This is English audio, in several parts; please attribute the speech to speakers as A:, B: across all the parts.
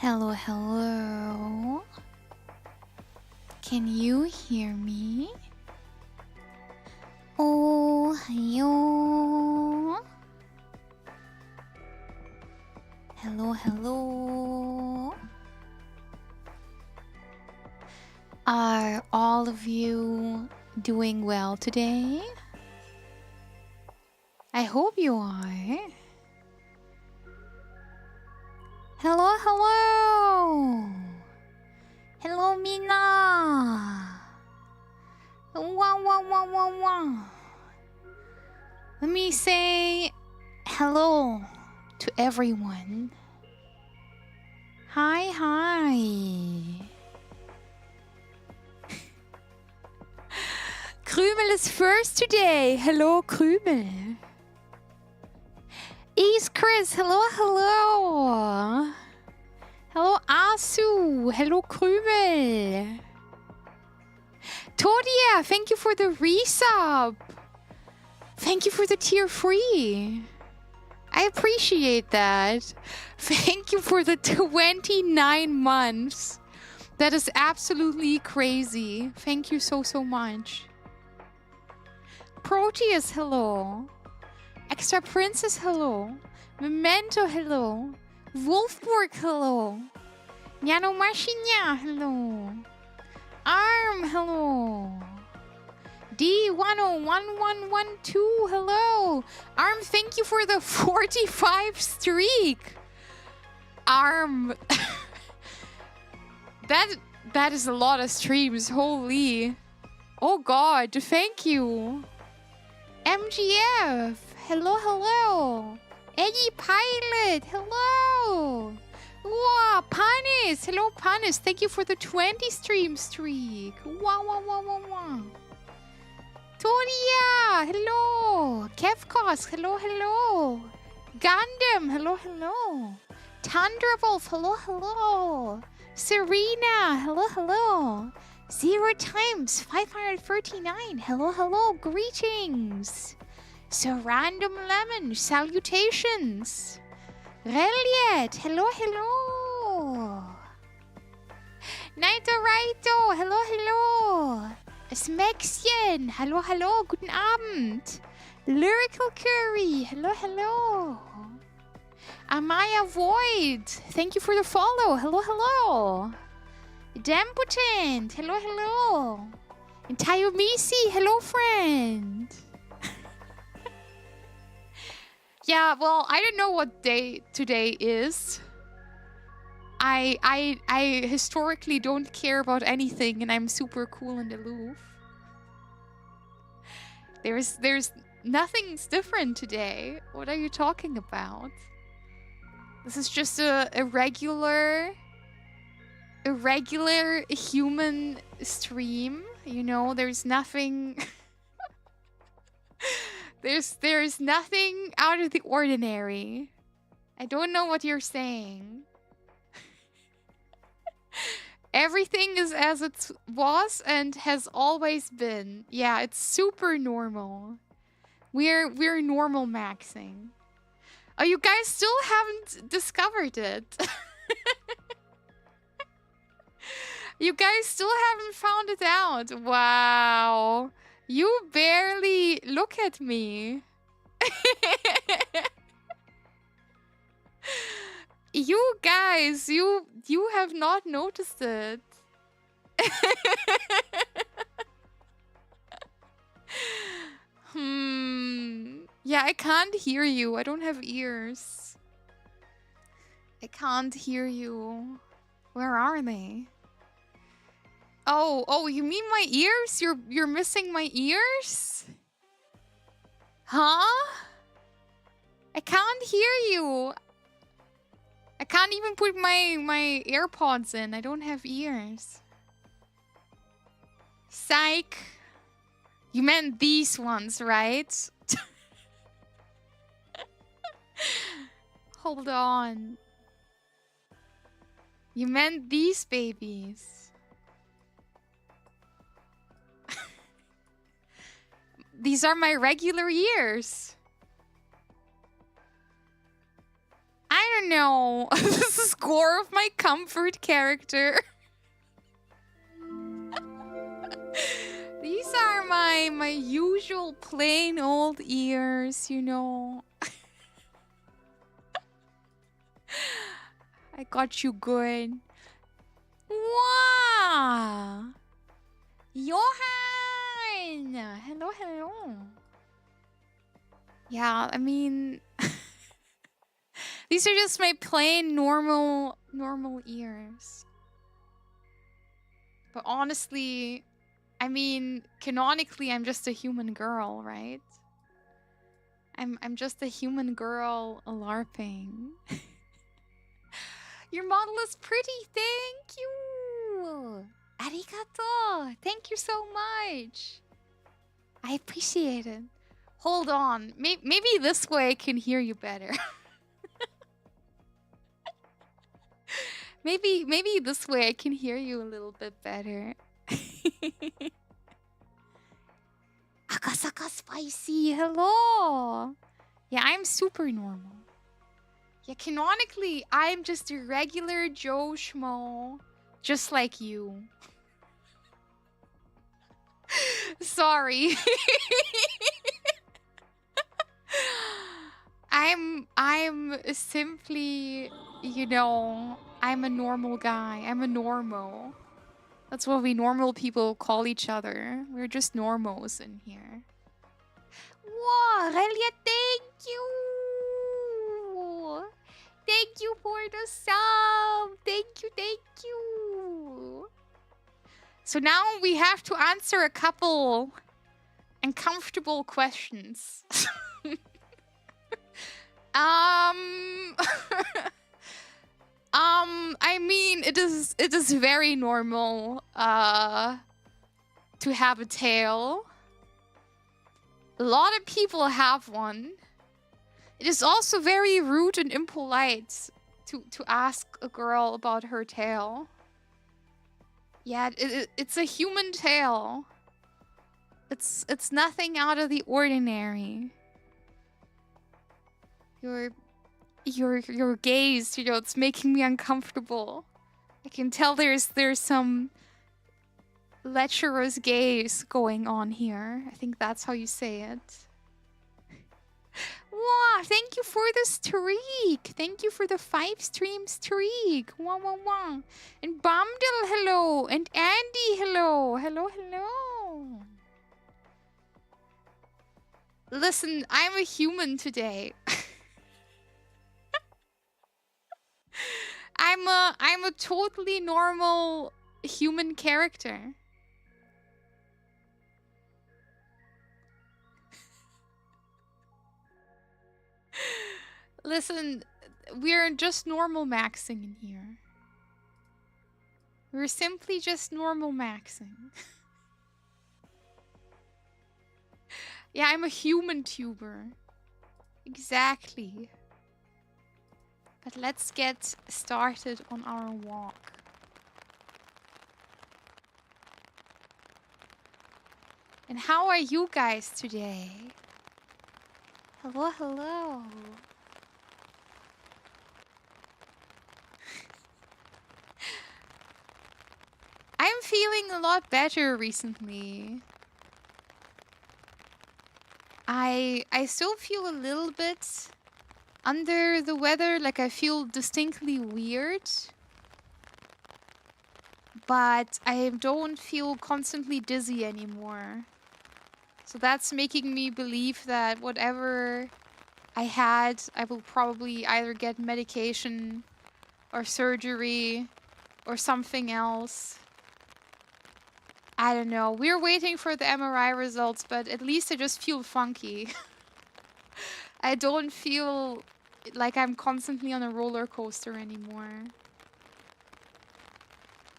A: Hello, hello. Can you hear me? Oh, hello. Hello, hello. Are all of you doing well today? I hope you are. Hello, hello. Hello, Mina. Wow, wow, wow, wow, wow. Let me say hello to everyone. Hi, hi. Krümel is first today. Hello, Krümel. East Chris, hello, hello. Hello, Asu. Hello, Krümel. Todia, thank you for the resub. Thank you for the tier 3. I appreciate that. Thank you for the 29 months. That is absolutely crazy. Thank you so, so much. Proteus, hello. Extra Princess, hello. Memento, hello. Wolfborg, hello. Nanomashinya, hello. Arm, hello. D101112, hello. Arm, thank you for the 45 streak. Arm. That is a lot of streams, holy. Oh god, thank you. MGF, hello, hello. Eddie Pilot, hello. Wow, Panis, hello Panis. Thank you for the 20 stream streak. Wow, wow, wow, wow, wow. Toria, hello. Kevkos, hello, hello. Gundam, hello, hello. Thunderwolf, hello, hello. Serena, hello, hello. 0 times 539, hello, hello. Greetings. So Random Lemon, salutations. Reliet, hello, hello. Naito Raito, hello, hello. Smexian, hello, hello, guten Abend. Lyrical Curry, hello, hello. Amaya Void, thank you for the follow, hello, hello. Dampotent, hello, hello. And Tayomisi, hello, friend. Yeah, well, I don't know what day today is. I historically don't care about anything, and I'm super cool and aloof. There's nothing's different today. What are you talking about? This is just a regular human stream. You know, there's nothing. There's nothing out of the ordinary. I don't know what you're saying. Everything is as it was and has always been. Yeah, it's super normal. We're normal maxing. Oh, you guys still haven't discovered it. You guys still haven't found it out. Wow. You barely look at me. You guys, you have not noticed it. Yeah, I can't hear you. I don't have ears. I can't hear you. Where are they? Oh, you mean my ears? You're missing my ears? Huh? I can't hear you. I can't even put my AirPods in. I don't have ears. Psych. You meant these ones, right? Hold on. You meant these babies. These are my regular ears. I don't know. This is score of my comfort character. These are my usual plain old ears, you know. I got you good. Wow! Johan! Hello, hello. Yeah, I mean... these are just my plain normal ears. But honestly, I mean, canonically, I'm just a human girl, right? I'm just a human girl LARPing. Your model is pretty, thank you! Arigato! Thank you so much! I appreciate it. Hold on, maybe this way I can hear you better. Maybe this way I can hear you a little bit better. Akasaka Spicy, hello! Yeah, I'm super normal. Yeah, canonically, I'm just a regular Joe Schmo. Just like you. Sorry. I'm simply, you know, I'm a normal guy. I'm a normo. That's what we normal people call each other. We're just normos in here. Wow, Relia, thank you! Thank you for the sub! Thank you! So now we have to answer a couple uncomfortable questions. I mean, it is very normal to have a tail. A lot of people have one. It is also very rude and impolite to ask a girl about her tail. Yeah, it's a human tail. It's nothing out of the ordinary. Your gaze, you know, it's making me uncomfortable. I can tell there's some lecherous gaze going on here. I think that's how you say it. Wow, thank you for the streak. Thank you for the 5 stream streak. Wow, wow, wow. And Bamdel, hello. And Andy, hello. Hello, hello. Listen, I'm a human today. I'm a totally normal human character. Listen, we're just normal maxing in here. We're simply just normal maxing. Yeah, I'm a human tuber. Exactly. But let's get started on our walk. And how are you guys today? Hello, hello. I'm feeling a lot better recently. I still feel a little bit under the weather, like I feel distinctly weird. But I don't feel constantly dizzy anymore. So that's making me believe that whatever I had, I will probably either get medication or surgery or something else. I don't know. We're waiting for the MRI results, but at least I just feel funky. I don't feel like I'm constantly on a roller coaster anymore.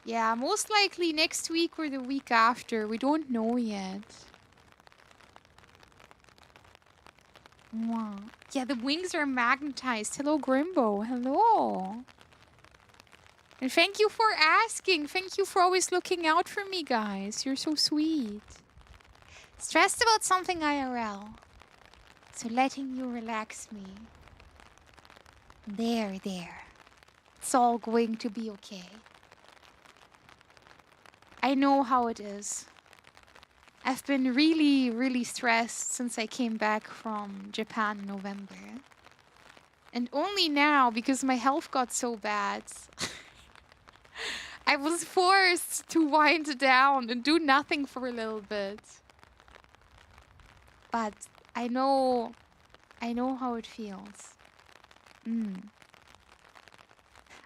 A: Yeah, most likely next week or the week after. We don't know yet. Wow. Yeah, the wings are magnetized. Hello, Grimbo. Hello. And thank you for asking. Thank you for always looking out for me, guys. You're so sweet. Stressed about something IRL. So letting you relax me. There, there. It's all going to be okay. I know how it is. I've been really, really stressed since I came back from Japan in November. And only now, because my health got so bad, I was forced to wind down and do nothing for a little bit. But I know how it feels.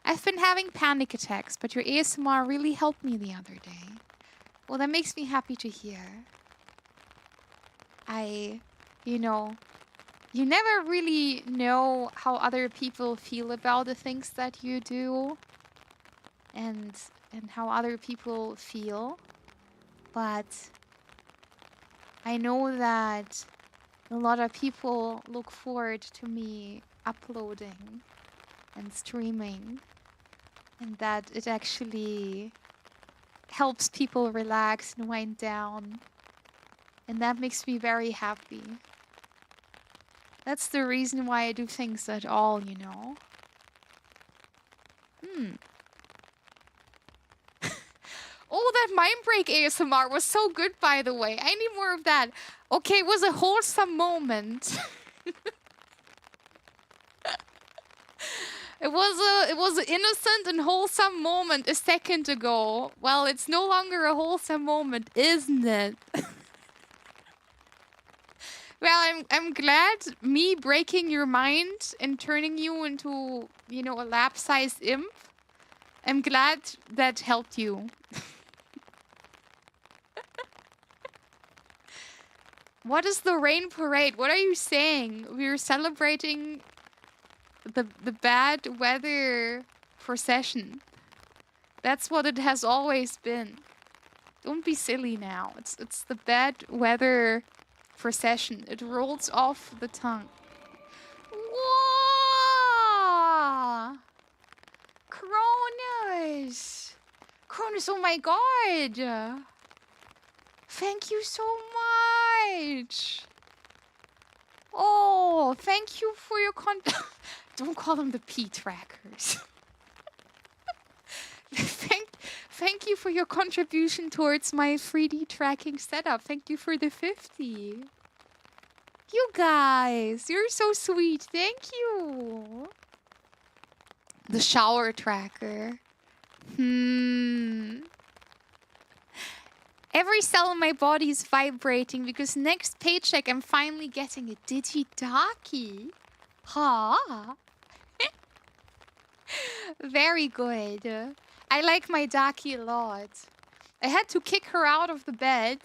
A: I've been having panic attacks, but your ASMR really helped me the other day. Well, that makes me happy to hear. You know, you never really know how other people feel about the things that you do and how other people feel. But I know that a lot of people look forward to me uploading and streaming, and that it actually helps people relax and wind down. And that makes me very happy. That's the reason why I do things at all, you know. Oh, that mind break ASMR was so good, by the way. I need more of that. Okay, it was a wholesome moment. It was an innocent and wholesome moment a second ago. Well, it's no longer a wholesome moment, isn't it? Well, I'm glad me breaking your mind and turning you into, you know, a lap-sized imp. I'm glad that helped you. What is the rain parade? What are you saying? We're celebrating the bad weather procession. That's what it has always been. Don't be silly now. It's the bad weather procession. It rolls off the tongue. Whoa! Cronus! Cronus, oh my god! Thank you so much! Oh, thank you for your Don't call them the P-trackers. Thank you for your contribution towards my 3D tracking setup. Thank you for the 50. You guys, you're so sweet. Thank you. The shower tracker. Every cell in my body is vibrating because next paycheck I'm finally getting a Digidaki. Ha! Very good. I like my Daki a lot. I had to kick her out of the bed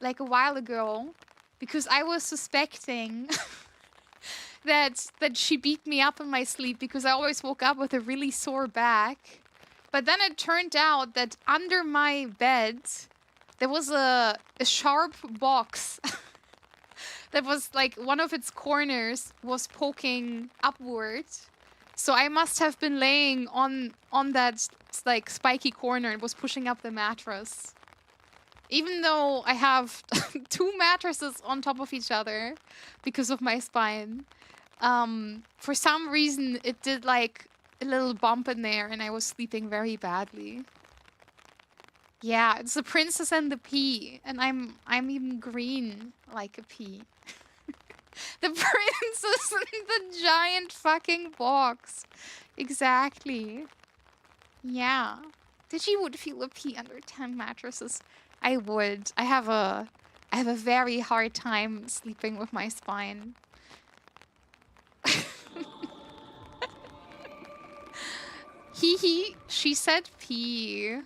A: like a while ago because I was suspecting that she beat me up in my sleep because I always woke up with a really sore back. But then it turned out that under my bed there was a sharp box that was like one of its corners was poking upward. So I must have been laying on that like spiky corner and was pushing up the mattress. Even though I have 2 mattresses on top of each other because of my spine, for some reason it did like a little bump in there and I was sleeping very badly. Yeah, it's the princess and the pea, and I'm even green like a pea. The princess in the giant fucking box. Exactly. Yeah. Did you would feel a pee under 10 mattresses? I would. I have a very hard time sleeping with my spine. Hee hee. She said pee.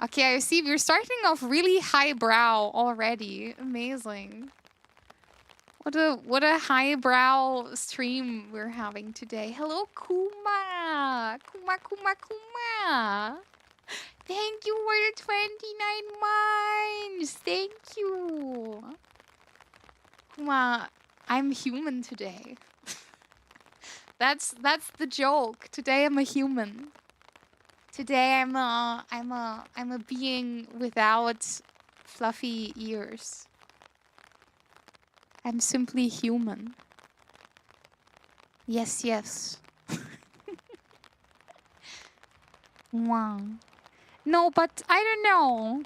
A: Okay, I see we're starting off really highbrow already. Amazing. What a highbrow stream we're having today. Hello, Kuma! Kuma! Thank you for the 29 months! Thank you! Kuma, I'm human today. That's the joke. Today I'm a human. Today I'm a being without fluffy ears. I'm simply human. Yes, yes. Wow. No, but I don't know.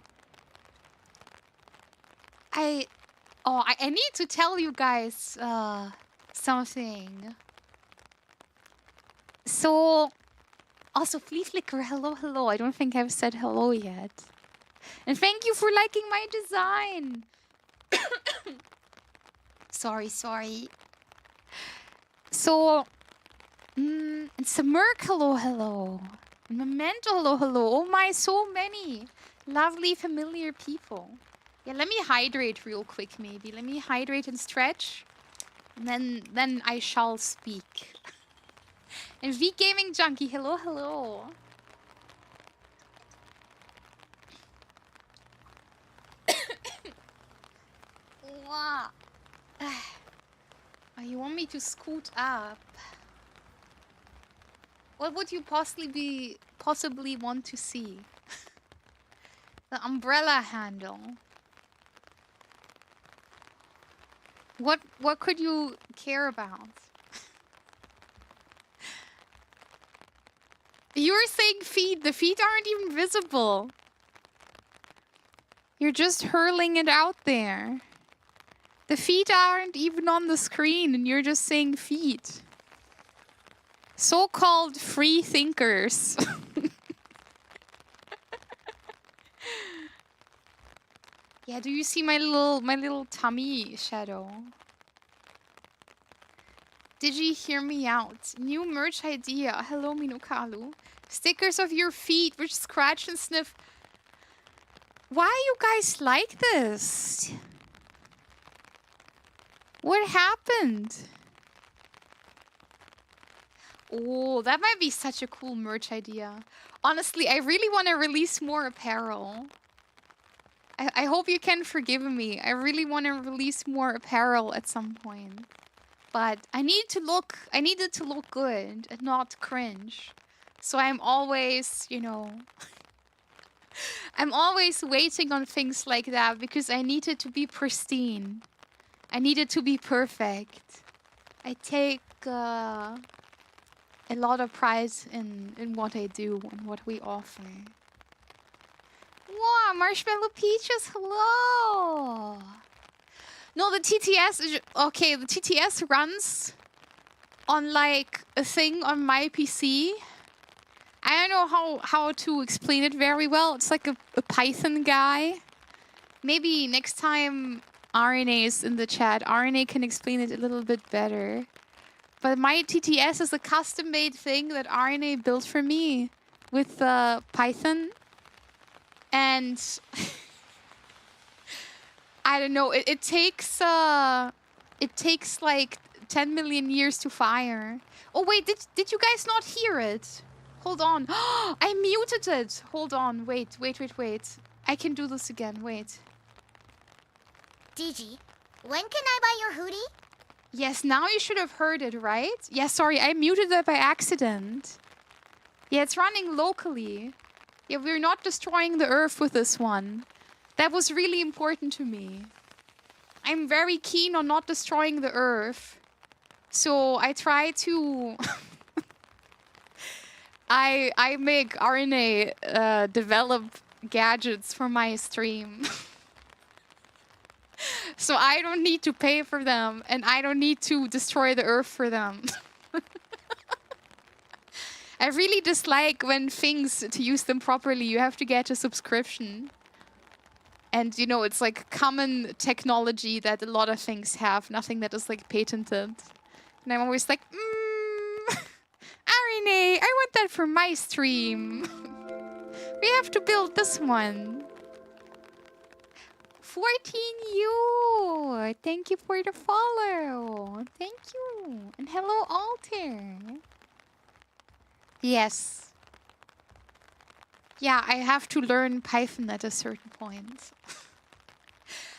A: I need to tell you guys something. So, also Flea Flicker, hello, hello. I don't think I've said hello yet. And thank you for liking my design. Sorry. So, and Smirk, hello, hello. And Memento, hello, hello. Oh my, so many lovely, familiar people. Yeah, let me hydrate real quick, maybe. Let me hydrate and stretch. And then I shall speak. And V Gaming Junkie, hello, hello. Mwah. Oh, you want me to scoot up? What would you possibly want to see? The umbrella handle. What could you care about? You're saying feet. The feet aren't even visible. You're just hurling it out there. The feet aren't even on the screen and you're just saying feet. So-called free thinkers. Yeah, do you see my little tummy shadow? Did you hear me out? New merch idea. Hello, Minokalu. Stickers of your feet which scratch and sniff. Why you guys like this? What happened? Oh, that might be such a cool merch idea. Honestly, I really want to release more apparel. I hope you can forgive me. I really want to release more apparel at some point. But I needed to look good and not cringe. So I'm always, you know, I'm always waiting on things like that because I need it to be pristine. I need it to be perfect. I take a lot of pride in what I do and what we offer. Wow, Marshmallow Peaches, hello! No, the TTS is... Okay, the TTS runs on, like, a thing on my PC. I don't know how to explain it very well. It's like a Python guy. Maybe next time RNA is in the chat, RNA can explain it a little bit better. But my TTS is a custom-made thing that RNA built for me with Python. And I don't know, it takes like 10 million years to fire. Oh wait, did you guys not hear it? Hold on. I muted it. Hold on. Wait. I can do this again. Wait.
B: Digi, when can I buy your hoodie?
A: Yes, now you should have heard it, right? Yeah, sorry, I muted it by accident. Yeah, it's running locally. Yeah, we're not destroying the Earth with this one. That was really important to me. I'm very keen on not destroying the Earth. So I try to... I make RNA develop gadgets for my stream. So I don't need to pay for them, and I don't need to destroy the Earth for them. I really dislike when things, to use them properly, you have to get a subscription. And, you know, it's like common technology that a lot of things have, nothing that is like patented. And I'm always like, RNA, I want that for my stream. We have to build this one. 14U! Thank you for the follow. Thank you. And hello, Alter. Yes. Yeah, I have to learn Python at a certain point.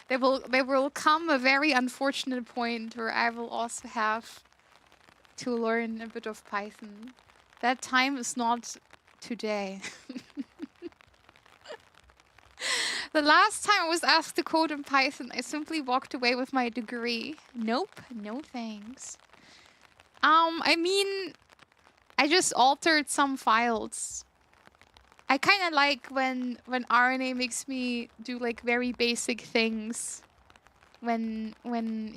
A: There will come a very unfortunate point where I will also have to learn a bit of Python. That time is not today. The last time I was asked to code in Python, I simply walked away with my degree. Nope, no thanks. I mean, I just altered some files. I kind of like when RNA makes me do like very basic things when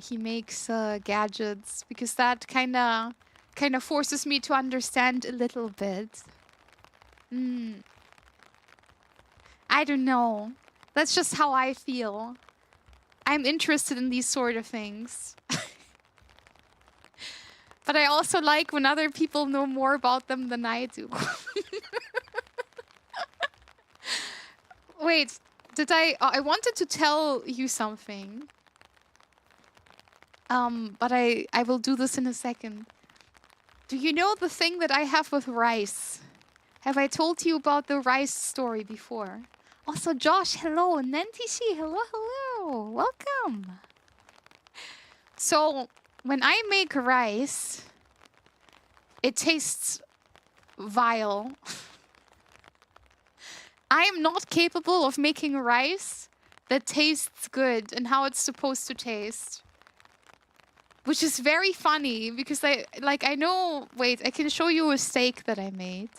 A: he makes gadgets, because that kind of forces me to understand a little bit. I don't know. That's just how I feel. I'm interested in these sort of things. But I also like when other people know more about them than I do. Wait, did I wanted to tell you something. But I will do this in a second. Do you know the thing that I have with rice? Have I told you about the rice story before? Also, Josh, hello. Nantishi, hello, hello. Welcome. So, when I make rice, it tastes vile. I am not capable of making rice that tastes good and how it's supposed to taste. Which is very funny because I know... Wait, I can show you a steak that I made.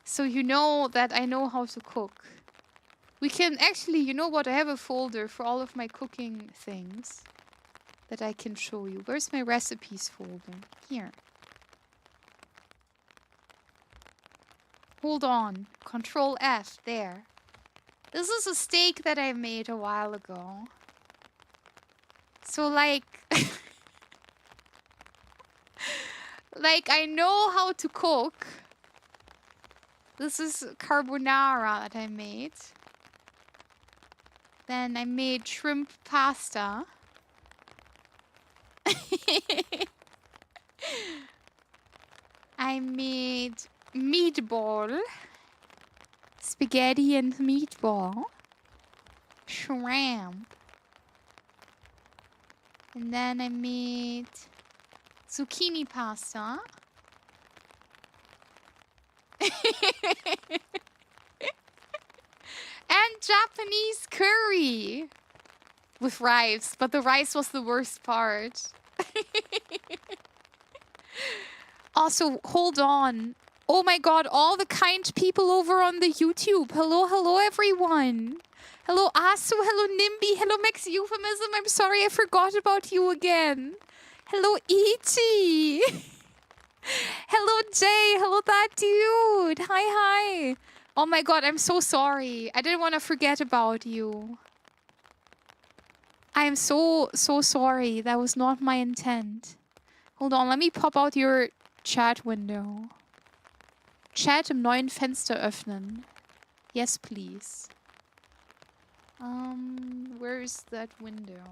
A: So you know that I know how to cook. We can actually, you know what? I have a folder for all of my cooking things that I can show you. Where's my recipes folder? Here. Hold on. Control F. There. This is a steak that I made a while ago. So like... like, I know how to cook. This is carbonara that I made. Then I made shrimp pasta. I made meatball. Spaghetti and meatball. Shrimp. And then I made zucchini pasta. And Japanese curry with rice, but the rice was the worst part. Also, hold on. Oh my god, all the kind people over on the YouTube. Hello, hello everyone. Hello Asu, hello Nimby, hello Max Euphemism. I'm sorry I forgot about you again. Hello E.T. Hello Jay, hello that dude. Hi, hi. Oh my god, I'm so sorry. I didn't want to forget about you. I am so sorry. That was not my intent. Hold on, let me pop out your chat window. Chat im neuen Fenster öffnen. Yes, please. Where is that window?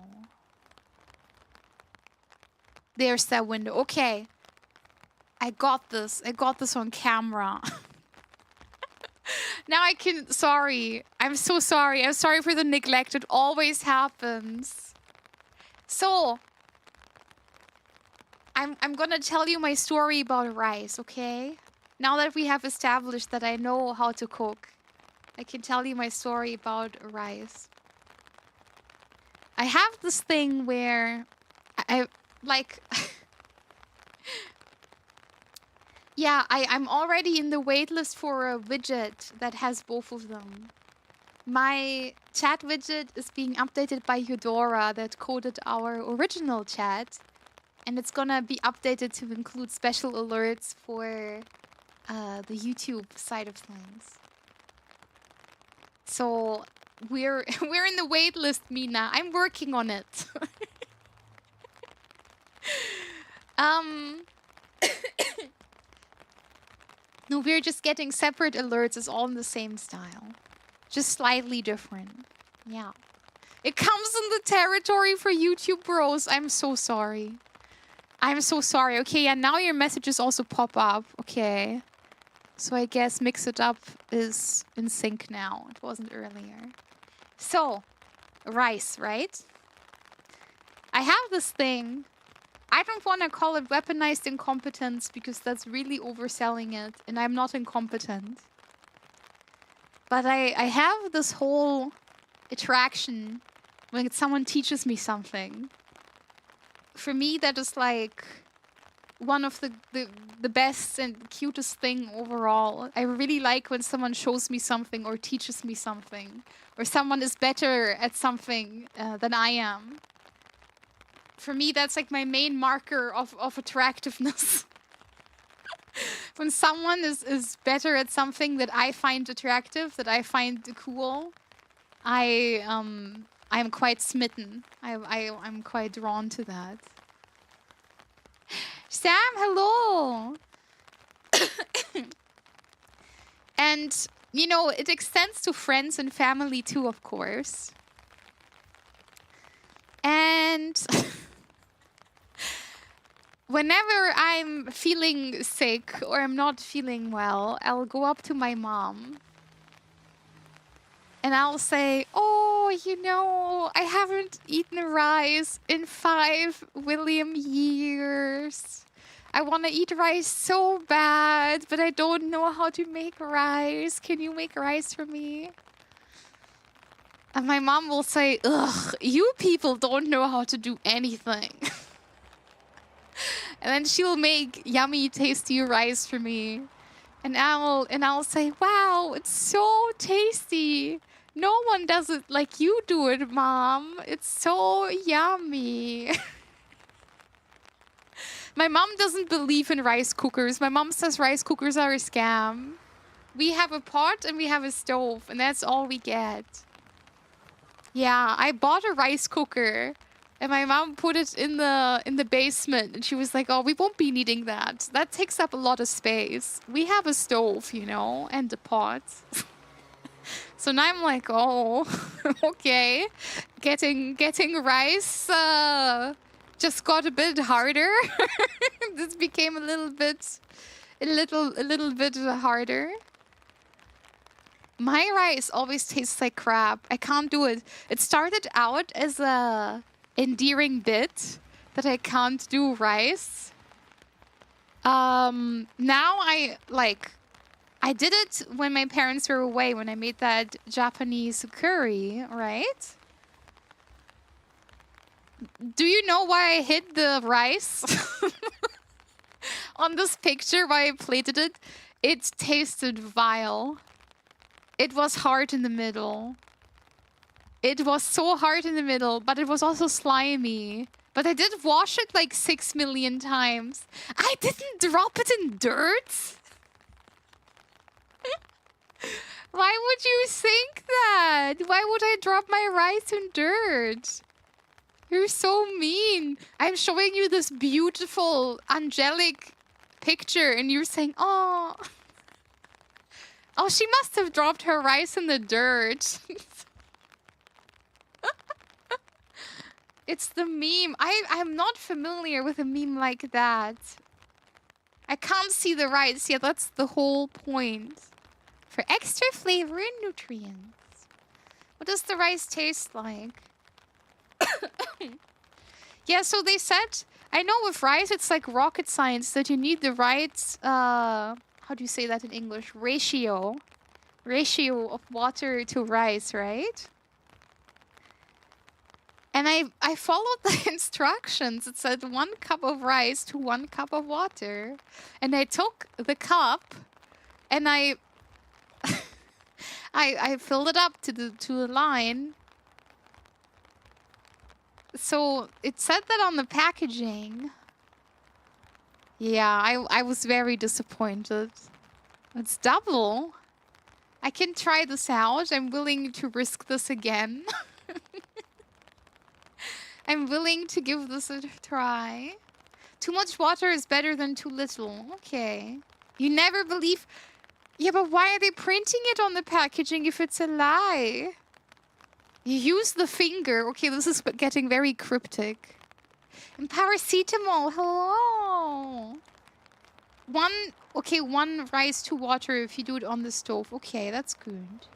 A: There's that window. Okay. I got this. I got this on camera. Now I can... Sorry. I'm so sorry. I'm sorry for the neglect. It always happens. So... I'm gonna tell you my story about rice, okay? Now that we have established that I know how to cook, I can tell you my story about rice. I have this thing where... I like... Yeah, I'm already in the waitlist for a widget that has both of them. My chat widget is being updated by Eudora that coded our original chat. And it's gonna be updated to include special alerts for the YouTube side of things. So we're in the waitlist, Mina. I'm working on it. No, we're just getting separate alerts. It's all in the same style. Just slightly different. Yeah. It comes in the territory for YouTube bros. I'm so sorry. I'm so sorry. Okay, yeah, now your messages also pop up. Okay. So I guess Mix It Up is in sync now. It wasn't earlier. So, rice, right? I have this thing. I don't want to call it weaponized incompetence because that's really overselling it, and I'm not incompetent. But I have this whole attraction when someone teaches me something. For me, that is like one of the best and cutest thing overall. I really like when someone shows me something or teaches me something, or someone is better at something than I am. For me, that's like my main marker of attractiveness. When someone is better at something that I find attractive, that I find cool, I'm quite smitten. I'm quite drawn to that. Sam, hello! And, you know, it extends to friends and family too, of course. And whenever I'm feeling sick or I'm not feeling well, I'll go up to my mom. And I'll say, oh, you know, I haven't eaten rice in 5 William years. I want to eat rice so bad, but I don't know how to make rice. Can you make rice for me? And my mom will say, ugh, you people don't know how to do anything. And then she'll make yummy, tasty rice for me. And I'll say, wow, it's so tasty. No one does it like you do it, Mom. It's so yummy. My mom doesn't believe in rice cookers. My mom says rice cookers are a scam. We have a pot and we have a stove, and that's all we get. Yeah, I bought a rice cooker, and my mom put it in the basement, and she was like, "Oh, we won't be needing that. That takes up a lot of space. We have a stove, you know, and a pot." So now I'm like, "Oh, okay." Getting rice just got a bit harder. This became a little bit harder. My rice always tastes like crap. I can't do it. It started out as a endearing bit that I can't do rice. Now I did it when my parents were away, when I made that Japanese curry, right? Do you know why I hid the rice? On this picture, why I plated it? It tasted vile. It was hard in the middle. It was so hard in the middle, but it was also slimy. But I did wash it like 6 million times. I didn't drop it in dirt. Why would you think that? Why would I drop my rice in dirt? You're so mean. I'm showing you this beautiful, angelic picture, and you're saying, oh. Oh, she must have dropped her rice in the dirt. It's the meme. I'm not familiar with a meme like that. I can't see the rice. Yeah, that's the whole point. For extra flavor and nutrients. What does the rice taste like? Yeah, so they said, I know with rice it's like rocket science that you need the right, how do you say that in English? Ratio of water to rice, right? And I followed the instructions. It said 1 cup of rice to 1 cup of water. And I took the cup and I filled it up to the line. So it said that on the packaging. Yeah, I was very disappointed. It's double. I can try this out. I'm willing to risk this again. I'm willing to give this a try. Too much water is better than too little. Okay. You never believe... Yeah, but why are they printing it on the packaging if it's a lie? You use the finger. Okay, this is getting very cryptic. And paracetamol, hello. 1 rice to water if you do it on the stove. Okay, that's good.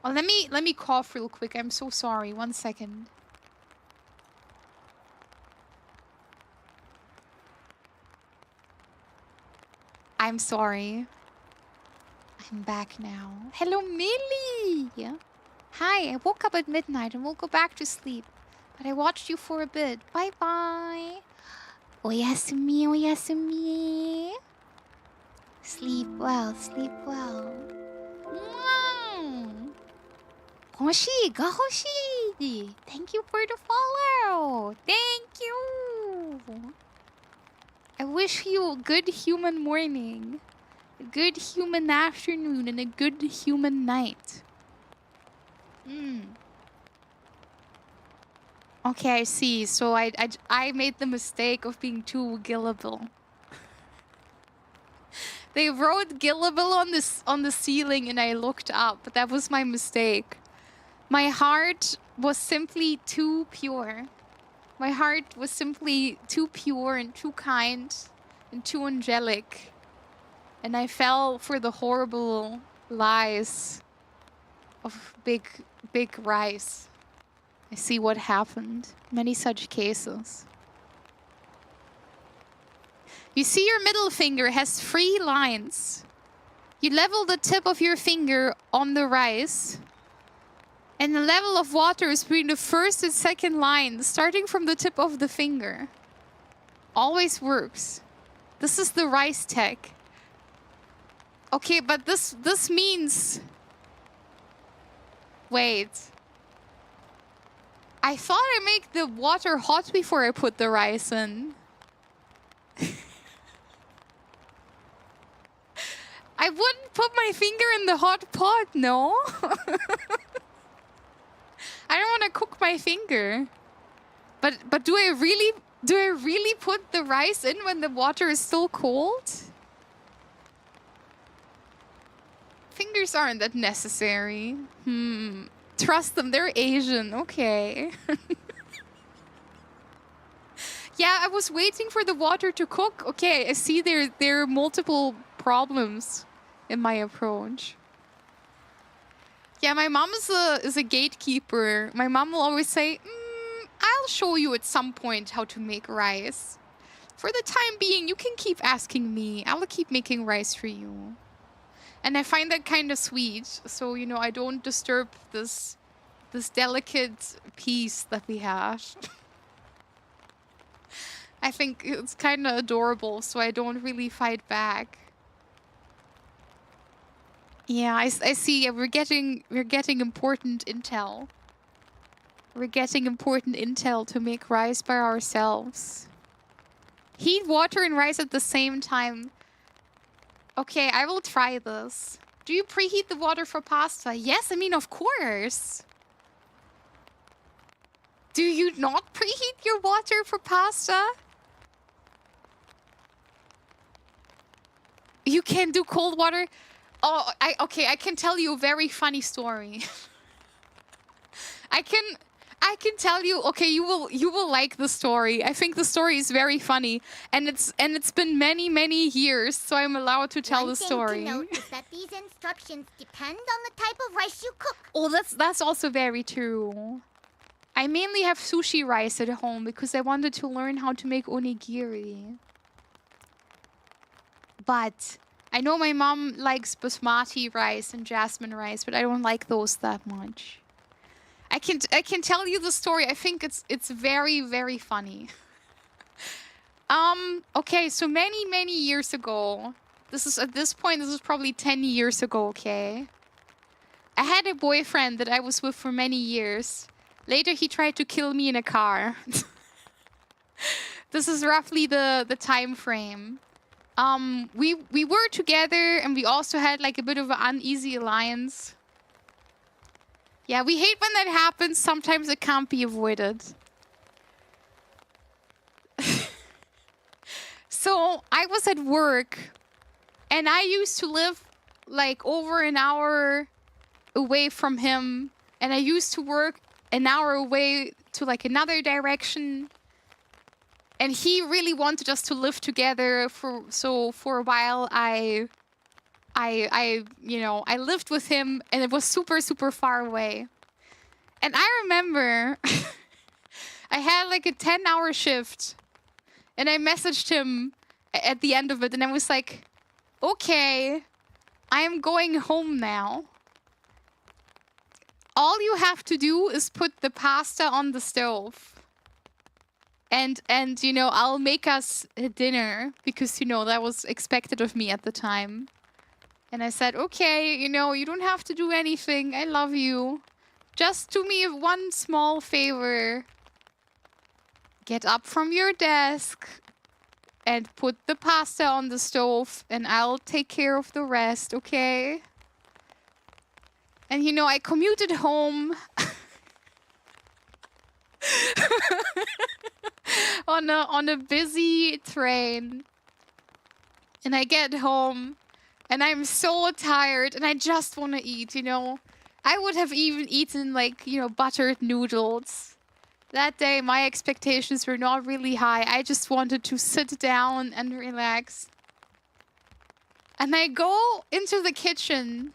A: Oh, let me cough real quick. I'm so sorry. 1 second. I'm sorry. I'm back now. Hello, Millie! Hi, I woke up at midnight and will go back to sleep. But I watched you for a bit. Bye-bye. Oyasumi, oyasumi. Sleep well, sleep well. Hoshi ga hoshi. Thank you for the follow. Thank you. I wish you a good human morning, a good human afternoon, and a good human night. Okay, I see. So I made the mistake of being too gullible. They wrote gullible on the ceiling and I looked up, but that was my mistake. My heart was simply too pure. My heart was simply too pure and too kind and too angelic. And I fell for the horrible lies of big rice. I see what happened. Many such cases. You see, your middle finger has 3 lines. You level the tip of your finger on the rice. And the level of water is between the first and second line, starting from the tip of the finger. Always works. This is the rice tech. Okay, but this means... Wait. I thought I make the water hot before I put the rice in. I wouldn't put my finger in the hot pot, no. I don't want to cook my finger. But do I really put the rice in when the water is still cold? Fingers aren't that necessary. Trust them, they're Asian. Okay. Yeah, I was waiting for the water to cook. Okay, I see there are multiple problems in my approach. Yeah, my mom is a gatekeeper. My mom will always say, I'll show you at some point how to make rice. For the time being, you can keep asking me. I'll keep making rice for you. And I find that kind of sweet. So, you know, I don't disturb this delicate peace that we have. I think it's kind of adorable, so I don't really fight back. Yeah, I see. We're getting important intel. We're getting important intel to make rice by ourselves. Heat water and rice at the same time. Okay, I will try this. Do you preheat the water for pasta? Yes, I mean, of course. Do you not preheat your water for pasta? You can do cold water? Oh, okay, I can tell you a very funny story. I can tell you. Okay, you will like the story. I think the story is very funny, and it's been many years, so I'm allowed to tell the story.
B: One thing to note is that these instructions depend on the type of rice you cook.
A: Oh, that's also very true. I mainly have sushi rice at home because I wanted to learn how to make onigiri. But I know my mom likes basmati rice and jasmine rice, but I don't like those that much. I can tell you the story. I think it's very funny. Okay, so many years ago. At this point this is probably 10 years ago, okay? I had a boyfriend that I was with for many years. Later he tried to kill me in a car. This is roughly the time frame. We were together and we also had like a bit of an uneasy alliance. Yeah, we hate when that happens. Sometimes it can't be avoided. So I was at work and I used to live like over an hour away from him, and I used to work an hour away to like another direction. And he really wanted us to live together for a while I lived with him, and it was super far away. And I remember I had like a 10-hour shift, and I messaged him at the end of it, and I was like, okay, I am going home now. All you have to do is put the pasta on the stove. And you know, I'll make us a dinner because, you know, that was expected of me at the time. And I said, okay, you know, you don't have to do anything. I love you. Just do me one small favor. Get up from your desk and put the pasta on the stove and I'll take care of the rest, okay? And you know, I commuted home on a busy train. And I get home and I'm so tired and I just want to eat, you know. I would have even eaten like, you know, buttered noodles. That day my expectations were not really high. I just wanted to sit down and relax. And I go into the kitchen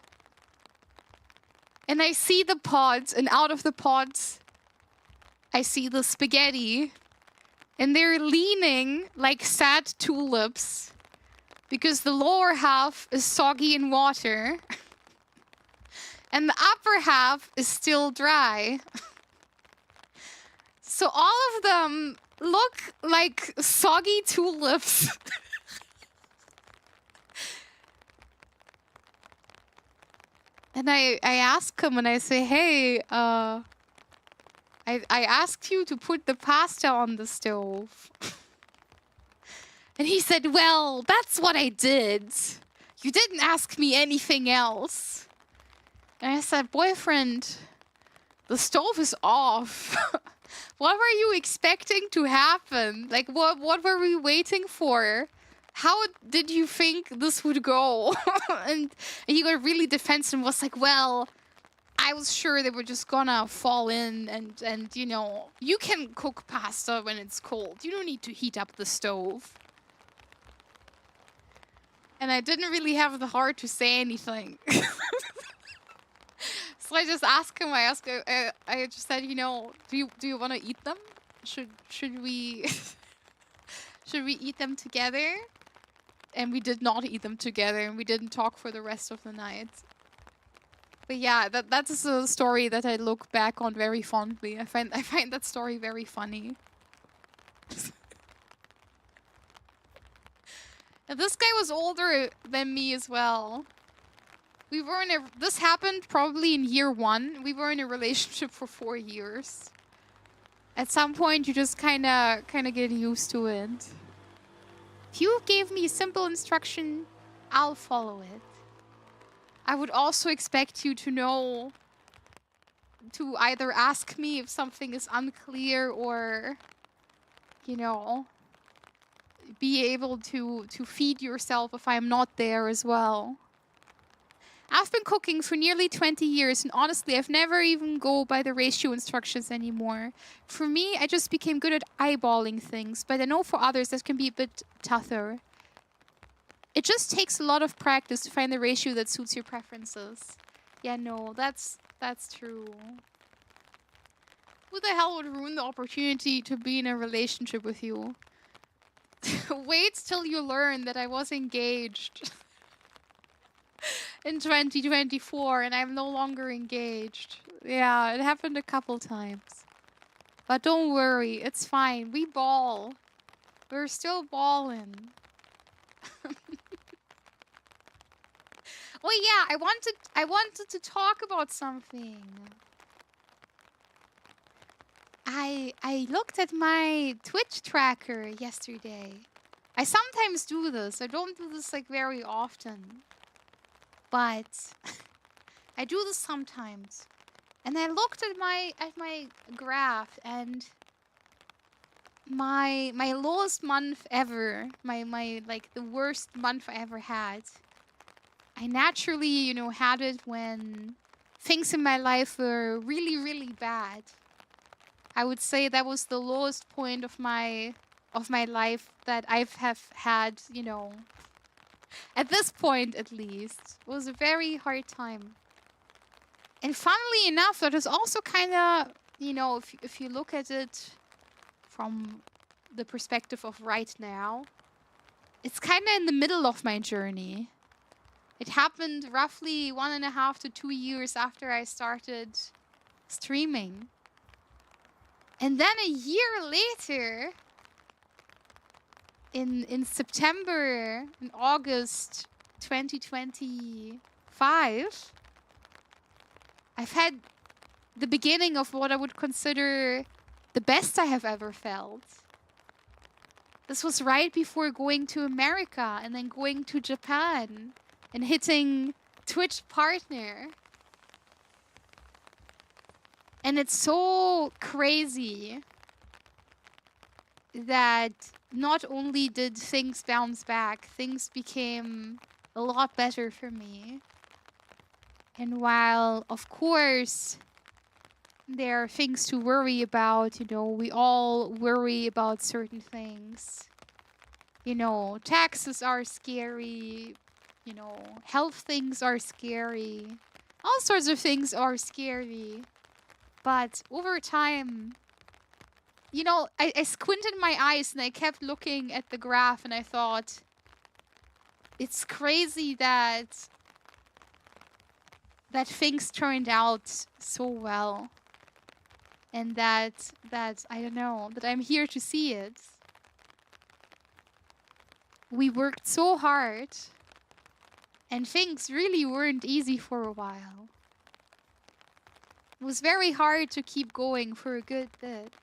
A: and I see the pots, and out of the pots I see the spaghetti. And they're leaning like sad tulips because the lower half is soggy in water and the upper half is still dry. So all of them look like soggy tulips. And I ask him and I say, hey, I asked you to put the pasta on the stove. And he said, well, that's what I did. You didn't ask me anything else. And I said, boyfriend, the stove is off. What were you expecting to happen? Like, what were we waiting for? How did you think this would go? And he got really defensive and was like, well, I was sure they were just gonna fall in and you know, you can cook pasta when it's cold. You don't need to heat up the stove. And I didn't really have the heart to say anything. So I just asked him, I just said, you know, do you want to eat them? Should we should we eat them together? And we did not eat them together and we didn't talk for the rest of the night. But yeah, that's a story that I look back on very fondly. I find that story very funny. And this guy was older than me as well. We were in this happened probably in year 1. We were in a relationship for 4 years. At some point, you just kind of get used to it. If you gave me a simple instruction, I'll follow it. I would also expect you to know to either ask me if something is unclear or, you know, be able to feed yourself if I'm not there as well. I've been cooking for nearly 20 years and honestly, I've never even go by the ratio instructions anymore. For me, I just became good at eyeballing things, but I know for others that can be a bit tougher. It just takes a lot of practice to find the ratio that suits your preferences. Yeah, no, that's true. Who the hell would ruin the opportunity to be in a relationship with you? Wait till you learn that I was engaged in 2024 and I'm no longer engaged. Yeah, it happened a couple times. But don't worry, it's fine. We ball. We're still balling. Oh yeah, I wanted to talk about something. I looked at my Twitch tracker yesterday. I sometimes do this. I don't do this like very often. But I do this sometimes. And I looked at my graph and my lowest month ever, my like the worst month I ever had. I naturally, you know, had it when things in my life were really, really bad. I would say that was the lowest point of my life that I've had, you know, at this point at least. It was a very hard time. And funnily enough, that is also kind of, you know, if you look at it from the perspective of right now, it's kind of in the middle of my journey. It happened roughly 1.5 to 2 years after I started streaming. And then a year later, in September, in August 2025, I've had the beginning of what I would consider the best I have ever felt. This was right before going to America and then going to Japan and hitting Twitch partner. And it's so crazy that not only did things bounce back, things became a lot better for me. And while, of course, there are things to worry about, you know, we all worry about certain things. You know, taxes are scary, you know, health things are scary, all sorts of things are scary. But over time, you know, I squinted my eyes and I kept looking at the graph and I thought, it's crazy that things turned out so well. And that I don't know, that I'm here to see it. We worked so hard and things really weren't easy for a while. It was very hard to keep going for a good bit.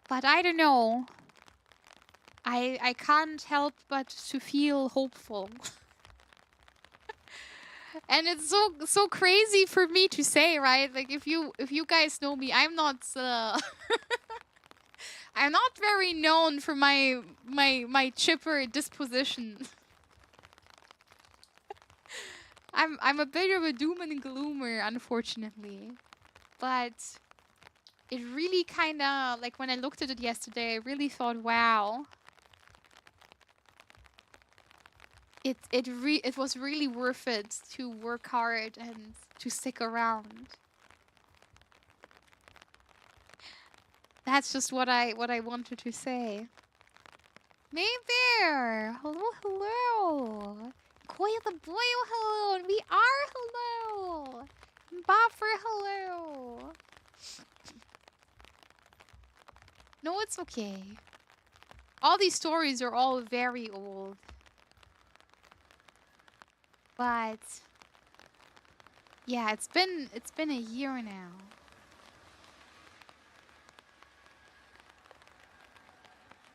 A: But I don't know. I can't help but to feel hopeful. And it's so crazy for me to say, right? Like if you guys know me, I'm not I'm not very known for my chipper disposition. I'm a bit of a doom and gloomer, unfortunately. But it really kind of, like when I looked at it yesterday, I really thought, wow. It was really worth it to work hard and to stick around. That's just what I wanted to say. May Bear! Hello, hello! Koya the boy, hello! And we are hello! Boffer, hello! No, it's okay. All these stories are all very old. But yeah, it's been a year now.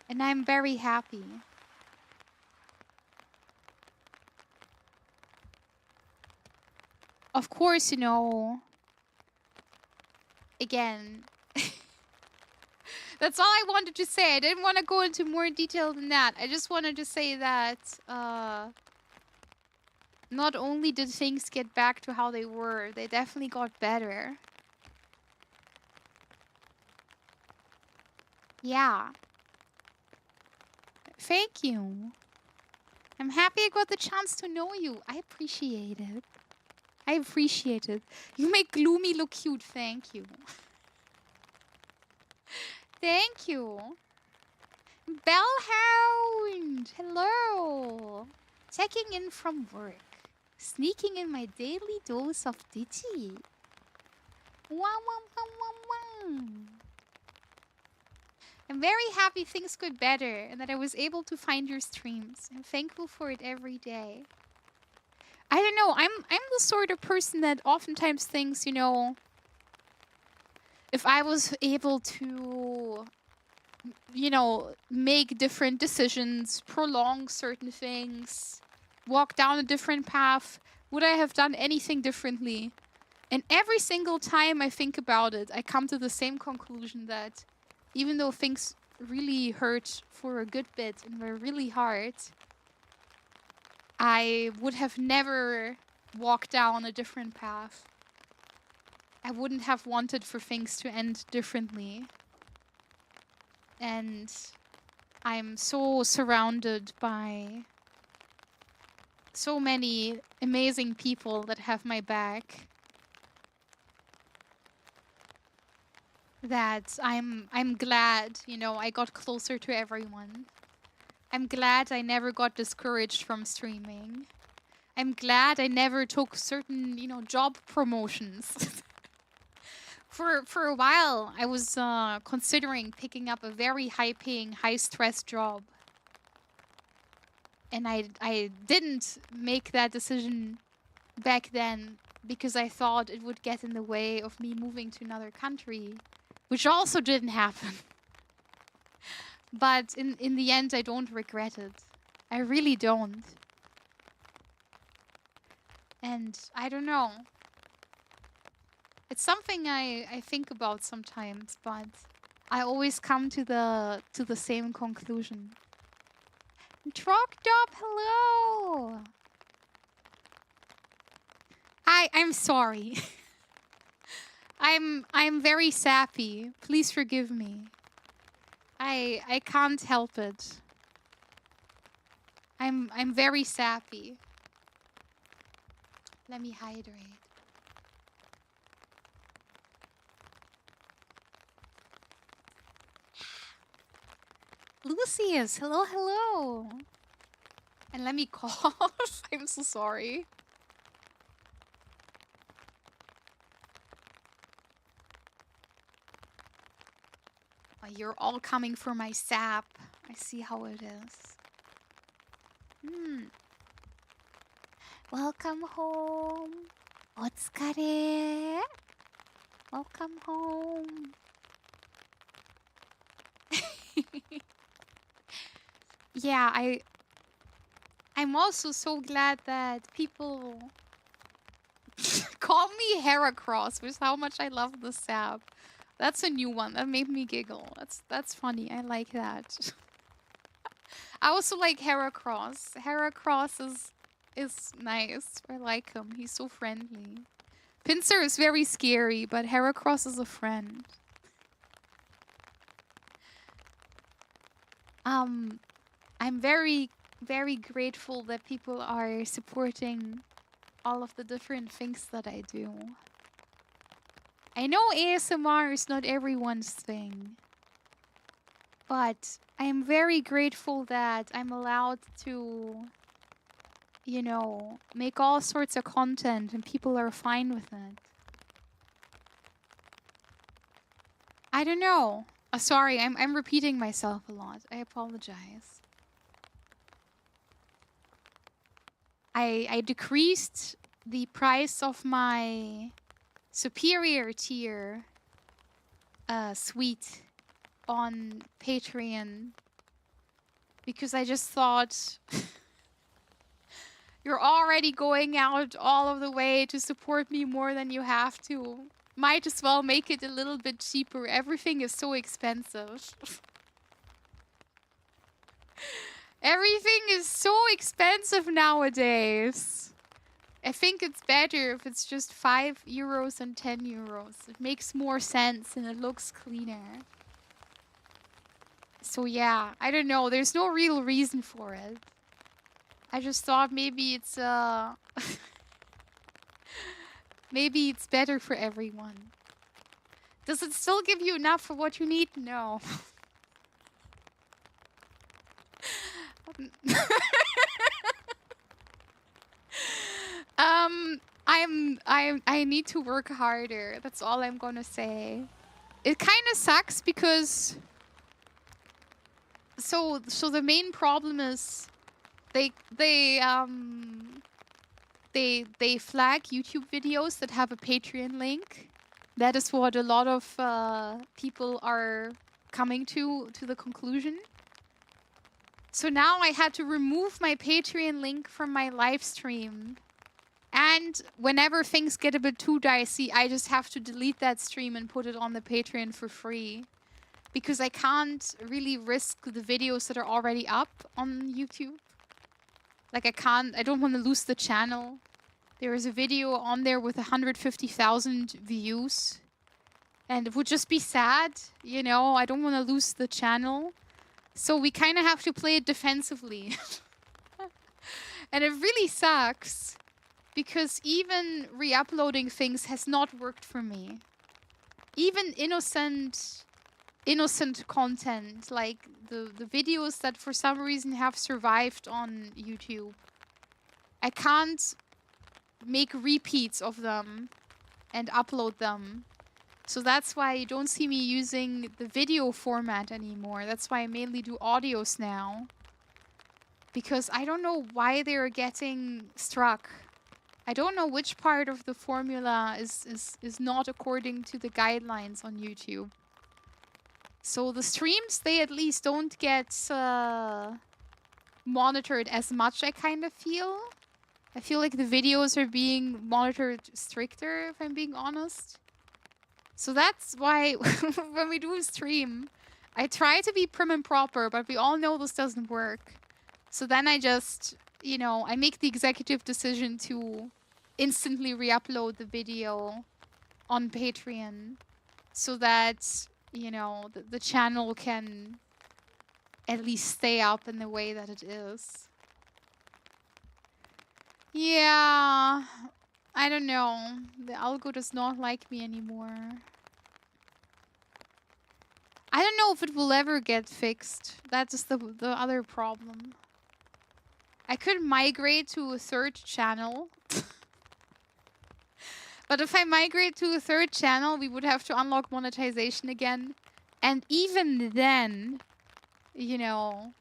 A: And I'm very happy. Of course, you know, again, that's all I wanted to say. I didn't want to go into more detail than that. I just wanted to say that not only did things get back to how they were, they definitely got better. Yeah. Thank you. I'm happy I got the chance to know you. I appreciate it. I appreciate it. You make Gloomy look cute. Thank you. Thank you. Bellhound. Hello. Checking in from work. Sneaking in my daily dose of Digi. Wow, wow, wow, wow, wow. I'm very happy things got better and that I was able to find your streams. I'm thankful for it every day. I don't know, I'm the sort of person that oftentimes thinks, you know, if I was able to, you know, make different decisions, prolong certain things, walk down a different path, would I have done anything differently? And every single time I think about it, I come to the same conclusion that even though things really hurt for a good bit and were really hard, I would have never walked down a different path. I wouldn't have wanted for things to end differently. And I'm so surrounded by so many amazing people that have my back that I'm glad, you know, I got closer to everyone. I'm glad I never got discouraged from streaming. I'm glad I never took certain, you know, job promotions. For a while, I was considering picking up a very high-paying, high-stress job. And I didn't make that decision back then because I thought it would get in the way of me moving to another country, which also didn't happen. But in the end, I don't regret it. I really don't. And I don't know. It's something I think about sometimes, but I always come to the same conclusion. Trucked up, hello. I'm sorry. I'm very sappy. Please forgive me. I can't help it. I'm very sappy. Let me hydrate. Lucius, hello, hello. And let me cough. I'm so sorry. Oh, you're all coming for my sap. I see how it is. Welcome home. Otsukare. Welcome home. Yeah, I'm also so glad that people call me Heracross, with how much I love the sap. That's a new one. That made me giggle. That's funny. I like that. I also like Heracross. Heracross is nice. I like him. He's so friendly. Pinsir is very scary, but Heracross is a friend. I'm very, very grateful that people are supporting all of the different things that I do. I know ASMR is not everyone's thing, but I'm very grateful that I'm allowed to, you know, make all sorts of content and people are fine with it. I don't know. Sorry, I'm repeating myself a lot. I apologize. I decreased the price of my superior tier suite on Patreon because I just thought you're already going out all of the way to support me more than you have to. Might as well make it a little bit cheaper. Everything is so expensive. Everything is so expensive nowadays. I think it's better if it's just 5 euros and 10 euros. It makes more sense and it looks cleaner. So yeah, I don't know. There's no real reason for it. I just thought maybe it's maybe it's better for everyone. Does it still give you enough for what you need? No. I need to work harder. That's all I'm gonna say. It kind of sucks because so the main problem is they flag YouTube videos that have a Patreon link. That is what a lot of people are coming to the conclusion. So now I had to remove my Patreon link from my live stream. And whenever things get a bit too dicey, I just have to delete that stream and put it on the Patreon for free. Because I can't really risk the videos that are already up on YouTube. Like I don't want to lose the channel. There is a video on there with 150,000 views. And it would just be sad, you know, I don't want to lose the channel. So we kind of have to play it defensively. And it really sucks. Because even re-uploading things has not worked for me. Even innocent content, like the videos that for some reason have survived on YouTube. I can't make repeats of them and upload them. So that's why you don't see me using the video format anymore. That's why I mainly do audios now. Because I don't know why they're getting struck. I don't know which part of the formula is not according to the guidelines on YouTube. So the streams, they at least don't get monitored as much, I kind of feel. I feel like the videos are being monitored stricter, if I'm being honest. So that's why when we do a stream, I try to be prim and proper, but we all know this doesn't work. So then I just, you know, I make the executive decision to instantly re-upload the video on Patreon so that, you know, the channel can at least stay up in the way that it is. Yeah, I don't know. The algo does not like me anymore. I don't know if it will ever get fixed. That is the other problem. I could migrate to a third channel. But if I migrate to a third channel, we would have to unlock monetization again. And even then, you know,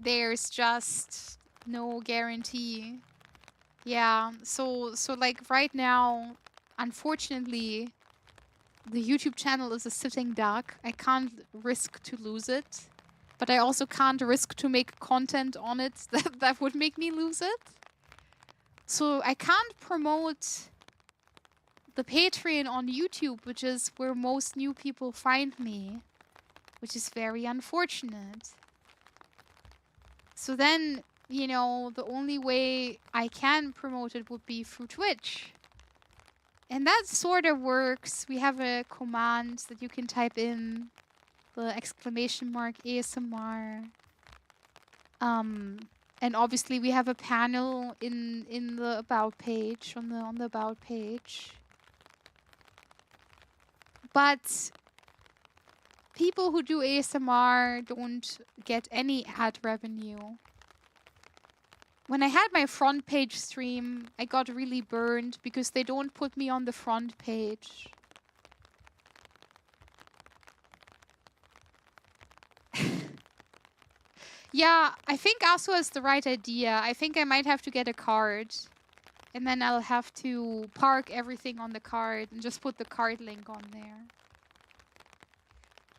A: there's just no guarantee. Yeah, so like right now, unfortunately, the YouTube channel is a sitting duck. I can't risk to lose it. But I also can't risk to make content on it that would make me lose it. So I can't promote the Patreon on YouTube, which is where most new people find me, which is very unfortunate. So then, you know, the only way I can promote it would be through Twitch. And that sort of works. We have a command that you can type in, the exclamation mark ASMR. And obviously we have a panel in the about page, on the about page. But people who do ASMR don't get any ad revenue. When I had my front page stream, I got really burned because they don't put me on the front page. Yeah, I think Asu has the right idea. I think I might have to get a card. And then I'll have to park everything on the card and just put the card link on there.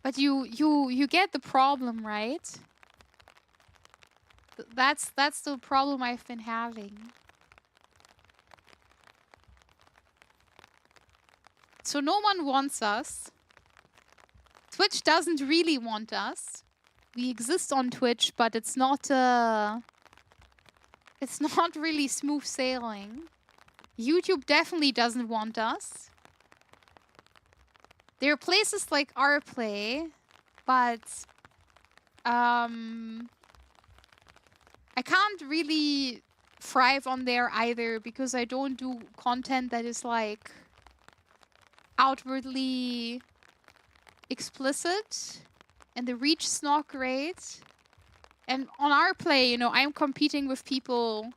A: But you get the problem, right? That's the problem I've been having. So no one wants us. Twitch doesn't really want us. We exist on Twitch, but it's not really smooth sailing. YouTube definitely doesn't want us. There are places like RPlay, but I can't really thrive on there either because I don't do content that is like outwardly explicit. And the reach is not great. And on RPlay, you know, I'm competing with people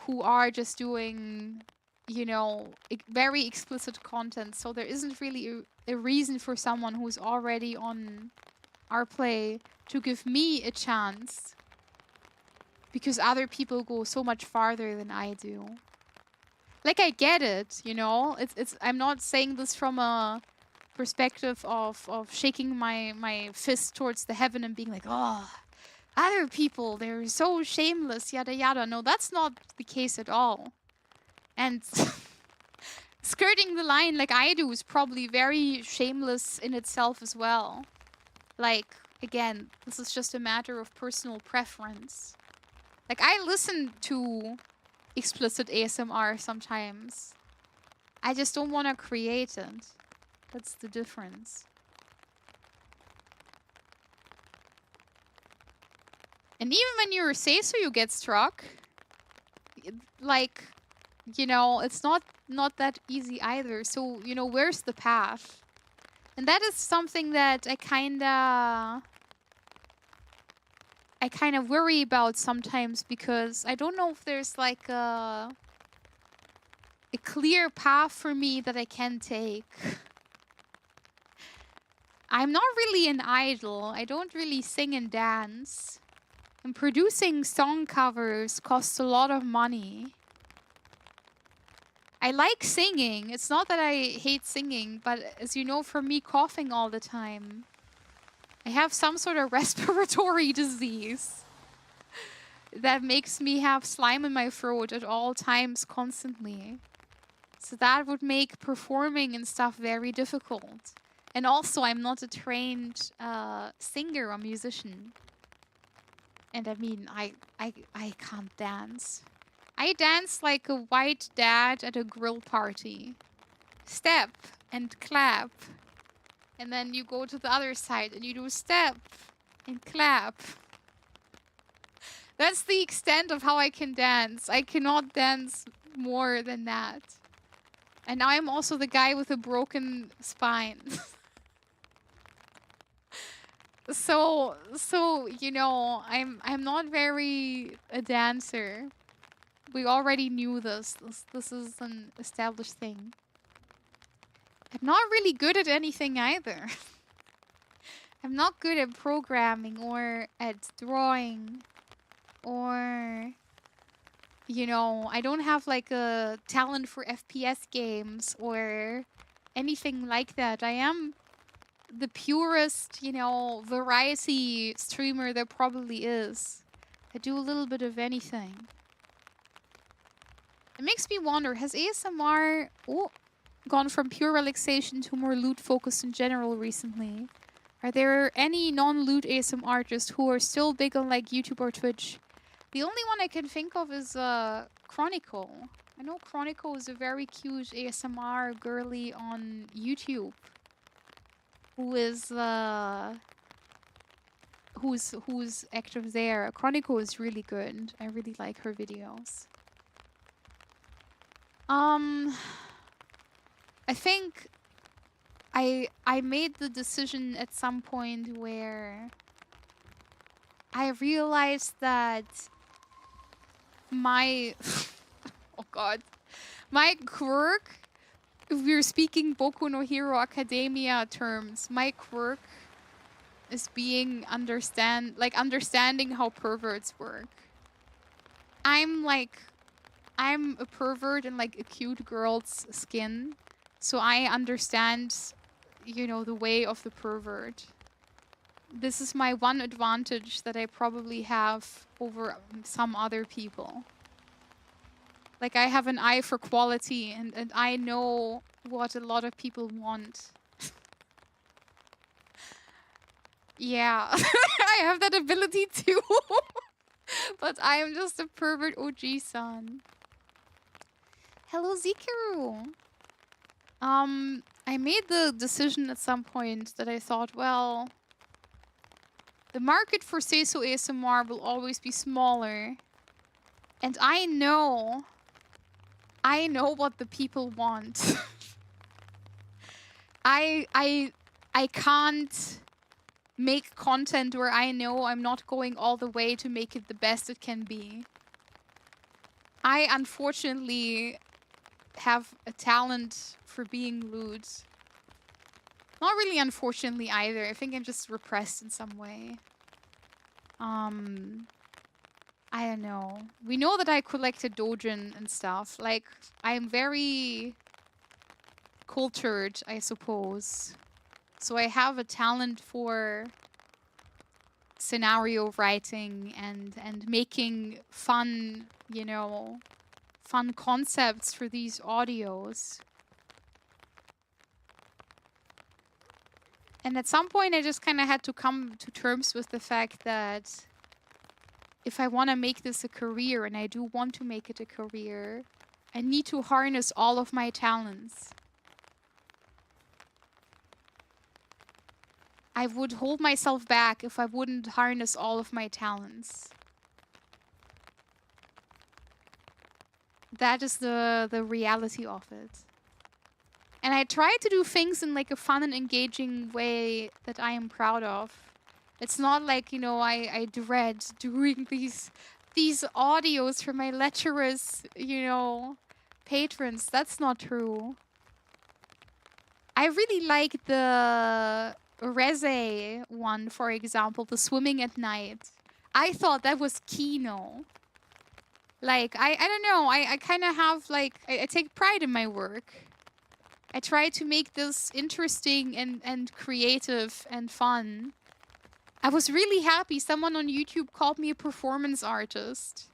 A: who are just doing, you know, very explicit content. So there isn't really a reason for someone who's already on RPlay to give me a chance. Because other people go so much farther than I do. Like, I get it, you know? I'm not saying this from a perspective of shaking my fist towards the heaven and being like, oh, other people, they're so shameless, yada yada. No, that's not the case at all. And skirting the line like I do is probably very shameless in itself as well. Like, again, this is just a matter of personal preference. Like, I listen to explicit ASMR sometimes. I just don't want to create it. That's the difference. And even when you say so, you get struck. Like, you know, it's not that easy either. So, you know, where's the path? And that is something that I kind of worry about sometimes because I don't know if there's like a clear path for me that I can take. I'm not really an idol. I don't really sing and dance. And producing song covers costs a lot of money. I like singing. It's not that I hate singing, but as you know, for me, coughing all the time, I have some sort of respiratory disease that makes me have slime in my throat at all times constantly. So that would make performing and stuff very difficult. And also, I'm not a trained singer or musician. And I mean, I can't dance. I dance like a white dad at a grill party. Step and clap. And then you go to the other side and you do step and clap. That's the extent of how I can dance. I cannot dance more than that. And I'm also the guy with a broken spine. So you know, I'm not very a dancer. We already knew this. This is an established thing. I'm not really good at anything either. I'm not good at programming or at drawing or, you know, I don't have like a talent for FPS games or anything like that. I am the purest, you know, variety streamer there probably is. I do a little bit of anything. It makes me wonder, has ASMR gone from pure relaxation to more loot focus in general recently? Are there any non-loot ASMR artists who are still big on like YouTube or Twitch? The only one I can think of is Chronicle. I know Chronicle is a very cute ASMR girly on YouTube. Who is who's active there. Chronicle is really good. I really like her videos. I think I made the decision at some point where I realized that my oh god, my quirk, if we're speaking Boku no Hero Academia terms, my quirk is being understanding how perverts work. I'm a pervert in like a cute girl's skin, so I understand, you know, the way of the pervert. This is my one advantage that I probably have over some other people. Like, I have an eye for quality, and I know what a lot of people want. Yeah, I have that ability too. But I am just a pervert OG-san. Hello, Zikaru. I made the decision at some point that I thought, well, the market for Seiso ASMR will always be smaller. And I know what the people want. I can't make content where I know I'm not going all the way to make it the best it can be. I unfortunately have a talent for being lewd. Not really unfortunately either. I think I'm just repressed in some way. I don't know. We know that I collected dojin and stuff. Like, I'm very cultured, I suppose. So I have a talent for scenario writing and making fun, you know, fun concepts for these audios. And at some point I just kind of had to come to terms with the fact that if I want to make this a career, and I do want to make it a career, I need to harness all of my talents. I would hold myself back if I wouldn't harness all of my talents. That is the reality of it. And I try to do things in like a fun and engaging way that I am proud of. It's not like, you know, I dread doing these audios for my lecherous, you know, patrons. That's not true. I really like the Reze one, for example, the swimming at night. I thought that was Kino. Like, I don't know. I kind of have, like, I take pride in my work. I try to make this interesting and creative and fun. I was really happy. Someone on YouTube called me a performance artist.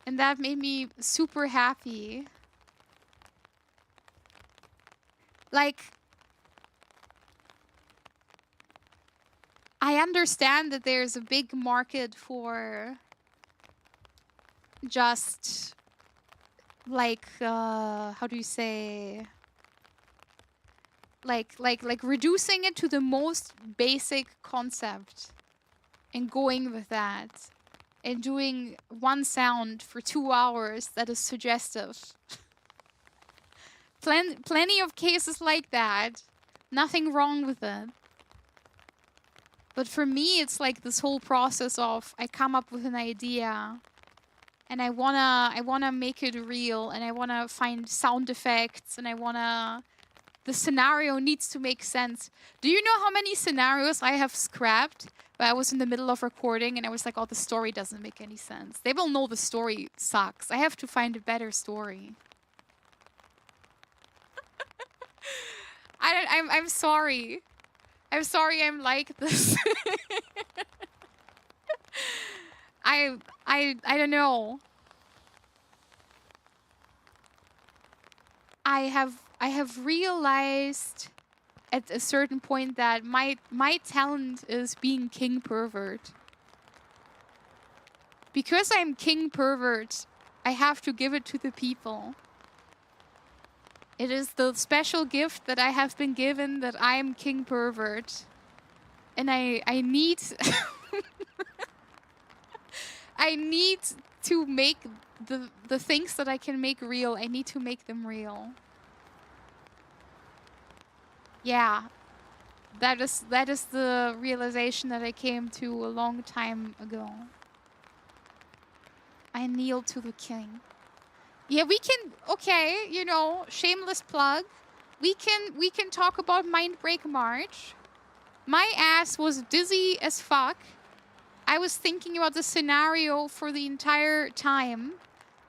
A: And that made me super happy. Like, I understand that there's a big market for just, like, how do you say? Like reducing it to the most basic concept and going with that. And doing one sound for 2 hours that is suggestive. Plenty of cases like that. Nothing wrong with it. But for me, it's like this whole process of I come up with an idea and I wanna make it real, and I wanna find sound effects, and the scenario needs to make sense. Do you know how many scenarios I have scrapped? I was in the middle of recording and I was like, oh, the story doesn't make any sense. They will know the story sucks. I have to find a better story. I'm sorry. I'm sorry I'm like this. I don't know. I have realized at a certain point that my talent is being king pervert. Because I'm king pervert, I have to give it to the people. It is the special gift that I have been given, that I am king pervert. And I need I need to make the things that I can make real. I need to make them real. Yeah, that is the realization that I came to a long time ago. I kneel to the king. Yeah, we can, okay, you know, shameless plug. We can talk about Mindbreak March. My ass was dizzy as fuck. I was thinking about the scenario for the entire time.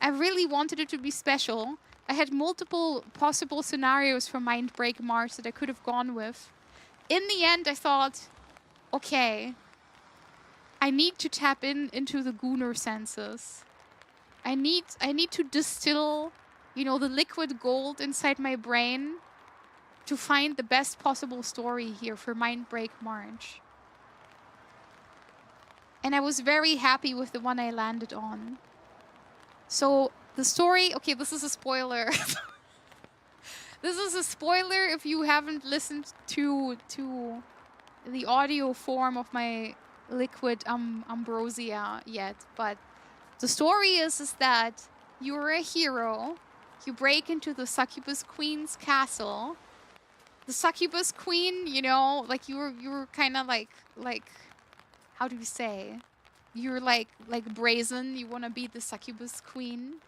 A: I really wanted it to be special. I had multiple possible scenarios for Mindbreak March that I could have gone with. In the end, I thought, okay, I need to tap into the Gooner senses. I need to distill, you know, the liquid gold inside my brain to find the best possible story here for Mindbreak March. And I was very happy with the one I landed on. So the story, okay, this is a spoiler. This is a spoiler if you haven't listened to the audio form of my liquid ambrosia yet. But the story is that you're a hero. You break into the Succubus Queen's castle. The Succubus Queen, you know, like you were kind of like how do you say? You're like brazen. You want to be the Succubus Queen.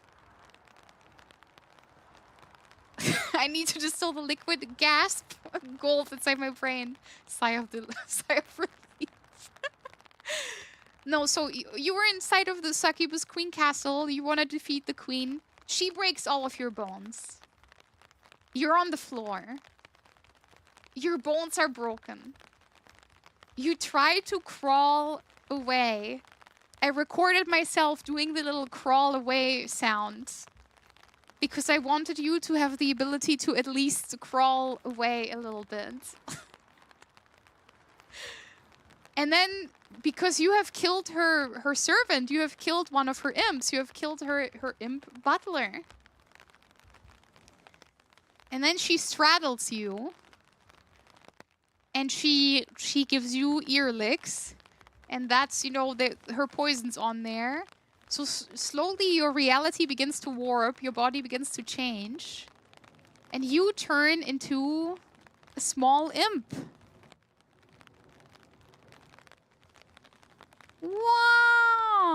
A: I need to distill the liquid. Gasp. Gold inside my brain. Sigh of relief. No, so you were inside of the Succubus Queen castle. You want to defeat the queen. She breaks all of your bones. You're on the floor. Your bones are broken. You try to crawl away. I recorded myself doing the little crawl away sound. Because I wanted you to have the ability to at least crawl away a little bit. And then, because you have killed her servant, you have killed one of her imps, you have killed her imp butler. And then she straddles you. And she gives you ear licks. And that's, you know, her poison's on there. So slowly your reality begins to warp, your body begins to change. And you turn into a small imp. Wow!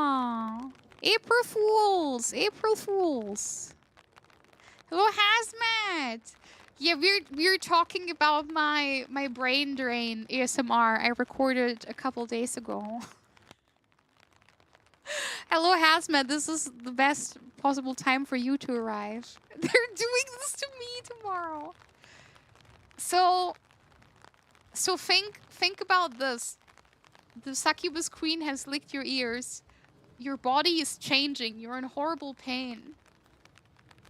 A: April Fools! April Fools! Hello, Hazmat! Yeah, we're talking about my brain drain ASMR I recorded a couple days ago. Hello, Hazmat. This is the best possible time for you to arrive. They're doing this to me tomorrow. So think about this. The succubus queen has licked your ears. Your body is changing. You're in horrible pain.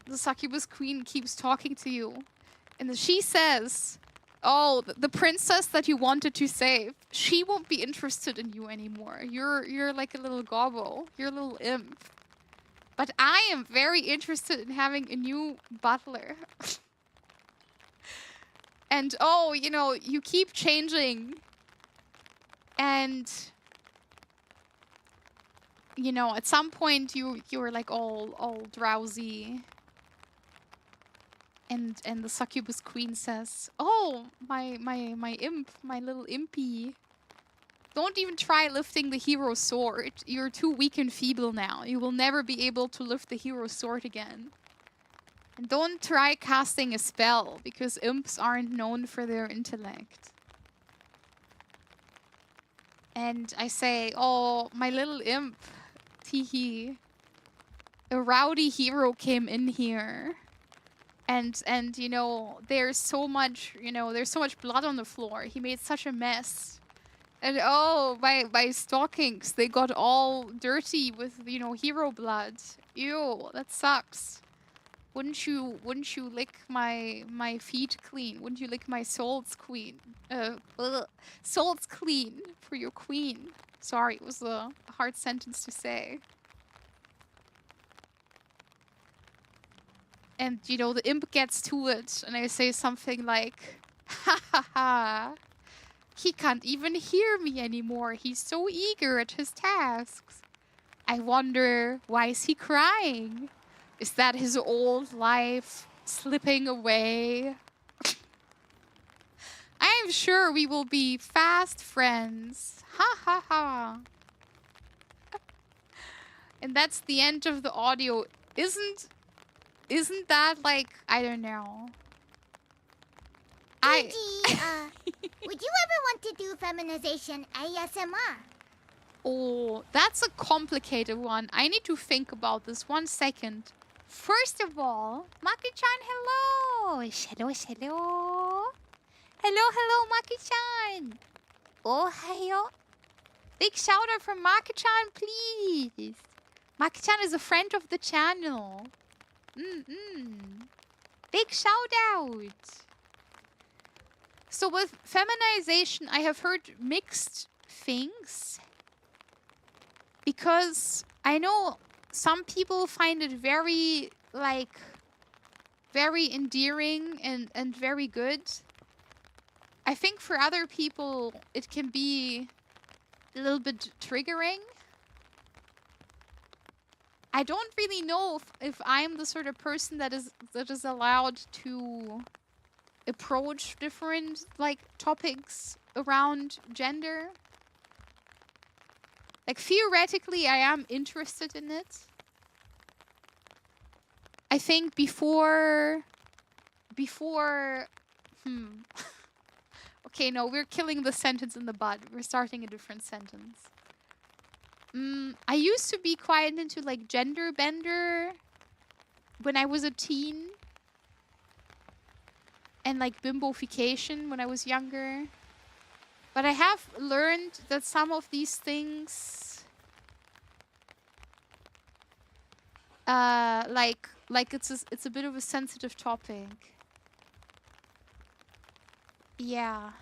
A: The succubus queen keeps talking to you. And she says, oh, the princess that you wanted to save, she won't be interested in you anymore. You're like a little gobbo. You're a little imp. But I am very interested in having a new butler. And oh, you know, you keep changing. And you know, at some point you were like all drowsy. And the succubus queen says, "Oh, my imp, my little impy. Don't even try lifting the hero sword. You're too weak and feeble now. You will never be able to lift the hero sword again. And don't try casting a spell, because imps aren't known for their intellect." And I say, "Oh, my little imp, teehee. A rowdy hero came in here. And you know, there's so much blood on the floor. He made such a mess. And oh, my stockings, they got all dirty with, you know, hero blood. Ew, that sucks. Wouldn't you lick my feet clean? Wouldn't you lick my soles clean? Soles clean for your queen." Sorry, it was a hard sentence to say. And, you know, the imp gets to it, and I say something like, "Ha ha ha. He can't even hear me anymore. He's so eager at his tasks. I wonder, why is he crying? Is that his old life slipping away? I am sure we will be fast friends. Ha ha ha." And that's the end of the audio. Isn't that like, I don't know.
B: Would you ever want to do feminization ASMR?
A: Oh, that's a complicated one. I need to think about this 1 second. First of all, Maki-chan, hello! Hello. Hello, Maki-chan! Oh, hello. Big shout out from Maki-chan, please. Maki-chan is a friend of the channel. Big shout out. So with feminization, I have heard mixed things. Because I know some people find it very, like, very endearing and very good. I think for other people, it can be a little bit triggering. I don't really know if I'm the sort of person that is allowed to approach different, like, topics around gender. Like, theoretically, I am interested in it. I think before... Okay, no, we're killing the sentence in the bud. We're starting a different sentence. I used to be quite into, like, gender bender when I was a teen. And, like, bimbofication when I was younger. But I have learned that some of these things... like it's a bit of a sensitive topic. Yeah.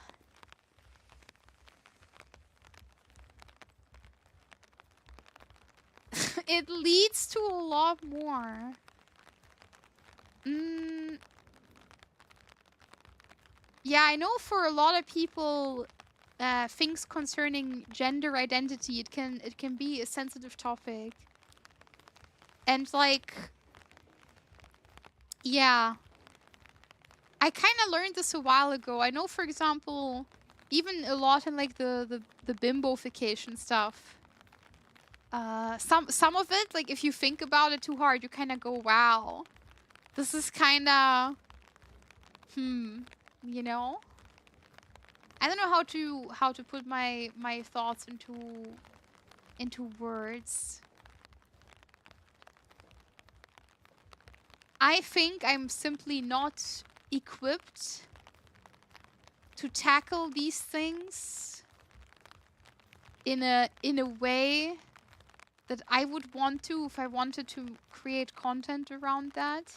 A: It leads to a lot more. Yeah, I know for a lot of people, things concerning gender identity, it can be a sensitive topic. And like, yeah. I kind of learned this a while ago. I know, for example, even a lot in like the bimbofication stuff. Some of it, like if you think about it too hard, you kind of go, wow, this is kind of, You know? I don't know how to put my thoughts into words. I think I'm simply not equipped to tackle these things in a way that I would want to if I wanted to create content around that.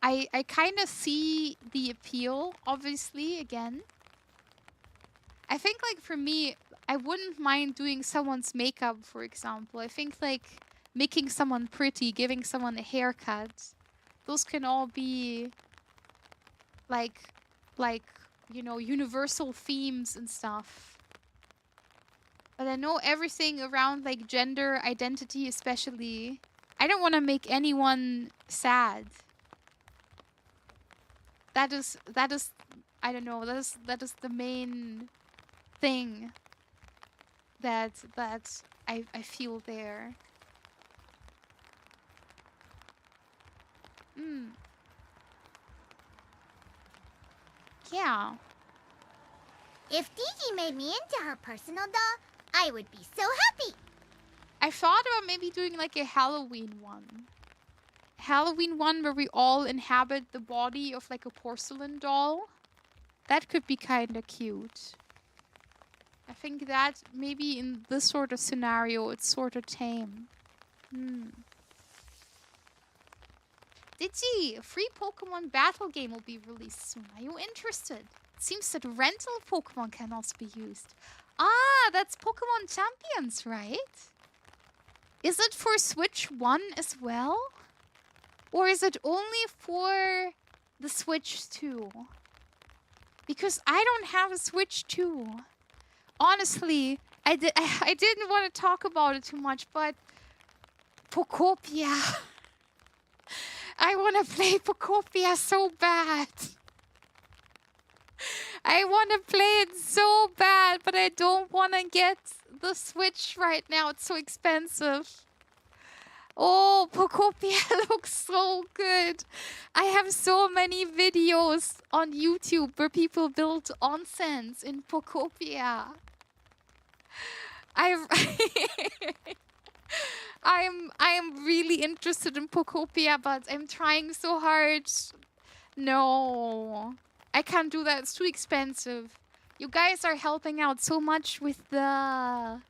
A: I kind of see the appeal, obviously, again. I think, like, for me, I wouldn't mind doing someone's makeup, for example. I think, like, making someone pretty, giving someone a haircut, those can all be, like, you know, universal themes and stuff. But I know everything around, like, gender identity especially. I don't want to make anyone sad. That is, I don't know, that is the main thing that I feel there. Yeah.
B: If Digi made me into her personal doll, I would be so happy.
A: I thought about maybe doing like a Halloween one. Halloween one where we all inhabit the body of like a porcelain doll. That could be kind of cute. I think that maybe in this sort of scenario, it's sort of tame. Digi, a free Pokemon battle game will be released soon. Are you interested? It seems that rental Pokemon can also be used. Ah, that's Pokemon Champions, right? Is it for Switch 1 as well? Or is it only for the Switch 2? Because I don't have a Switch 2. Honestly, I didn't want to talk about it too much, but Pokopia. I want to play Pokopia so bad. I want to play it so bad, but I don't want to get the Switch right now. It's so expensive. Oh, Pokopia looks so good. I have so many videos on YouTube where people build onsens in Pokopia. I'm really interested in Pokopia, but I'm trying so hard. No, I can't do that. It's too expensive. You guys are helping out so much with the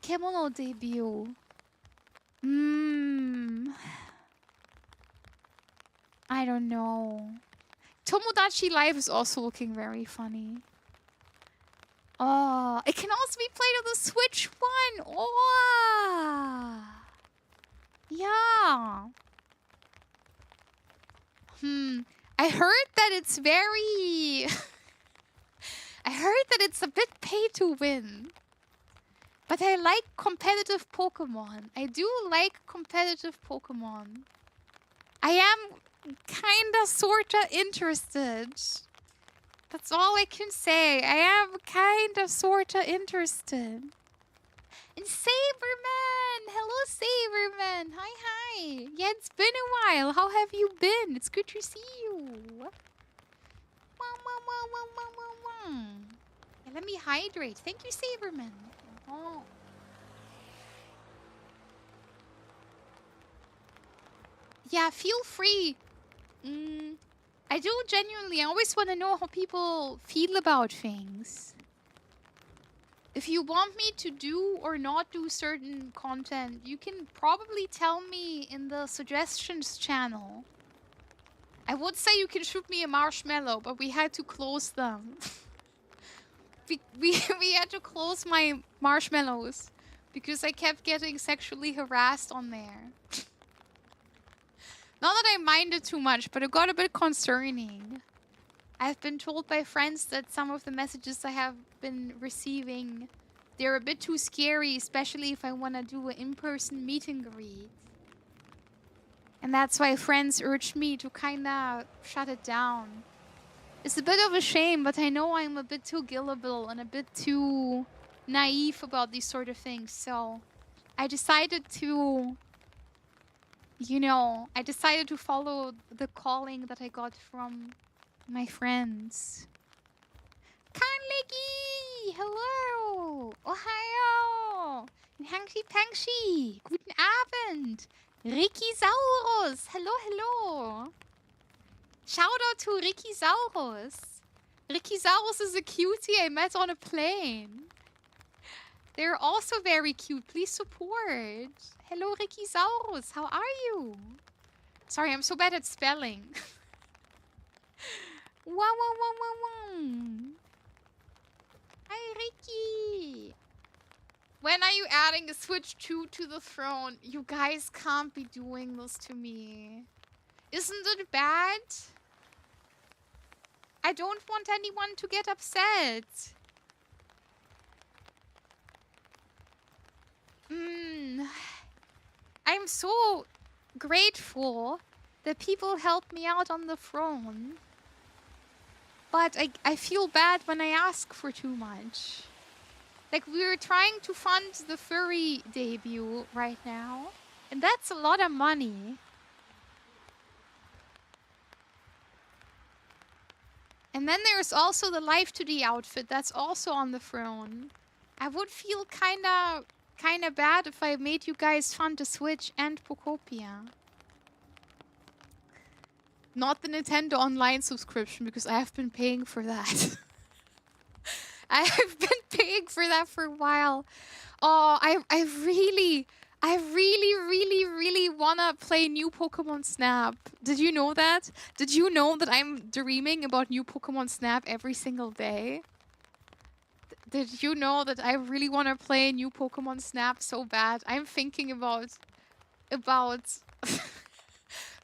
A: Kimono debut. I don't know. Tomodachi Life is also looking very funny. Oh, it can also be played on the Switch 1. Oh, yeah. I heard that it's very... I heard that it's a bit pay to win. But I like competitive Pokemon. I do like competitive Pokemon. I am kinda sorta interested. That's all I can say. I am kinda sorta interested. And Saberman! Hello, Saberman! Hi, hi! Yeah, it's been a while. How have you been? It's good to see you. Yeah, let me hydrate. Thank you, Saberman. Oh. Yeah, feel free. I do genuinely. I always want to know how people feel about things. If you want me to do or not do certain content, you can probably tell me in the suggestions channel. I would say you can shoot me a marshmallow, but we had to close them. we had to close my marshmallows because I kept getting sexually harassed on there. Not that I minded too much, but it got a bit concerning. I've been told by friends that some of the messages I have been receiving, they're a bit too scary, especially if I want to do an in-person meet and greet. And that's why friends urged me to kind of shut it down. It's a bit of a shame, but I know I'm a bit too gullible and a bit too naive about these sort of things. So I decided to you know, I decided to follow the calling that I got from my friends. Kanlegi! Hello! Ohayo! Hangshi Pangshi! Guten Abend! Rikisaurus! Hello, hello! Shout out to Rikisaurus! Rikisaurus is a cutie I met on a plane. They're also very cute. Please support. Hello, Rikisaurus. How are you? Sorry, I'm so bad at spelling. Wow, wow, wow, wow, wow. Hi, Ricky. When are you adding a Switch 2 to the throne? You guys can't be doing this to me. Isn't it bad? I don't want anyone to get upset. I'm so grateful that people help me out on the throne. But I feel bad when I ask for too much. Like, we're trying to fund the furry debut right now. And that's a lot of money. And then there's also the Life to the outfit that's also on the throne. I would feel kinda bad if I made you guys fund the Switch and Pokopia. Not the Nintendo Online subscription, because I have been paying for that. I have been paying for that for a while. Oh, I really wanna play new Pokemon Snap. Did you know that? Did you know that I'm dreaming about new Pokemon Snap every single day? Did you know that I really wanna play new Pokemon Snap so bad? I'm thinking about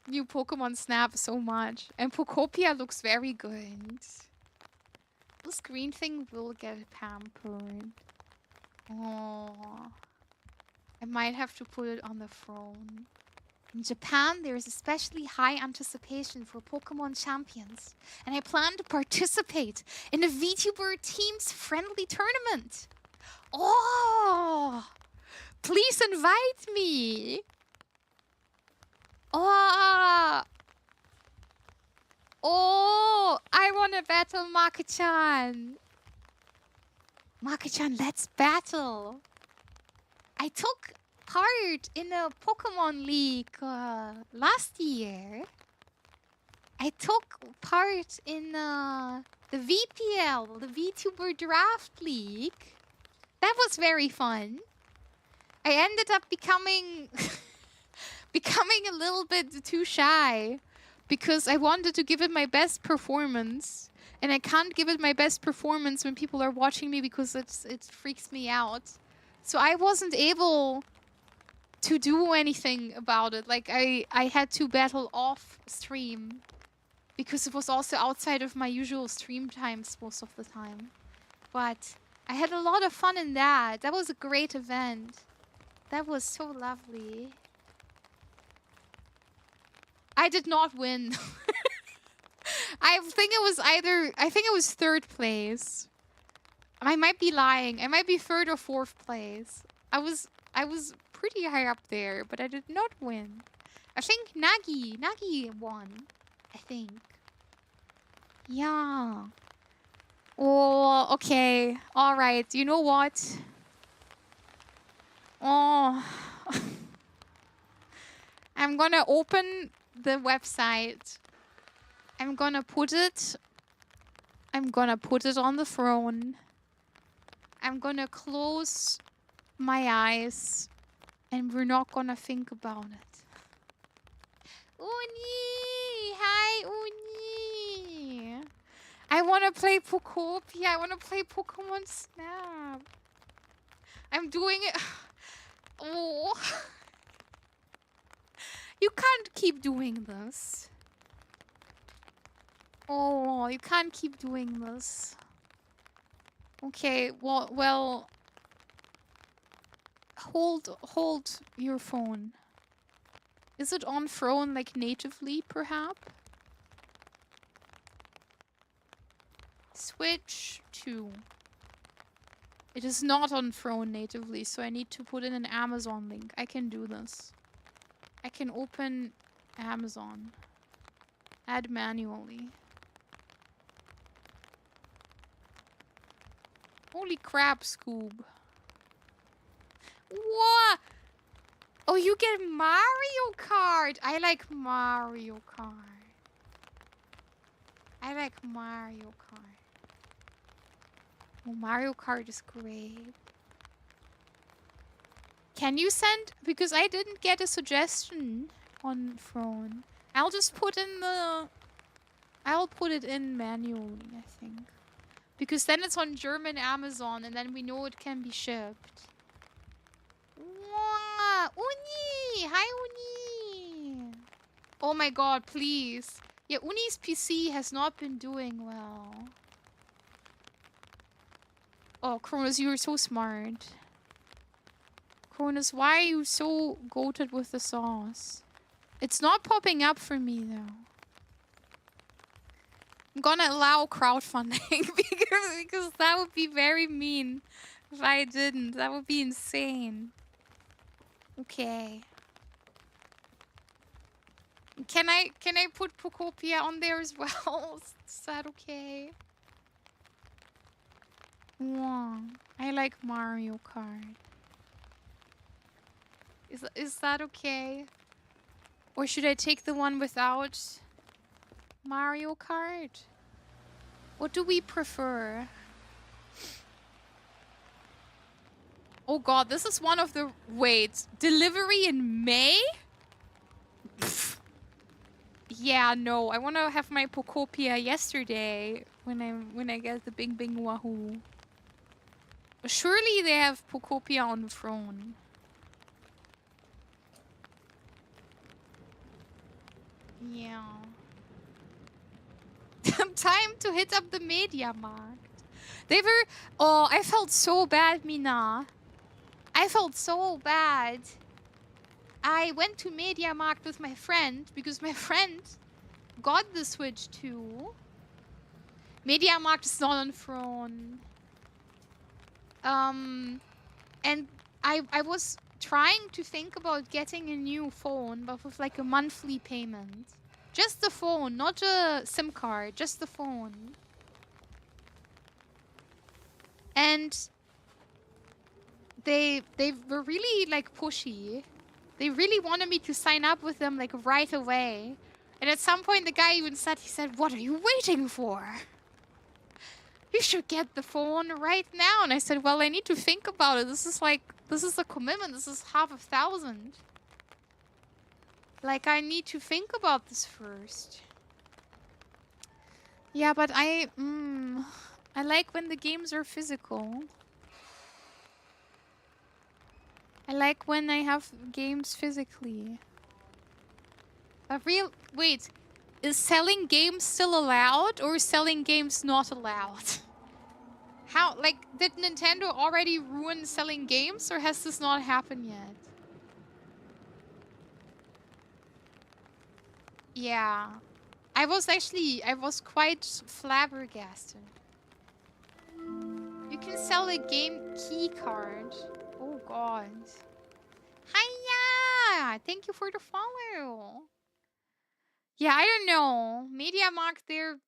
A: new Pokemon Snap so much. And Pokopia looks very good. This green thing will get pampered. Oh. I might have to put it on the throne. In Japan, there is especially high anticipation for Pokemon champions. And I plan to participate in a VTuber Teams friendly tournament. Oh! Please invite me! Oh! Oh! I want to battle Maka-chan! Maka-chan, let's battle! I took part in a Pokemon League last year. I took part in the VPL, the VTuber Draft League. That was very fun. I ended up becoming a little bit too shy because I wanted to give it my best performance. And I can't give it my best performance when people are watching me because it freaks me out. So I wasn't able to do anything about it. Like, I had to battle off stream because it was also outside of my usual stream times most of the time. But I had a lot of fun in that. That was a great event. That was so lovely. I did not win. I think it was third place. I might be lying. I might be third or fourth place. I was pretty high up there, but I did not win. I think Nagi won. I think. Yeah. Oh, okay. All right. You know what? Oh. I'm gonna open the website. I'm gonna put it on the throne. I'm gonna close my eyes and we're not gonna think about it. Uni! Hi, Uni! I wanna play Pokopia. I wanna play Pokemon Snap. I'm doing it. Oh. You can't keep doing this. Oh, you can't keep doing this. Okay, well, hold your phone. Is it on phone like natively, perhaps? Switch 2. It is not on phone natively, so I need to put in an Amazon link. I can do this. I can open Amazon. Add manually. Holy crap, Scoob. What? Oh, you get Mario Kart. I like Mario Kart. I like Mario Kart. Oh, Mario Kart is great. Can you send? Because I didn't get a suggestion on phone. I'll just put in the... I'll put it in manually, I think. Because then it's on German Amazon and then we know it can be shipped. Wow, Uni! Hi, Uni! Oh my god, please. Yeah, Uni's PC has not been doing well. Oh, Cronus, you are so smart. Cronus, why are you so goated with the sauce? It's not popping up for me, though. I'm gonna allow crowdfunding because that would be very mean if I didn't. That would be insane. Okay. Can I put Pocopia on there as well? Is that okay? Wow. I like Mario Kart. Is that okay? Or should I take the one without Mario Kart? What do we prefer? Oh god, this is one of the... Wait, delivery in May? Pfft. Yeah, no, I want to have my Pocopia yesterday when I get the Bing Bing Wahoo. Surely they have Pocopia on the phone. Yeah. Time to hit up the MediaMarkt. They were... Oh, I felt so bad, Mina. I felt so bad. I went to MediaMarkt with my friend because my friend got the Switch too. MediaMarkt is not on phone. And I was trying to think about getting a new phone, but with like a monthly payment. Just the phone, not a SIM card, just the phone. And they were really like pushy. They really wanted me to sign up with them like right away. And at some point the guy even said, "What are you waiting for? You should get the phone right now." And I said, "Well, I need to think about it. This is a commitment. This is $5,000. Like, I need to think about this first." Yeah, but I like when the games are physical. I like when I have games physically. Wait, is selling games still allowed or is selling games not allowed? How, like, did Nintendo already ruin selling games or has this not happened yet? Yeah. I was quite flabbergasted. You can sell a game key card. Oh god. Hiya! Thank you for the follow. Yeah, I don't know. MediaMarkt, they're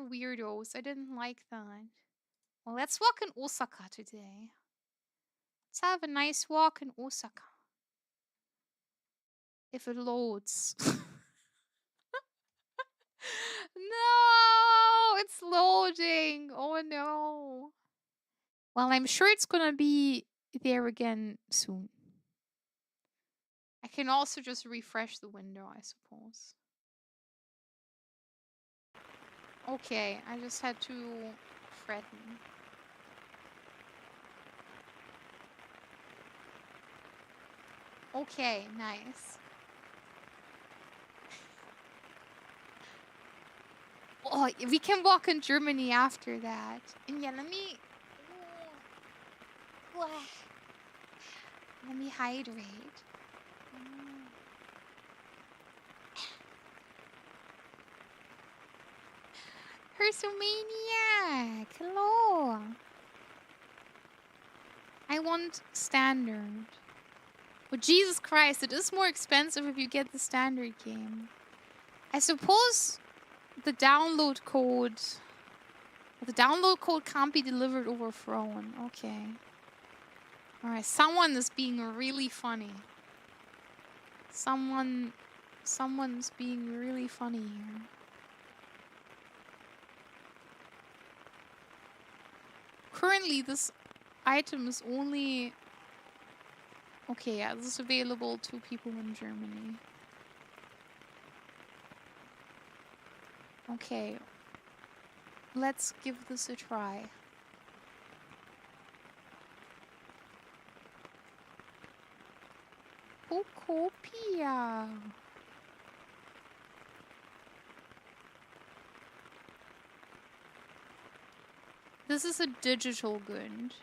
A: weirdos. I didn't like that. Well, let's walk in Osaka today. Let's have a nice walk in Osaka. If it loads. No! It's loading! Oh no. Well, I'm sure it's gonna be there again soon. I can also just refresh the window, I suppose. Okay, I just had to threaten. Okay, nice. Oh, we can walk in Germany after that. And yeah, let me hydrate. Hersomaniac! Hello! I want standard. But Jesus Christ, it is more expensive if you get the standard game. I suppose the download code... The download code can't be delivered over phone. Okay. Alright, someone is being really funny. Someone's being really funny here. Currently, this item is only... Okay, yeah, this is available to people in Germany. Okay. Let's give this a try. Pokopia. This is a digital good.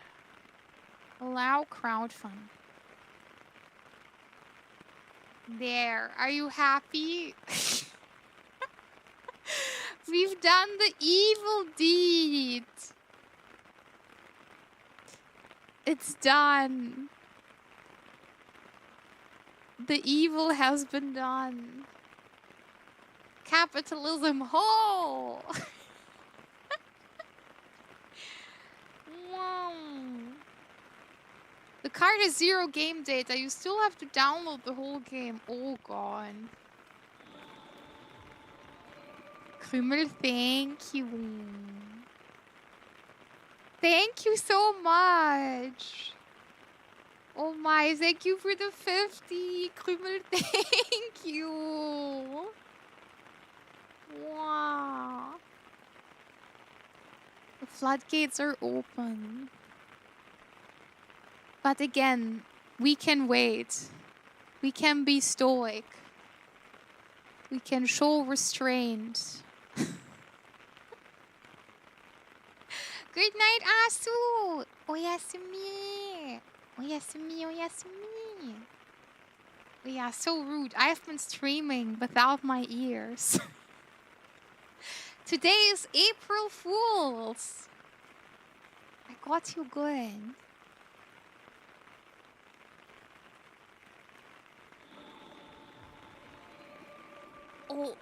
A: Allow crowdfund. There. Are you happy? We've done the evil deed. It's done. The evil has been done. Capitalism ho! Wow. The card has 0 game data. You still have to download the whole game. Oh god. Krümel, thank you. Thank you so much. Oh my, thank you for the 50. Krümel, thank you. Wow. The floodgates are open. But again, we can wait. We can be stoic. We can show restraint. Good night, Asu! Oyasumi! Oyasumi, oyasumi! Yeah, so rude. I have been streaming without my ears. Today is April Fools! I got you good. Oh,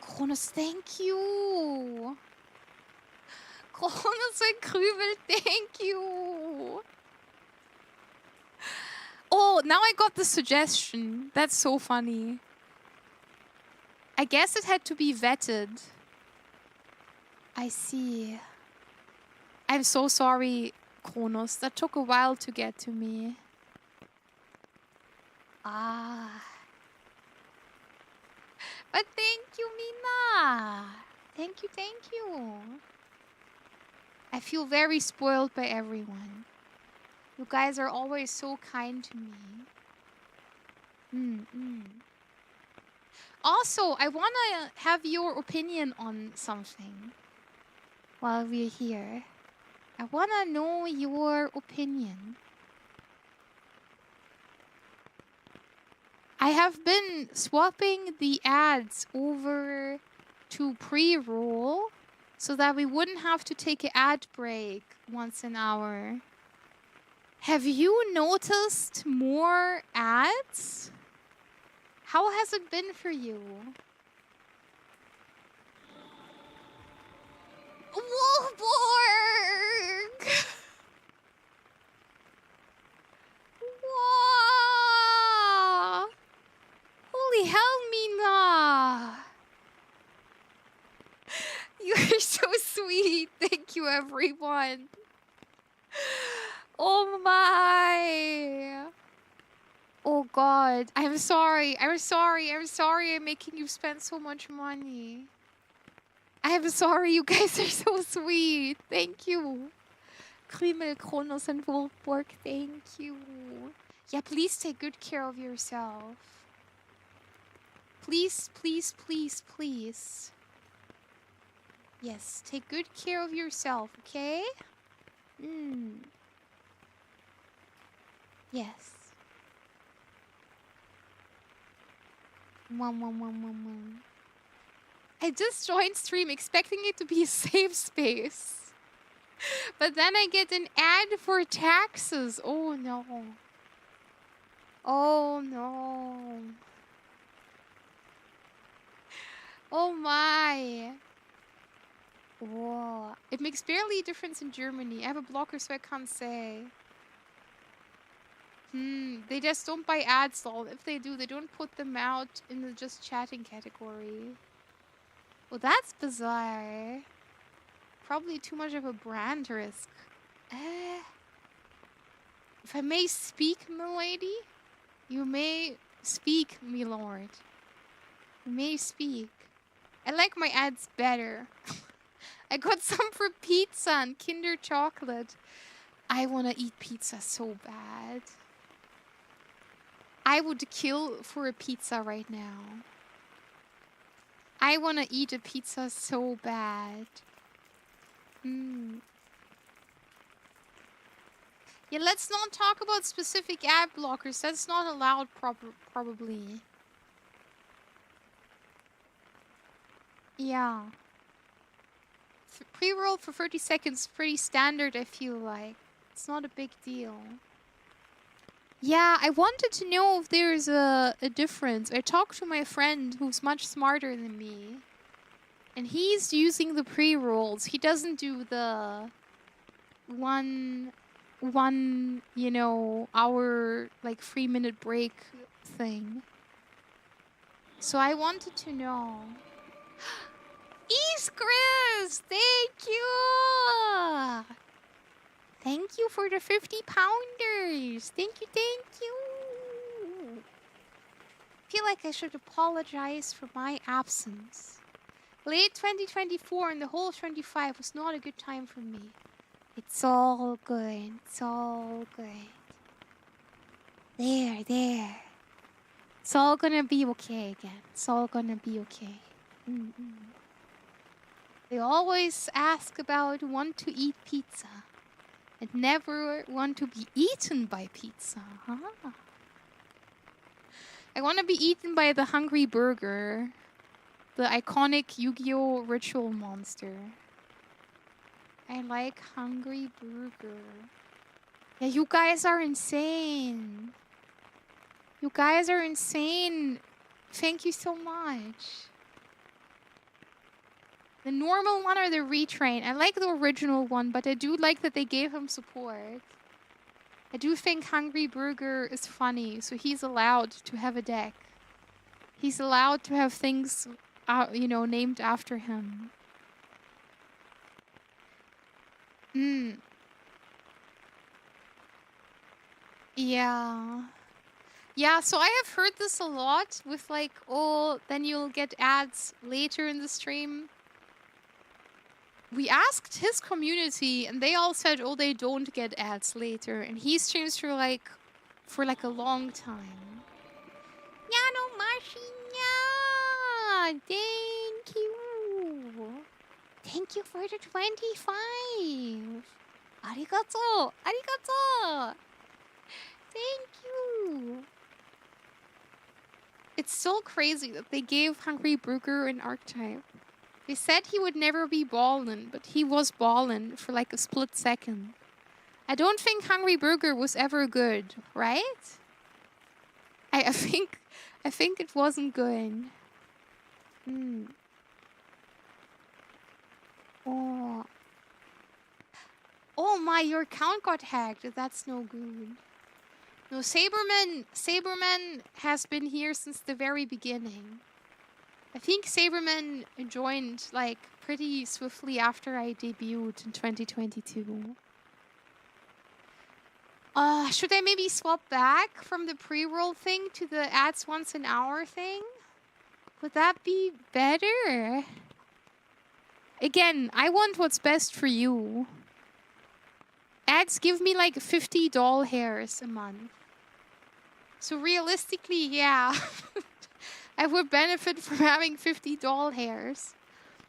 A: Kronos, thank you! Kronos and Krümel, thank you! Oh, now I got the suggestion. That's so funny. I guess it had to be vetted. I see. I'm so sorry, Kronos. That took a while to get to me. Ah. But thank you, Mina. Thank you, thank you. I feel very spoiled by everyone. You guys are always so kind to me. Also, I want to have your opinion on something while we're here. I want to know your opinion. I have been swapping the ads over to pre-roll so that we wouldn't have to take an ad break once an hour. Have you noticed more ads? How has it been for you? Wolfborg! Wow! Holy hell, Mina! You're so sweet. Thank you, everyone. Oh my! Oh god, I'm sorry. I'm sorry. I'm sorry I'm making you spend so much money. I'm sorry, you guys are so sweet. Thank you. Krümel, Kronos, and Wolfborg, thank you. Yeah, please take good care of yourself. Please, please, please, please. Yes, take good care of yourself, okay? Yes. I just joined stream expecting it to be a safe space. But then I get an ad for taxes. Oh no. Oh no. Oh my. Whoa. It makes barely a difference in Germany. I have a blocker, so I can't say. They just don't buy ads all. If they do, they don't put them out in the just chatting category. Well, that's bizarre. Probably too much of a brand risk. If I may speak, milady, you may speak, milord. You may speak. I like my ads better. I got some for pizza and Kinder chocolate. I want to eat pizza so bad. I would kill for a pizza right now. I want to eat a pizza so bad. Yeah, let's not talk about specific ad blockers. That's not allowed probably. Yeah. Pre-roll for 30 seconds, pretty standard, I feel like. It's not a big deal. Yeah, I wanted to know if there's a difference. I talked to my friend who's much smarter than me. And he's using the pre-rolls. He doesn't do the one, you know, hour, like 3-minute break thing. So I wanted to know. East Chris! Thank you! Thank you for the 50 pounders! Thank you, thank you! I feel like I should apologize for my absence. Late 2024 and the whole 25 was not a good time for me. It's all good. It's all good. There. It's all gonna be okay again. It's all gonna be okay. They always ask about want to eat pizza and never want to be eaten by pizza. Huh? I want to be eaten by the Hungry Burger, the iconic Yu-Gi-Oh! Ritual monster. I like Hungry Burger. Yeah, you guys are insane. You guys are insane. Thank you so much. The normal one or the retrain? I like the original one, but I do like that they gave him support. I do think Hungry Burger is funny, so he's allowed to have a deck. He's allowed to have things, you know, named after him. Yeah. Yeah, so I have heard this a lot with like, oh, then you'll get ads later in the stream. We asked his community and they all said, oh, they don't get ads later. And he streams for like a long time. Yano Mashinya! Thank you! Thank you for the 25! Arigato! Arigato! Thank you! It's so crazy that they gave Hungry Burger an archetype. They said he would never be ballin', but he was ballin' for like a split second. I don't think Hungry Burger was ever good, right? I think it wasn't good. Oh. Oh my, your account got hacked. That's no good. No, Saberman has been here since the very beginning. I think Saberman joined like pretty swiftly after I debuted in 2022. Should I maybe swap back from the pre-roll thing to the ads once an hour thing? Would that be better? Again, I want what's best for you. Ads give me like 50 doll hairs a month. So realistically, yeah. I would benefit from having 50 doll hairs.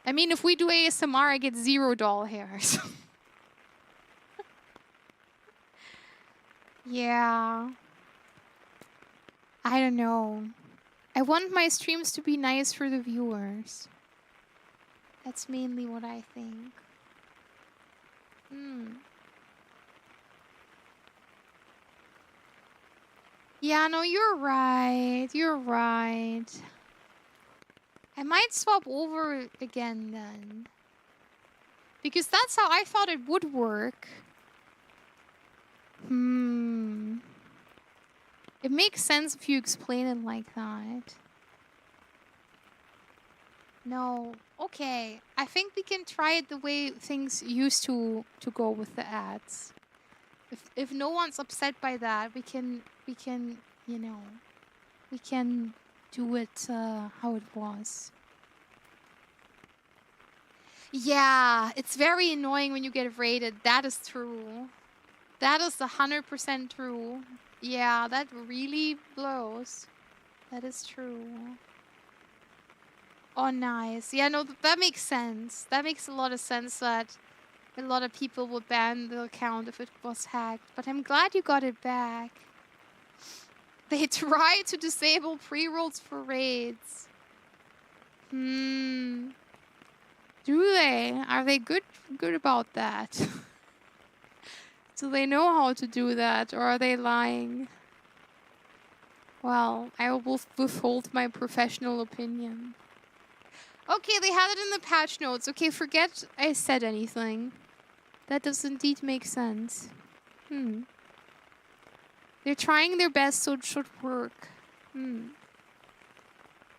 A: I mean, if we do ASMR, I get 0 doll hairs. Yeah. I don't know. I want my streams to be nice for the viewers. That's mainly what I think. Yeah, no, you're right. You're right. I might swap over again then. Because that's how I thought it would work. It makes sense if you explain it like that. No. Okay. I think we can try it the way things used to go with the ads. If no one's upset by that, we can you know, we can do it how it was. Yeah, it's very annoying when you get rated. That is true. That is 100% true. Yeah, that really blows. That is true. Oh, nice. Yeah, no, that makes sense. That makes a lot of sense that a lot of people would ban the account if it was hacked. But I'm glad you got it back. They try to disable pre-rolls for raids. Do they? Are they good about that? Do they know how to do that, or are they lying? Well, I will withhold my professional opinion. Okay, they had it in the patch notes. Okay, forget I said anything. That does indeed make sense. They're trying their best, so it should work.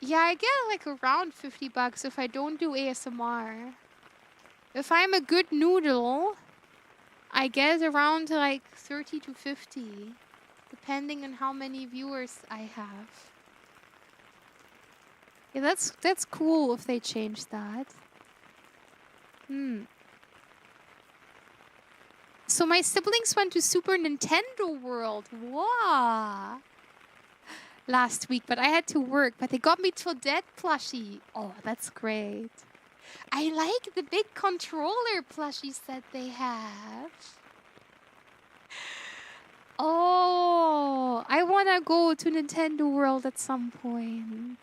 A: Yeah, I get like around $50 if I don't do ASMR. If I'm a good noodle, I get around like 30 to 50, depending on how many viewers I have. Yeah, that's cool if they change that. So my siblings went to Super Nintendo World. Wow. Last week, but I had to work. But they got me Toadette plushie. Oh, that's great. I like the big controller plushies that they have. Oh, I want to go to Nintendo World at some point.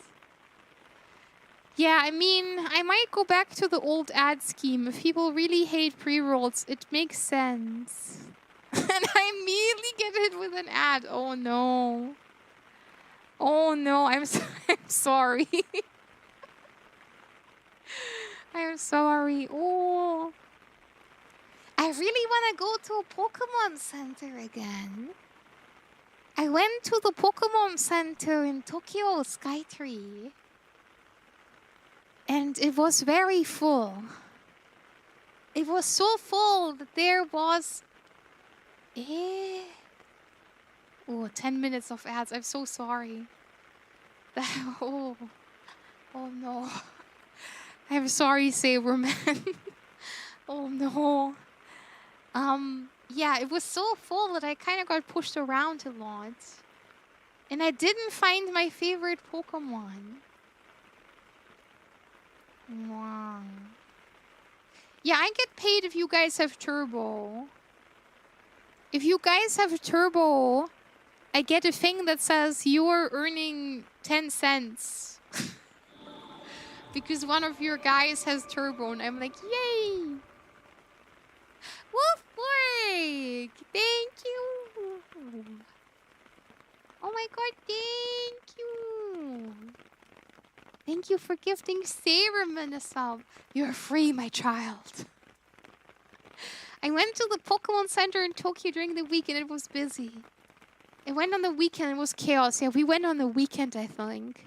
A: Yeah, I mean, I might go back to the old ad scheme. If people really hate pre-rolls, it makes sense. And I immediately get hit with an ad. Oh, no. Oh, no. I'm sorry. I'm sorry. Oh. I really want to go to a Pokemon Center again. I went to the Pokemon Center in Tokyo Skytree. And it was very full. It was so full that there was... Oh, 10 minutes of ads. I'm so sorry. Oh no. I'm sorry, Saberman. Oh no. Yeah, it was so full that I kind of got pushed around a lot. And I didn't find my favorite Pokemon. Wow. Yeah, I get paid if you guys have Turbo. If you guys have Turbo, I get a thing that says you're earning 10 cents. Because one of your guys has Turbo, and I'm like, yay! Woof work! Thank you! Oh my god, thank you! Thank you for gifting Saberman a sub. You're free, my child. I went to the Pokemon Center in Tokyo during the week and it was busy. I went on the weekend, it was chaos. Yeah, we went on the weekend, I think.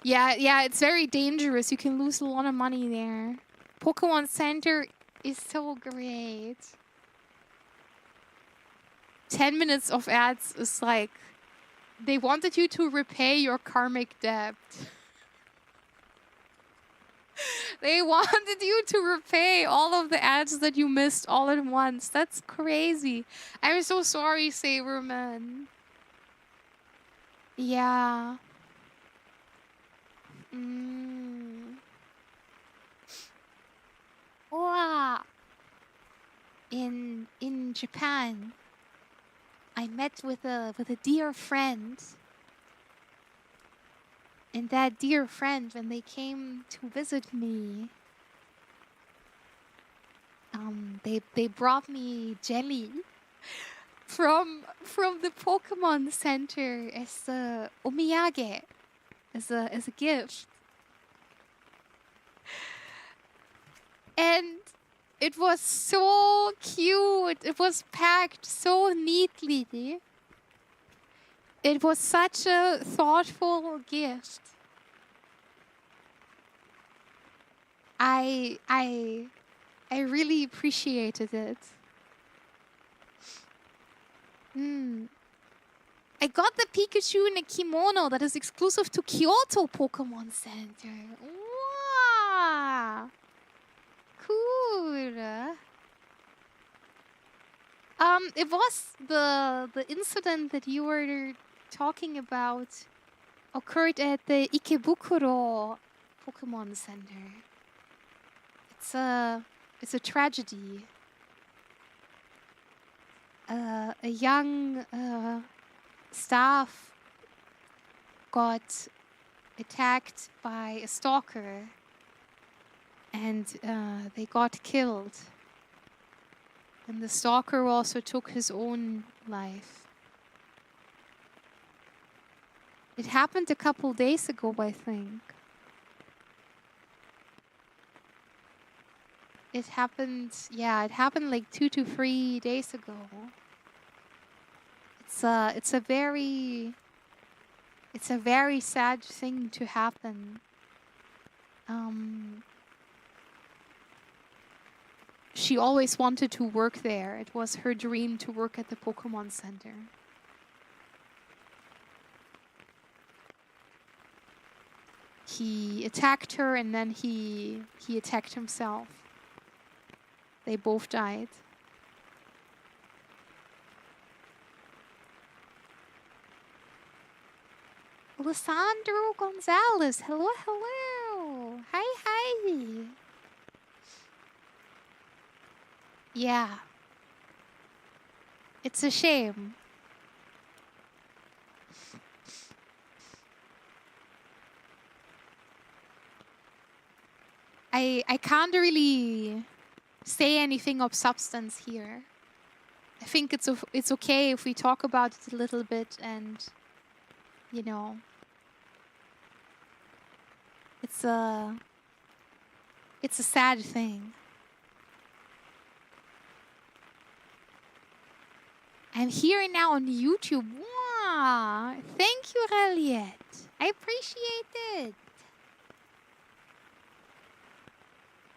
A: Yeah, it's very dangerous. You can lose a lot of money there. Pokemon Center is so great. 10 minutes of ads is like... They wanted you to repay your karmic debt. They wanted you to repay all of the ads that you missed all at once. That's crazy. I'm so sorry, Saberman. Yeah. Wow. In Japan, I met with a dear friend. And that dear friend, when they came to visit me, they brought me jelly. from the Pokemon Center as a omiyage, as a gift. And it was so cute. It was packed so neatly. It was such a thoughtful gift. I really appreciated it. I got the Pikachu in a kimono that is exclusive to Kyoto Pokemon Center. Wow! Cool. It was the incident that you were talking about occurred at the Ikebukuro Pokemon Center. It's a tragedy. A young staff got attacked by a stalker, and they got killed. And the stalker also took his own life. It happened a couple days ago, I think. It happened like 2 to 3 days ago. It's a very sad thing to happen. She always wanted to work there. It was her dream to work at the Pokemon Center. He attacked her and then he attacked himself. They both died. Alessandro Gonzalez. Hello, hello. Hi, hi. Yeah. It's a shame. I can't really say anything of substance here. I think it's okay if we talk about it a little bit, and you know, it's a sad thing. I'm here now on YouTube. Wow! Thank you, Reliet. I appreciate it.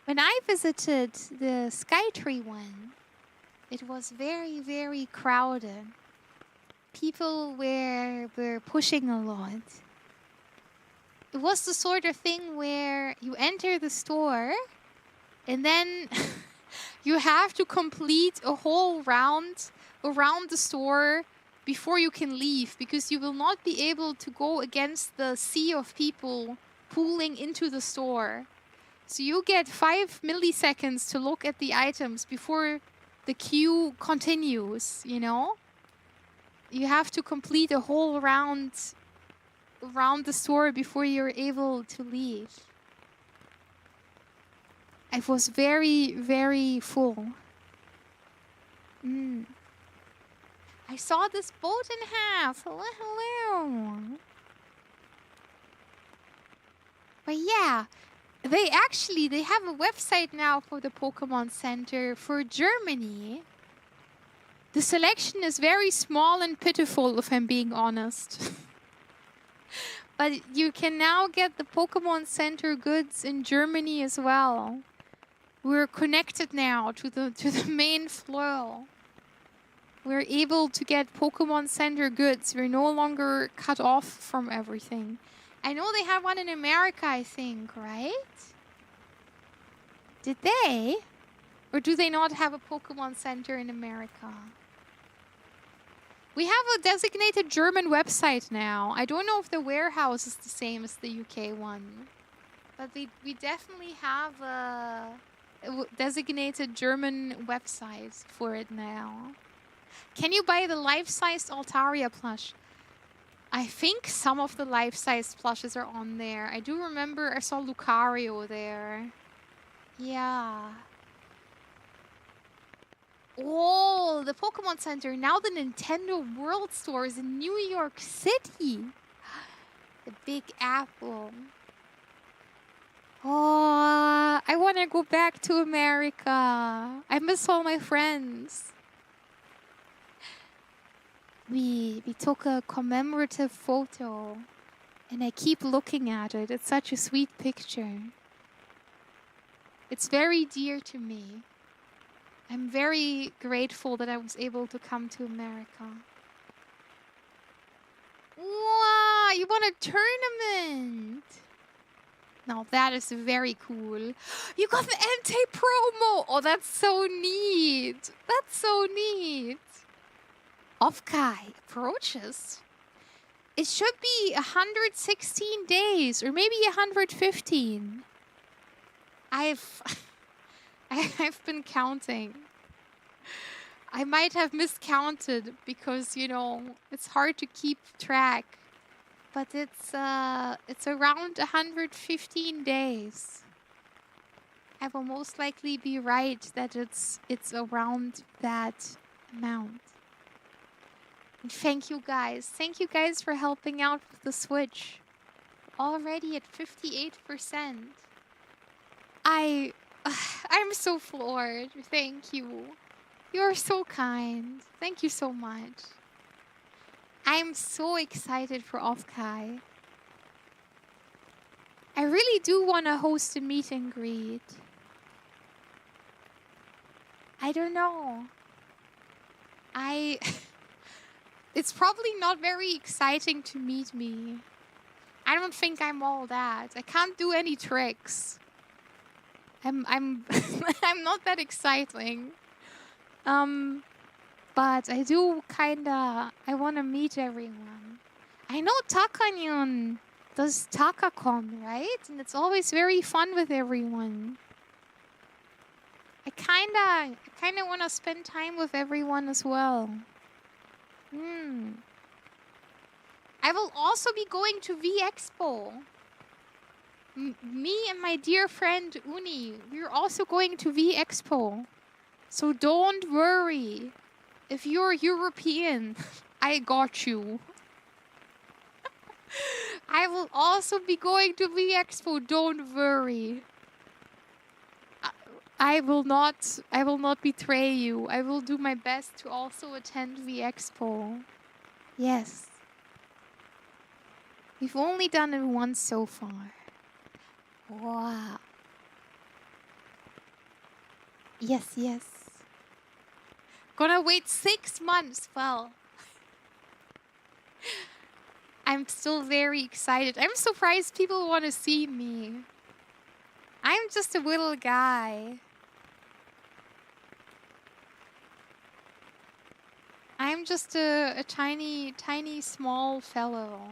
A: When I visited the Skytree one, it was very, very crowded. People were pushing a lot. It was the sort of thing where you enter the store and then you have to complete a whole round around the store before you can leave, because you will not be able to go against the sea of people pooling into the store. So you get 5 milliseconds to look at the items before the queue continues, you know? You have to complete a whole round around the store before you're able to leave. I was very, very full. I saw this boat in half. Hello, hello. But yeah, they have a website now for the Pokemon Center for Germany. The selection is very small and pitiful, if I'm being honest. But you can now get the Pokemon Center goods in Germany as well. We're connected now to the main flow. We're able to get Pokemon Center goods. We're no longer cut off from everything. I know they have one in America, I think, right? Did they? Or do they not have a Pokemon Center in America? We have a designated German website now. I don't know if the warehouse is the same as the UK one. But we definitely have a designated German website for it now. Can you buy the life-sized Altaria plush? I think some of the life-sized plushes are on there. I do remember I saw Lucario there. Yeah. Oh, the Pokemon Center. Now the Nintendo World Stores in New York City. The Big Apple. Oh, I want to go back to America. I miss all my friends. We took a commemorative photo, and I keep looking at it. It's such a sweet picture. It's very dear to me. I'm very grateful that I was able to come to America. Wow, you want a tournament? Now that is very cool. You got the Entei promo! Oh, that's so neat. That's so neat. Offkai approaches. It should be 116 days, or maybe 115. I've been counting. I might have miscounted because, you know, it's hard to keep track. But it's around 115 days. I will most likely be right that it's around that amount. And thank you guys. Thank you guys for helping out with the Switch. Already at 58%. I'm so floored. Thank you. You're so kind. Thank you so much. I'm so excited for Offkai. I really do want to host a meet and greet. I don't know. It's probably not very exciting to meet me. I don't think I'm all that. I can't do any tricks. I'm I'm not that exciting. But I do kinda... I want to meet everyone. I know Takanyon does Takacon, right? And it's always very fun with everyone. I kinda want to spend time with everyone as well. I will also be going to V-Expo. Me and my dear friend Uni, we're also going to V-Expo. So don't worry. If you're European, I got you. I will also be going to V-Expo, don't worry. I will not betray you. I will do my best to also attend V-Expo. Yes. We've only done it once so far. Wow. Yes, yes. Gonna wait 6 months. Well, I'm still very excited. I'm surprised people want to see me. I'm just a little guy. I'm just a tiny, small fellow.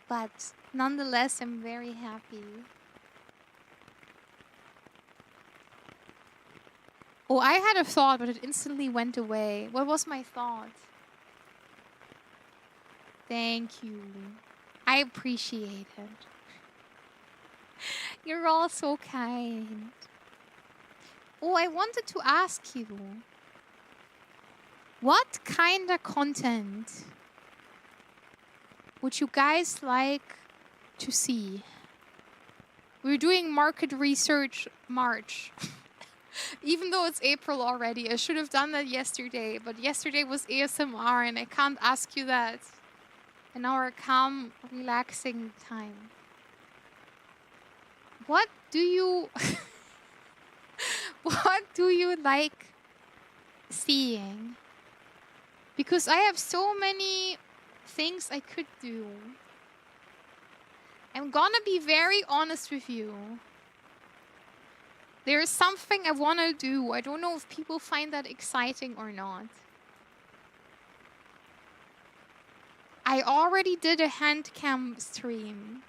A: But nonetheless, I'm very happy. Oh, I had a thought, but it instantly went away. What was my thought? Thank you. I appreciate it. You're all so kind. Oh, I wanted to ask you. What kind of content would you guys like to see? We're doing market research March. Even though it's April already, I should have done that yesterday. But yesterday was ASMR and I can't ask you that in our calm, relaxing time. What do you... what do you like seeing? Because I have so many things I could do. I'm gonna be very honest with you. There is something I want to do. I don't know if people find that exciting or not. I already did a hand cam stream.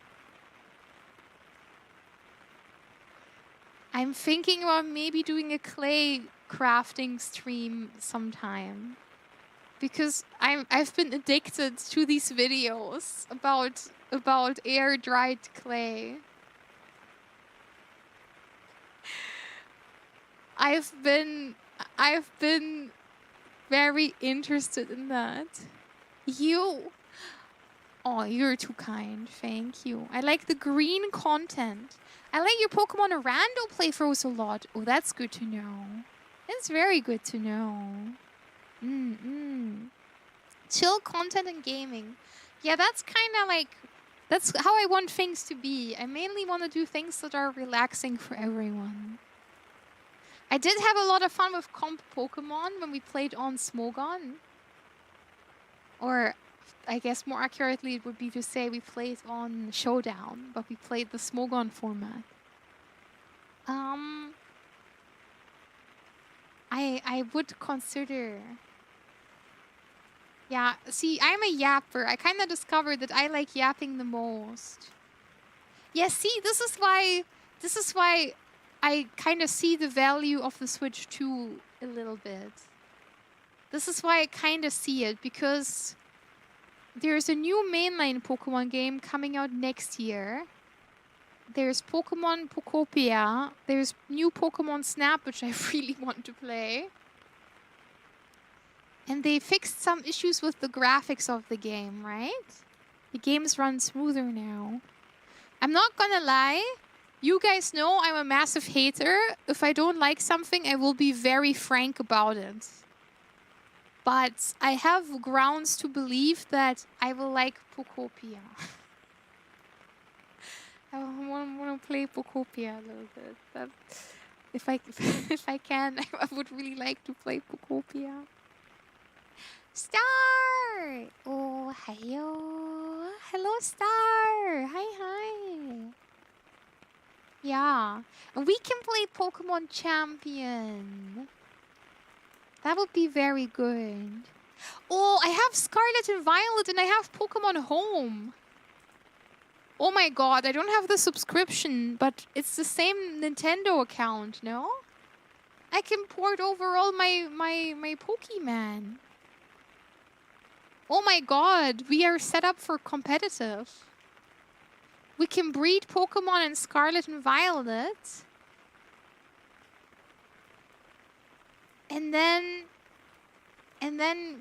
A: I'm thinking about maybe doing a clay crafting stream sometime. Because I've been addicted to these videos about air-dried clay. I've been very interested in that. You... Oh, you're too kind. Thank you. I like the green content. I like your Pokemon Rando playthroughs a lot. Oh, that's good to know. That's very good to know. Chill content and gaming. Yeah, that's kind of like... That's how I want things to be. I mainly want to do things that are relaxing for everyone. I did have a lot of fun with comp Pokemon when we played on Smogon. Or, I guess more accurately it would be to say we played on Showdown, but we played the Smogon format. I would consider... Yeah, see, I'm a yapper. I kind of discovered that I like yapping the most. Yeah, see, this is why I kind of see the value of the Switch 2 a little bit. This is why I kind of see it, because there's a new mainline Pokemon game coming out next year. There's Pokemon Pokopia. There's new Pokemon Snap, which I really want to play. And they fixed some issues with the graphics of the game, right? The games run smoother now. I'm not gonna lie. You guys know I'm a massive hater. If I don't like something, I will be very frank about it. But I have grounds to believe that I will like Pokopia. I want to play Pokopia a little bit. But if I can, I would really like to play Pokopia. Star! Oh, hello. Hello, Star. Hi. Yeah. And we can play Pokemon Champion. That would be very good. Oh, I have Scarlet and Violet and I have Pokemon Home. Oh my god, I don't have the subscription, but it's the same Nintendo account, no? I can port over all my Pokemon. Oh my god, we are set up for competitive. We can breed Pokemon in Scarlet and Violet. And then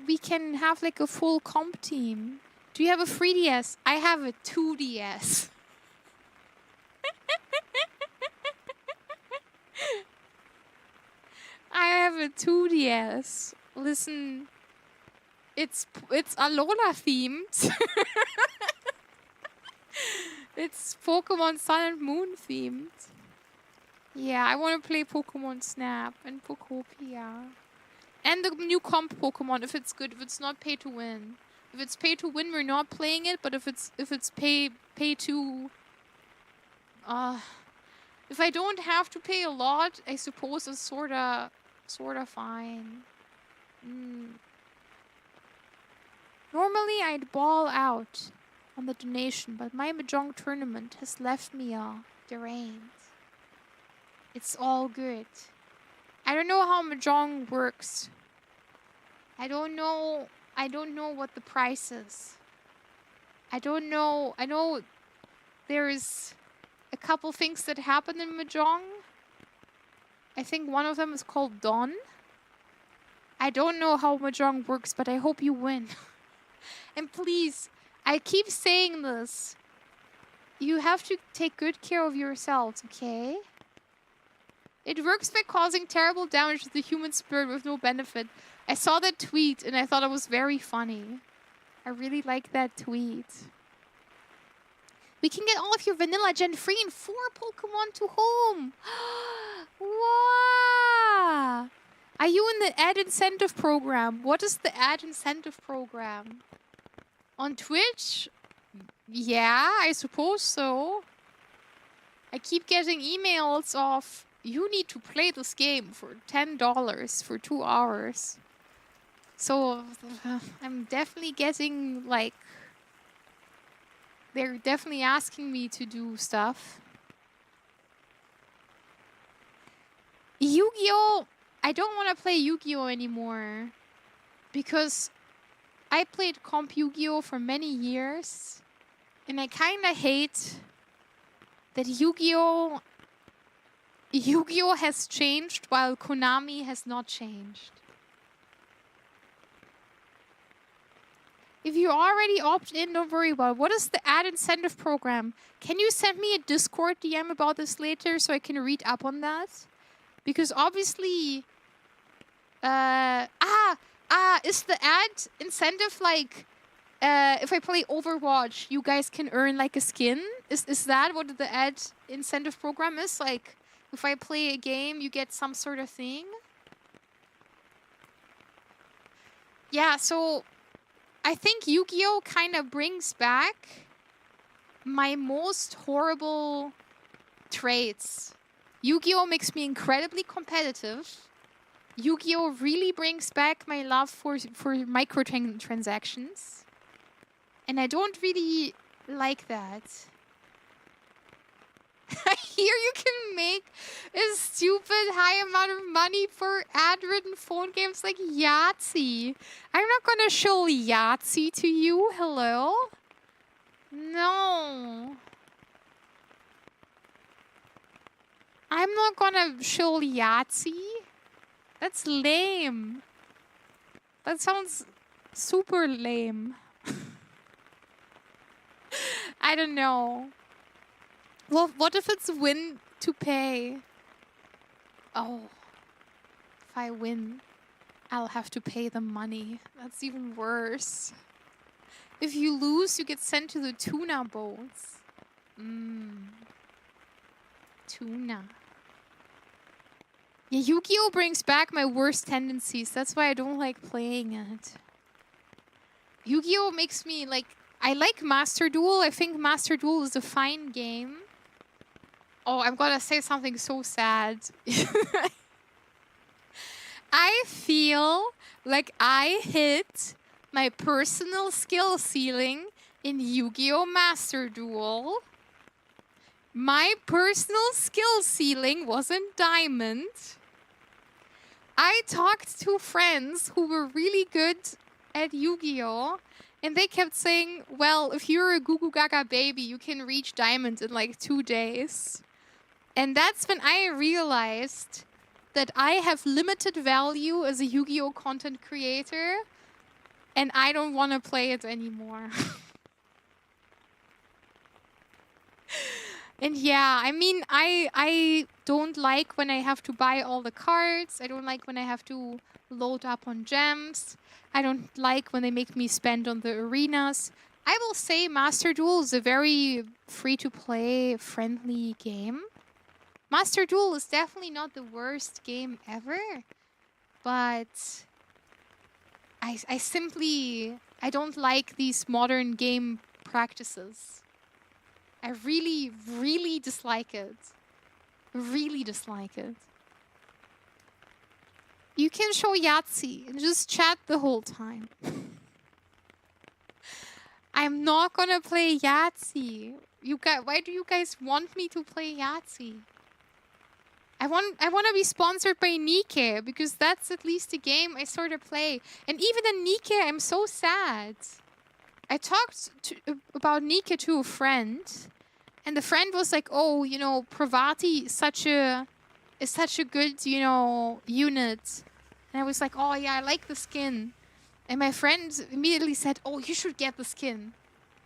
A: we can have like a full comp team. Do you have a 3DS? I have a 2DS. I have a 2DS. Listen, it's Alola themed. It's Pokemon Sun and Moon themed. Yeah, I want to play Pokemon Snap and Pokopia. And the new comp Pokemon, if it's good, if it's not pay to win. If it's pay to win, we're not playing it, but if it's pay to if I don't have to pay a lot, I suppose it's sorta fine. Normally I'd ball out on the donation, but my Mahjong tournament has left me deranged. It's all good. I don't know how Mahjong works. I don't know what the price is. I don't know. I know there's a couple things that happen in Mahjong. I think one of them is called Dawn. I don't know how Mahjong works, but I hope you win. And please, I keep saying this. You have to take good care of yourselves, okay? It works by causing terrible damage to the human spirit with no benefit. I saw that tweet and I thought it was very funny. I really like that tweet. We can get all of your vanilla gen free and 4 Pokemon to home. Wow! Are you in the ad incentive program? What is the ad incentive program? On Twitch? Yeah, I suppose so. I keep getting emails of, you need to play this game for $10 for 2 hours. So I'm definitely getting like, they're definitely asking me to do stuff. Yu-Gi-Oh! I don't want to play Yu-Gi-Oh! Anymore. Because I played comp Yu-Gi-Oh! For many years. And I kind of hate that Yu-Gi-Oh! Yu-Gi-Oh has changed while Konami has not changed. If you already opt in, don't worry about it. What is the ad incentive program? Can you send me a Discord DM about this later so I can read up on that? Because obviously... is the ad incentive like... if I play Overwatch, you guys can earn like a skin? Is that what the ad incentive program is? Like, if I play a game, you get some sort of thing? Yeah, so... I think Yu-Gi-Oh kind of brings back my most horrible traits. Yu-Gi-Oh makes me incredibly competitive. Yu-Gi-Oh really brings back my love for microtransactions. And I don't really like that. Here you can make a stupid high amount of money for ad-ridden phone games like Yahtzee. I'm not gonna show Yahtzee to you. Hello? No. I'm not gonna show Yahtzee. That's lame. That sounds super lame. I don't know. Well, what if it's win to pay? Oh. If I win, I'll have to pay the money. That's even worse. If you lose, you get sent to the tuna boats. Tuna. Yeah, Yu-Gi-Oh brings back my worst tendencies. That's why I don't like playing it. Yu-Gi-Oh makes me like... I like Master Duel. I think Master Duel is a fine game. Oh, I'm gonna say something so sad. I feel like I hit my personal skill ceiling in Yu-Gi-Oh! Master Duel. My personal skill ceiling was in Diamond. I talked to friends who were really good at Yu-Gi-Oh! And they kept saying, well, if you're a Goo Goo Gaga baby, you can reach Diamond in like 2 days. And that's when I realized that I have limited value as a Yu-Gi-Oh! Content creator. And I don't want to play it anymore. And yeah, I mean, I don't like when I have to buy all the cards. I don't like when I have to load up on gems. I don't like when they make me spend on the arenas. I will say Master Duel is a very free-to-play friendly game. Master Duel is definitely not the worst game ever. But I simply... I don't like these modern game practices. I really, really dislike it. Really dislike it. You can show Yahtzee and just chat the whole time. I'm not gonna play Yahtzee. Why do you guys want me to play Yahtzee? I want to be sponsored by Nikke because that's at least a game I sort of play. And even in Nikke, I'm so sad. I talked about Nikke to a friend, and the friend was like, "Oh, you know, Pravati is such a good, you know, unit." And I was like, "Oh yeah, I like the skin." And my friend immediately said, "Oh, you should get the skin.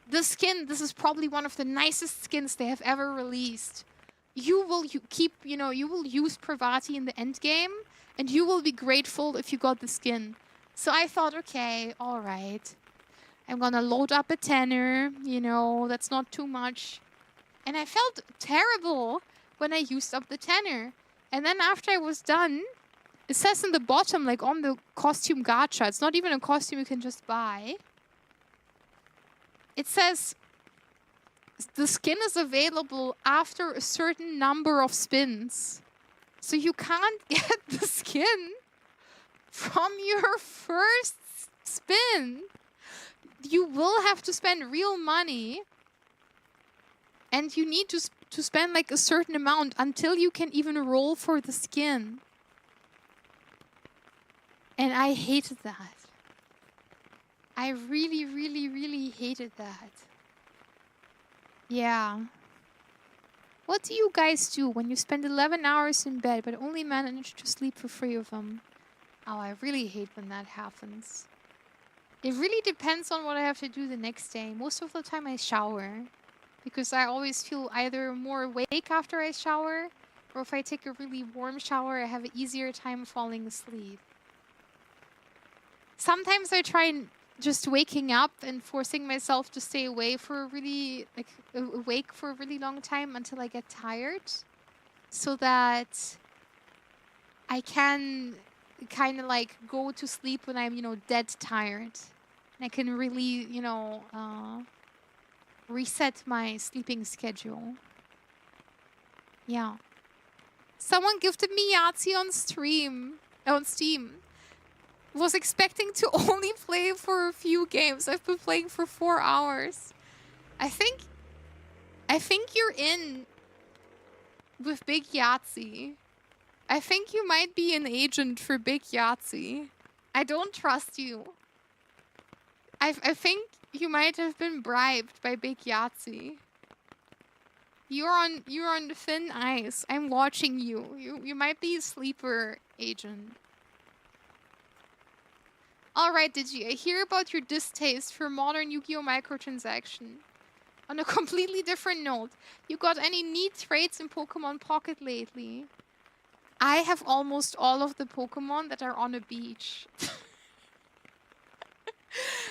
A: This is probably one of the nicest skins they have ever released. You will use Pravati in the end game, and you will be grateful if you got the skin." So I thought, okay, all right. I'm gonna load up a tenner, you know, that's not too much. And I felt terrible when I used up the tenner. And then after I was done, it says in the bottom, like on the costume gacha, it's not even a costume you can just buy. It says, the skin is available after a certain number of spins. So you can't get the skin from your first spin. You will have to spend real money. And you need to spend like a certain amount until you can even roll for the skin. And I hated that. I really, really, really hated that. Yeah. What do you guys do when you spend 11 hours in bed but only manage to sleep for 3 of them? Oh, I really hate when that happens. It really depends on what I have to do the next day. Most of the time I shower. Because I always feel either more awake after I shower, or if I take a really warm shower, I have an easier time falling asleep. Sometimes I try and just waking up and forcing myself to stay away for a really, awake for a really long time until I get tired. So that I can kind of like go to sleep when I'm, dead tired. And I can really, reset my sleeping schedule. Yeah. Someone gifted me Yahtzee on Steam. Was expecting to only play for a few games. I've been playing for 4 hours. I think you're in with Big Yahtzee. I think you might be an agent for Big Yahtzee. I don't trust you. I think you might have been bribed by Big Yahtzee. You're on thin ice. I'm watching you. You might be a sleeper agent. Alright, Digi, I hear about your distaste for modern Yu-Gi-Oh! Microtransaction. On a completely different note, you got any neat traits in Pokemon Pocket lately? I have almost all of the Pokemon that are on a beach.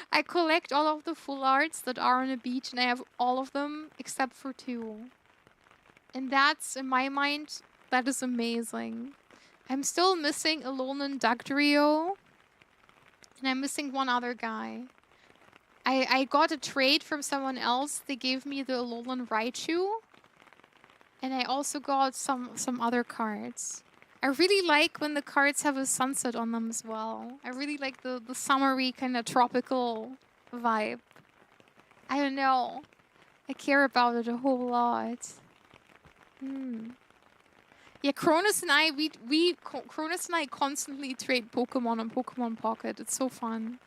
A: I collect all of the full arts that are on a beach, and I have all of them except for 2. And that's, in my mind, that is amazing. I'm still missing Alolan Dugtrio. And I'm missing one other guy. I got a trade from someone else. They gave me the Alolan Raichu. And I also got some other cards. I really like when the cards have a sunset on them as well. I really like the summery kind of tropical vibe. I don't know. I care about it a whole lot. Yeah, Cronus and I constantly trade Pokemon on Pokemon Pocket. It's so fun.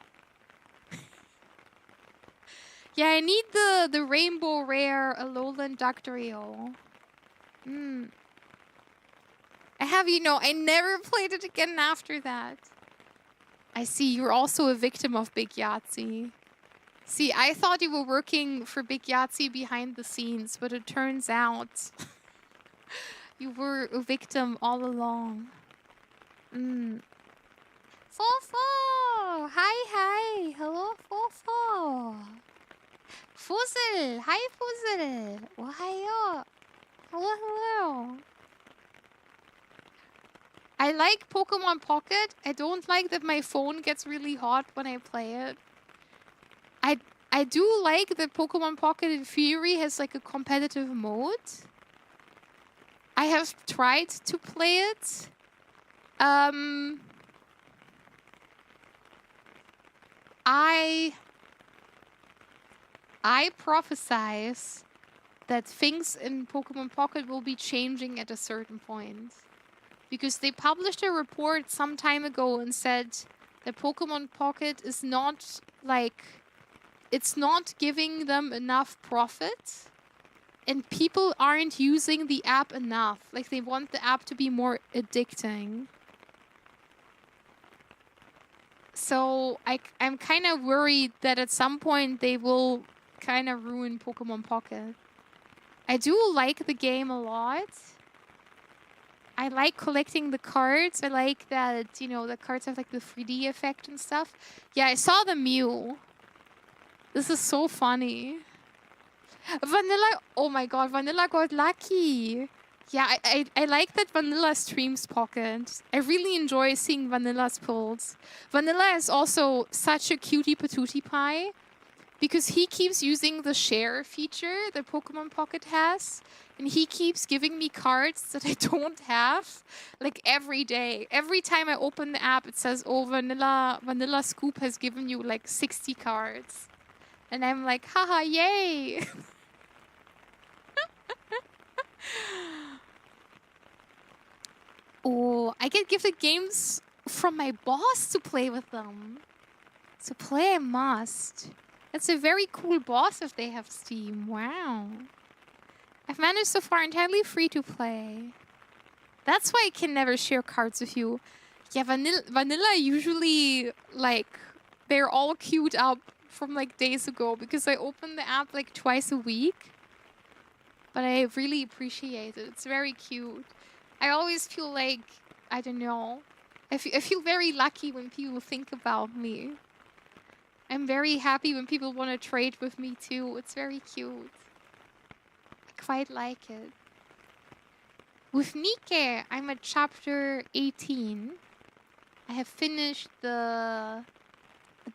A: Yeah, I need the Rainbow Rare Alolan Dugtrio. I have, I never played it again after that. I see, you're also a victim of Big Yahtzee. See, I thought you were working for Big Yahtzee behind the scenes, but it turns out you were a victim all along. Fofo! Hi! Hello, Fofo! Fuzzle! Hi, Fuzzle! Ohayo! Hello! I like Pokemon Pocket. I don't like that my phone gets really hot when I play it. I do like that Pokemon Pocket in theory has like a competitive mode. I have tried to play it. I prophesize that things in Pokemon Pocket will be changing at a certain point. Because they published a report some time ago and said that Pokemon Pocket is not, it's not giving them enough profit. And people aren't using the app enough. Like, they want the app to be more addicting. So, I'm kind of worried that at some point they will kind of ruin Pokemon Pocket. I do like the game a lot. I like collecting the cards. I like that, the cards have like the 3D effect and stuff. Yeah, I saw the Mew. This is so funny. Vanilla, oh my god, Vanilla got lucky. Yeah, I like that Vanilla streams Pocket. I really enjoy seeing Vanilla's pulls. Vanilla is also such a cutie patootie pie because he keeps using the share feature that Pokemon Pocket has. And he keeps giving me cards that I don't have, like every day. Every time I open the app, it says, oh, Vanilla Scoop has given you like 60 cards. And I'm like, haha, yay! Oh, I get gifted games from my boss to play with them. So play I must. That's a very cool boss if they have Steam. Wow. I've managed so far entirely free to play. That's why I can never share cards with you. Yeah, vanilla usually, like, they're all queued up from, like, days ago because I open the app, like, twice a week. But I really appreciate it. It's very cute. I always feel like, I don't know. I feel very lucky when people think about me. I'm very happy when people want to trade with me too. It's very cute. I quite like it. With Nike, I'm at chapter 18. I have finished the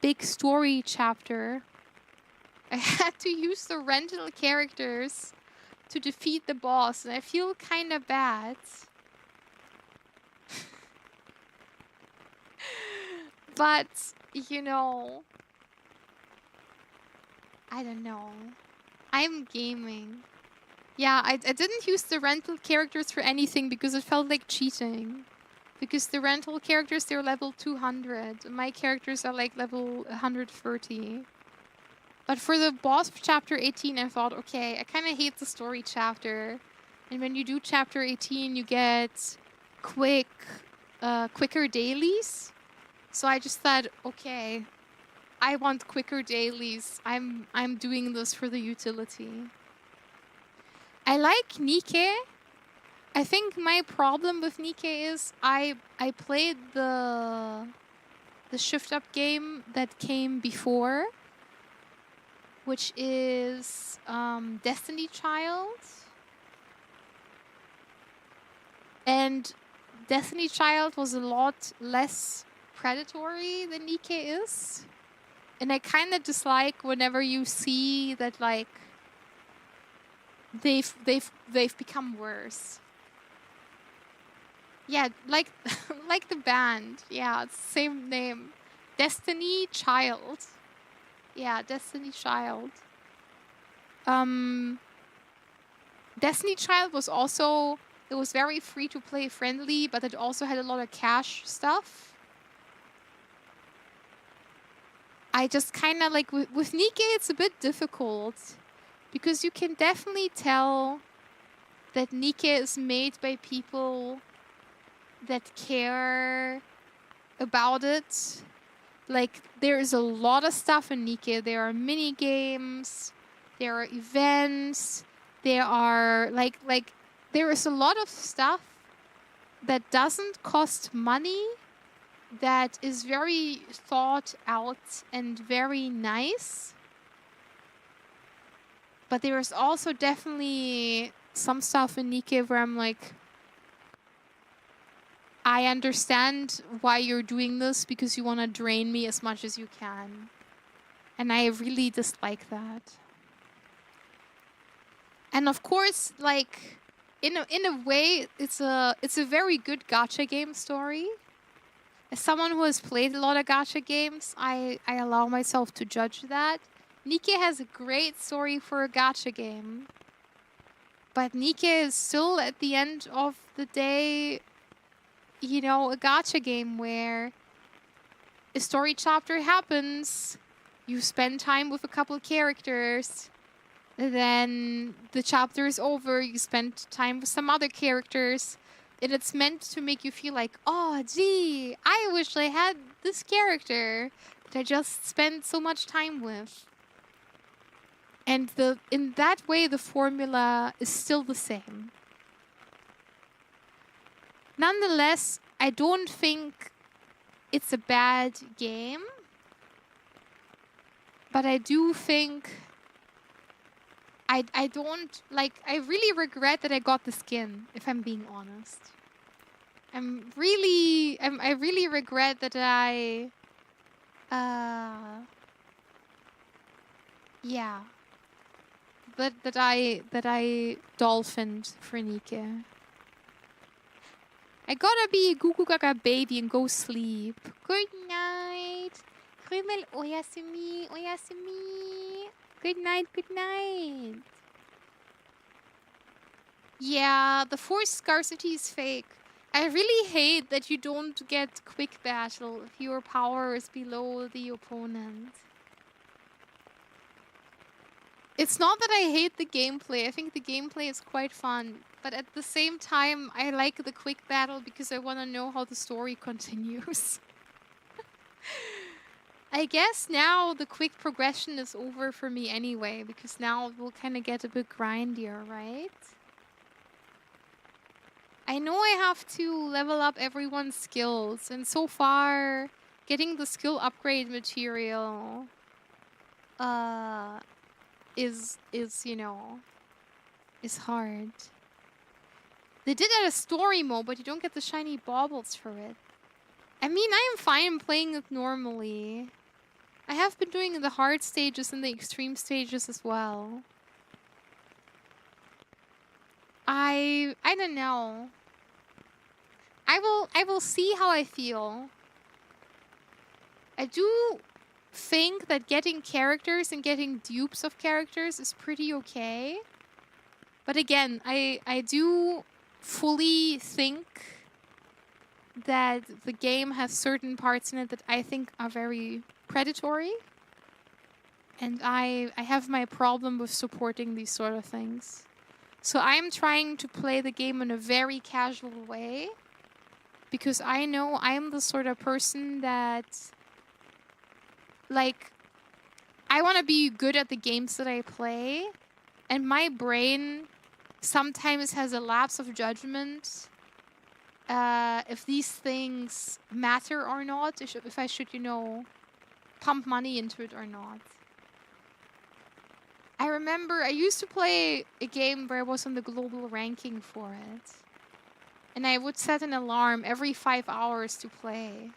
A: big story chapter. I had to use the rental characters to defeat the boss, and I feel kind of bad. But, you know, I don't know. I'm gaming. Yeah, I didn't use the rental characters for anything because it felt like cheating. Because the rental characters, they're level 200. And my characters are like level 130. But for the boss of chapter 18, I thought, okay, I kind of hate the story chapter. And when you do chapter 18, you get quicker dailies. So I just thought, okay, I want quicker dailies. I'm doing this for the utility. I like Nike. I think my problem with Nike is I played the shift up game that came before, which is Destiny Child. And Destiny Child was a lot less predatory than Nike is. And I kind of dislike whenever you see that, like, they've become worse. Yeah, like like the band. Yeah, it's the same name. Destiny Child. Yeah, Destiny Child. Destiny Child was also, it was very free to play friendly, but it also had a lot of cash stuff. I just kind of like with Nike, it's a bit difficult because you can definitely tell that Nike is made by people that care about it. Like, there is a lot of stuff in Nike. There are mini games, there are events, there are like there is a lot of stuff that doesn't cost money, that is very thought out and very nice. But there is also definitely some stuff in Nike where I'm like, I understand why you're doing this because you want to drain me as much as you can. And I really dislike that. And of course, like, in a way, it's a very good gacha game story. As someone who has played a lot of gacha games, I allow myself to judge that. Nike has a great story for a gacha game. But Nike is still, at the end of the day, you know, a gacha game where a story chapter happens, you spend time with a couple of characters, then the chapter is over, you spend time with some other characters, and it's meant to make you feel like, oh, gee, I wish I had this character that I just spent so much time with. And in that way, the formula is still the same. Nonetheless, I don't think it's a bad game. But I do think I don't, like, I really regret that I got the skin, if I'm being honest. I really regret that that I dolphined for Nike. I gotta be a Gugu Gaga baby and go sleep. Good night. Krümel oyasumi, oyasumi. Good night, good night. Yeah, the forced scarcity is fake. I really hate that you don't get quick battle if your power is below the opponent. It's not that I hate the gameplay. I think the gameplay is quite fun. But at the same time, I like the quick battle because I want to know how the story continues. I guess now the quick progression is over for me anyway, because now it will kind of get a bit grindier, right? I know I have to level up everyone's skills, and so far, getting the skill upgrade material is you know, is hard. They did add a story mode, but you don't get the shiny baubles for it. I mean, I am fine playing it normally. I have been doing the hard stages and the extreme stages as well. I don't know. I will see how I feel. I do think that getting characters and getting dupes of characters is pretty okay. But again, I do fully think that the game has certain parts in it that I think are very predatory. And I have my problem with supporting these sort of things. So I'm trying to play the game in a very casual way. Because I know I am the sort of person that, like, I want to be good at the games that I play. And my brain sometimes has a lapse of judgment. If these things matter or not. If I should, you know, pump money into it or not. I remember I used to play a game where I was on the global ranking for it. And I would set an alarm every 5 hours to play.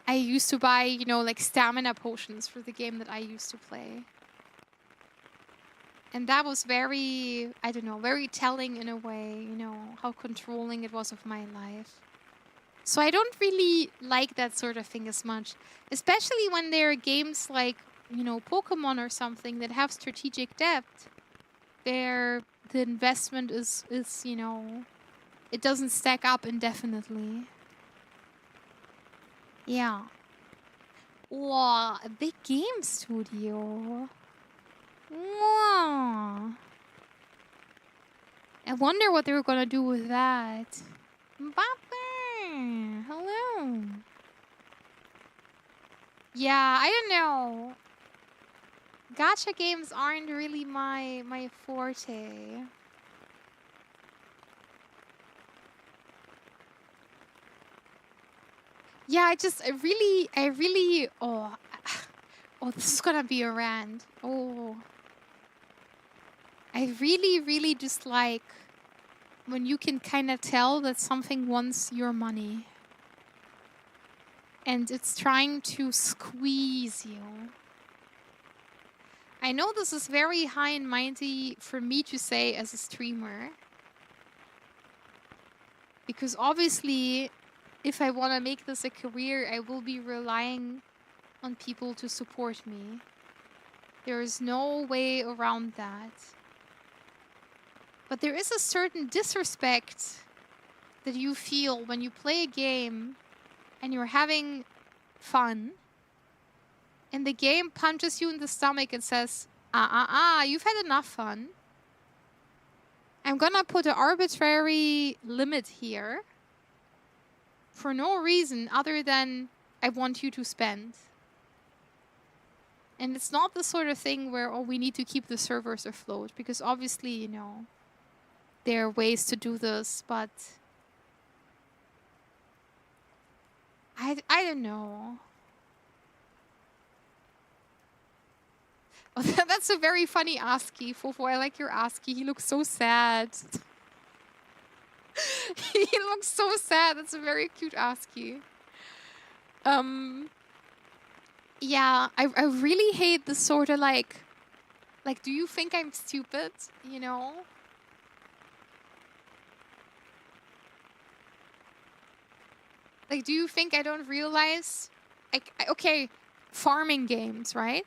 A: I used to buy, you know, like stamina potions for the game that I used to play. And that was very, I don't know, very telling in a way, you know, how controlling it was of my life. So I don't really like that sort of thing as much. Especially when there are games like, you know, Pokemon or something that have strategic depth. There, the investment is, you know, it doesn't stack up indefinitely. Yeah. Wow, a big game studio. Wow. I wonder what they were gonna do with that. Mbappe, hello. Yeah, I don't know. Gacha games aren't really my forte. Yeah, I really, oh, this is gonna be a rant. Oh. I really dislike when you can kind of tell that something wants your money. And it's trying to squeeze you. I know this is very high and mighty for me to say as a streamer. Because obviously, if I want to make this a career, I will be relying on people to support me. There is no way around that. But there is a certain disrespect that you feel when you play a game and you're having fun. And the game punches you in the stomach and says, you've had enough fun. I'm gonna put an arbitrary limit here. For no reason other than I want you to spend. And it's not the sort of thing where, oh, we need to keep the servers afloat. Because obviously, you know, there are ways to do this, but I don't know. Oh, that's a very funny ASCII, Fofo. I like your ASCII. He looks so sad. He looks so sad. That's a very cute ASCII. Yeah, I really hate this sort of like, do you think I'm stupid? You know? Like, do you think I don't realize? Okay, farming games, right?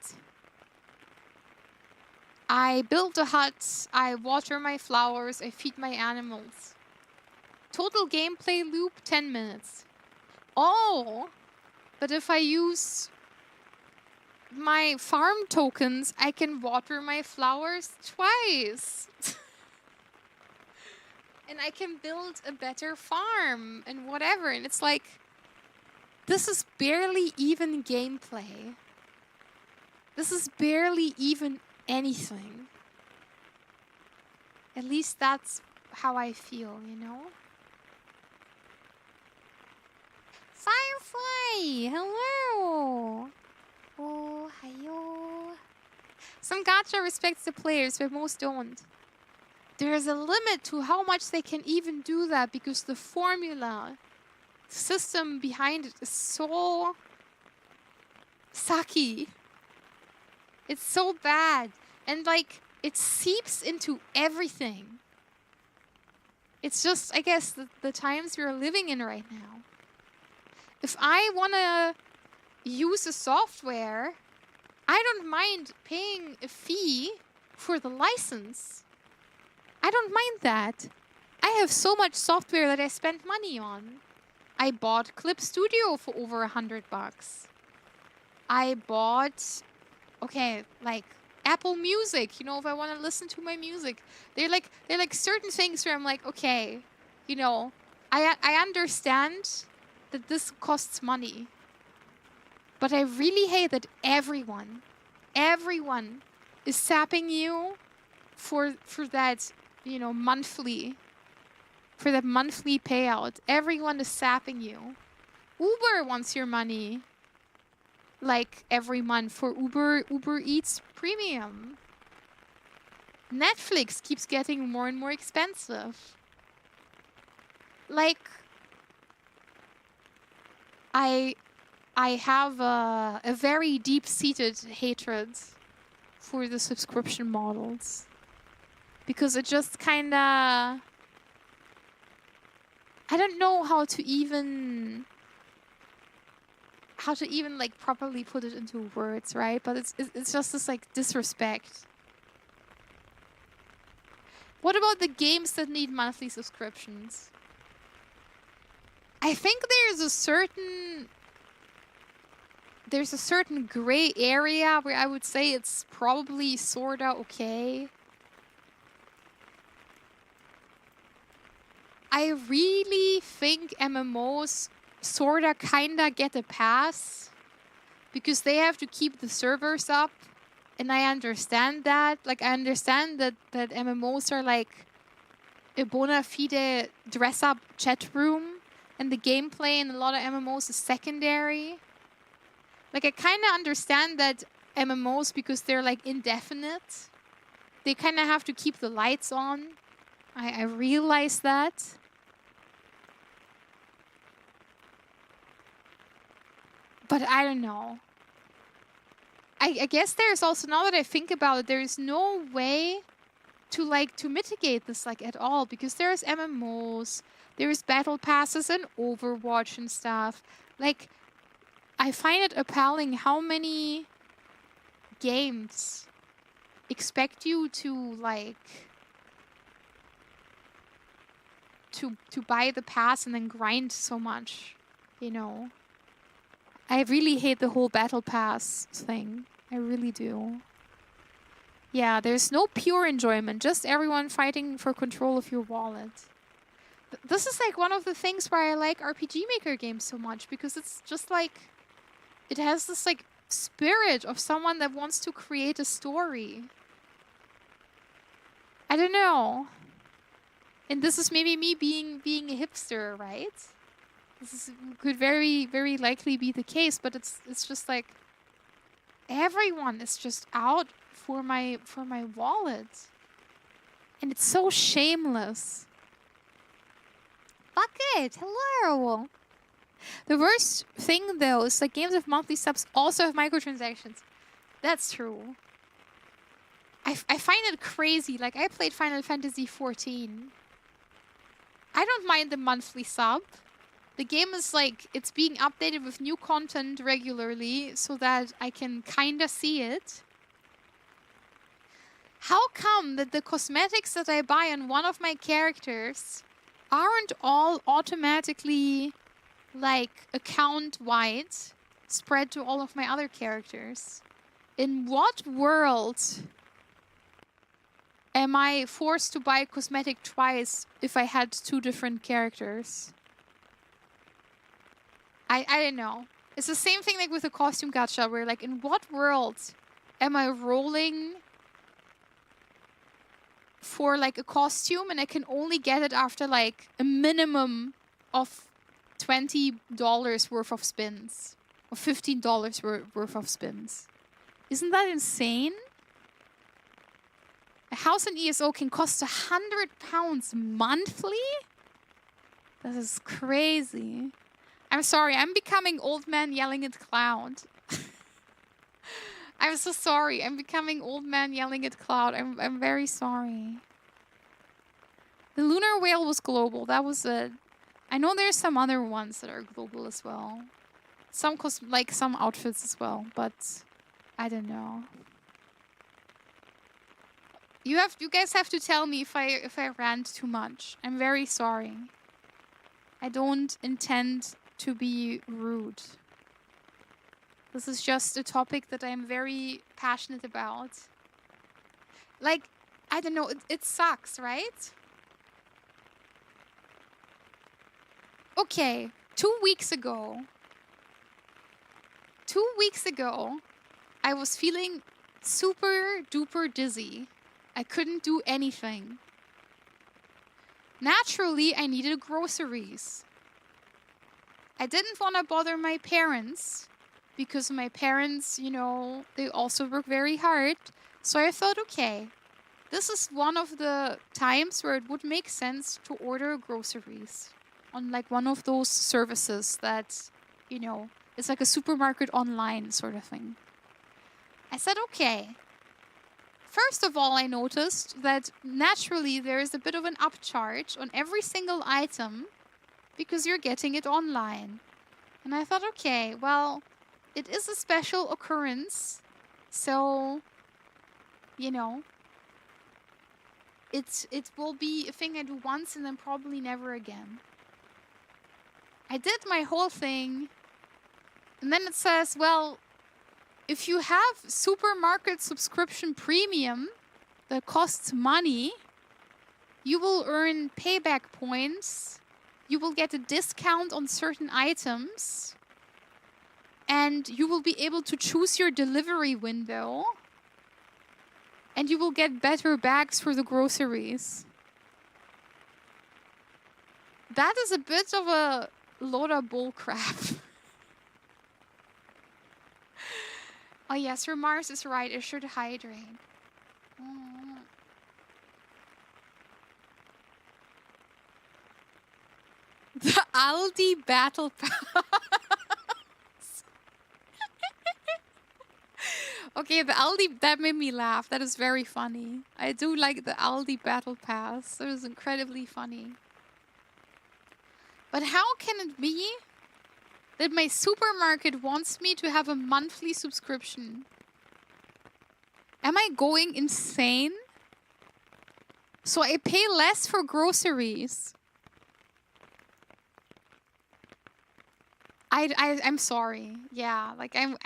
A: I build a hut, I water my flowers, I feed my animals. Total gameplay loop, 10 minutes. Oh! But if I use my farm tokens, I can water my flowers twice. And I can build a better farm and whatever. And it's like, this is barely even gameplay. This is barely even anything. At least that's how I feel, you know? Firefly! Hello! Oh, hiyo. Some gacha respects the players, but most don't. There's a limit to how much they can even do that because the formula, the system behind it is so sucky. It's so bad. And like, it seeps into everything. It's just, I guess, the times we're living in right now. If I want to use a software, I don't mind paying a fee for the license. I don't mind that. I have so much software that I spend money on. I bought Clip Studio for over $100. I bought, okay, like Apple Music, you know, if I want to listen to my music. They're like certain things where I'm like, okay, you know, I understand that this costs money. But I really hate that everyone is sapping you for that, you know, monthly payout. Everyone is sapping you. Uber wants your money. Like every month for Uber Eats Premium. Netflix keeps getting more and more expensive. Like, I have a very deep-seated hatred for the subscription models. Because it just kinda... I don't know how to even like properly put it into words, right? But it's just this like disrespect. What about the games that need monthly subscriptions? I think there's a certain gray area where I would say it's probably sorta okay. I really think MMOs sorta kinda get a pass because they have to keep the servers up, and I understand that. Like, I understand that MMOs are like a bona fide dress-up chat room, and the gameplay in a lot of MMOs is secondary. Like, I kinda understand that MMOs, because they're like indefinite, they kinda have to keep the lights on. I realize that. But I don't know. I guess there's also, now that I think about it, there is no way to mitigate this like at all, because there's MMOs, there's battle passes and Overwatch and stuff. Like, I find it appalling how many games expect you to like to buy the pass and then grind so much, you know. I really hate the whole battle pass thing. I really do. Yeah, there's no pure enjoyment, just everyone fighting for control of your wallet. This is like one of the things why I like RPG Maker games so much, because it's just like, it has this like spirit of someone that wants to create a story. I don't know. And this is maybe me being a hipster, right? Could very, very likely be the case, but it's just like everyone is just out for my wallet. And it's so shameless. Fuck it. Hello. The worst thing though is like games with monthly subs also have microtransactions. That's true. I find it crazy. Like, I played Final Fantasy XIV. I don't mind the monthly sub. The game is like, it's being updated with new content regularly so that I can kinda see it. How come that the cosmetics that I buy on one of my characters aren't all automatically like account-wide spread to all of my other characters? In what world am I forced to buy cosmetic twice if I had 2 different characters? I don't know. It's the same thing like with the costume gacha, where like, in what world am I rolling for like a costume and I can only get it after like a minimum of $20 worth of spins, or $15 worth of spins? Isn't that insane? A house in ESO can cost £100 monthly? This is crazy. I'm sorry, I'm becoming old man yelling at cloud. I'm so sorry, I'm becoming old man yelling at cloud. I'm very sorry. The lunar whale was global, that was it. I know there's some other ones that are global as well. Some some outfits as well, but I don't know. You guys have to tell me if I rant too much. I'm very sorry. I don't intend to be rude. This is just a topic that I'm very passionate about. Like, I don't know, it sucks, right? Okay, 2 weeks ago, I was feeling super duper dizzy. I couldn't do anything. Naturally, I needed groceries. I didn't want to bother my parents because my parents, you know, they also work very hard. So I thought, okay, this is one of the times where it would make sense to order groceries on like one of those services that, you know, it's like a supermarket online sort of thing. I said, okay. First of all, I noticed that naturally there is a bit of an upcharge on every single item because you're getting it online. And I thought, okay, well, it is a special occurrence. So, you know, it will be a thing I do once and then probably never again. I did my whole thing. And then it says, well, if you have supermarket subscription premium that costs money, you will earn payback points. You will get a discount on certain items. And you will be able to choose your delivery window. And you will get better bags for the groceries. That is a bit of a load of bullcrap. Oh yes, Sir Mars is right. I should hydrate. The Aldi Battle Pass. Okay, the Aldi, that made me laugh. That is very funny. I do like the Aldi Battle Pass. That is incredibly funny. But how can it be that my supermarket wants me to have a monthly subscription? Am I going insane? So I pay less for groceries. I'm sorry. Yeah, like I'm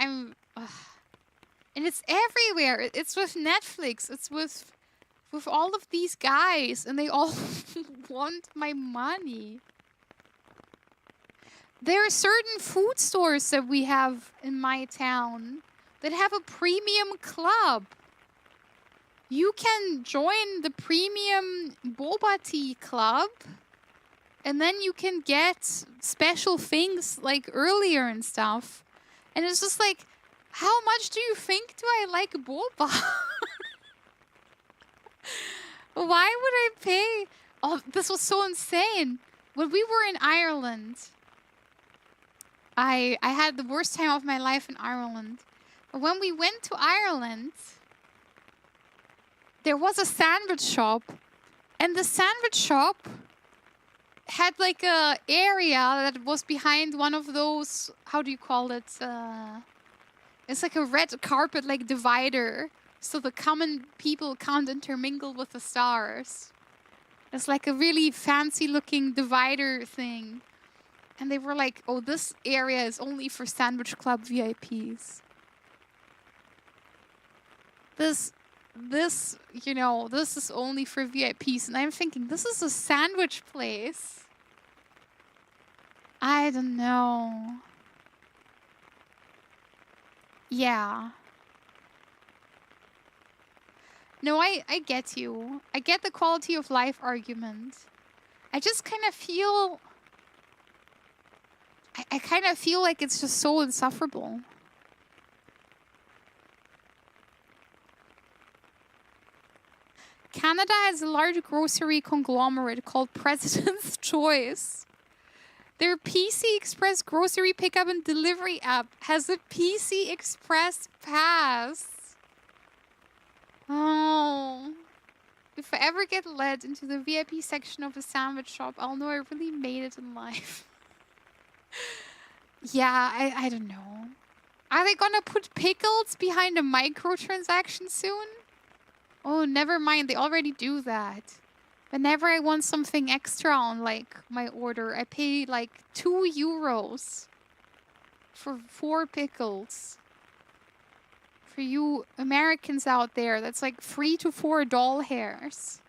A: and it's everywhere. It's with Netflix. It's with all of these guys, and they all want my money. There are certain food stores that we have in my town that have a premium club. You can join the premium boba tea club, and then you can get special things like earlier and stuff. And it's just like, how much do you think do I like boba? Why would I pay? Oh, this was so insane. When we were in Ireland, I had the worst time of my life in Ireland. But when we went to Ireland, there was a sandwich shop. And the sandwich shop had like a area that was behind one of those, how do you call it? It's like a red carpet like divider. So the common people can't intermingle with the stars. It's like a really fancy looking divider thing. And they were like, oh, this area is only for Sandwich Club VIPs. this, you know, this is only for VIPs. And I'm thinking, this is a sandwich place. I don't know. Yeah. No, I get you. I get the quality of life argument. I just kind of feel... I kind of feel like it's just so insufferable. Canada has a large grocery conglomerate called President's Choice. Their PC Express grocery pickup and delivery app has a PC Express pass. Oh. If I ever get led into the VIP section of a sandwich shop, I'll know I really made it in life. Yeah, I don't know. Are they gonna put pickles behind a microtransaction soon? Oh, never mind. They already do that. Whenever I want something extra on, like, my order, I pay, like, €2 for 4 pickles. For you Americans out there, that's like 3 to 4 doll hairs.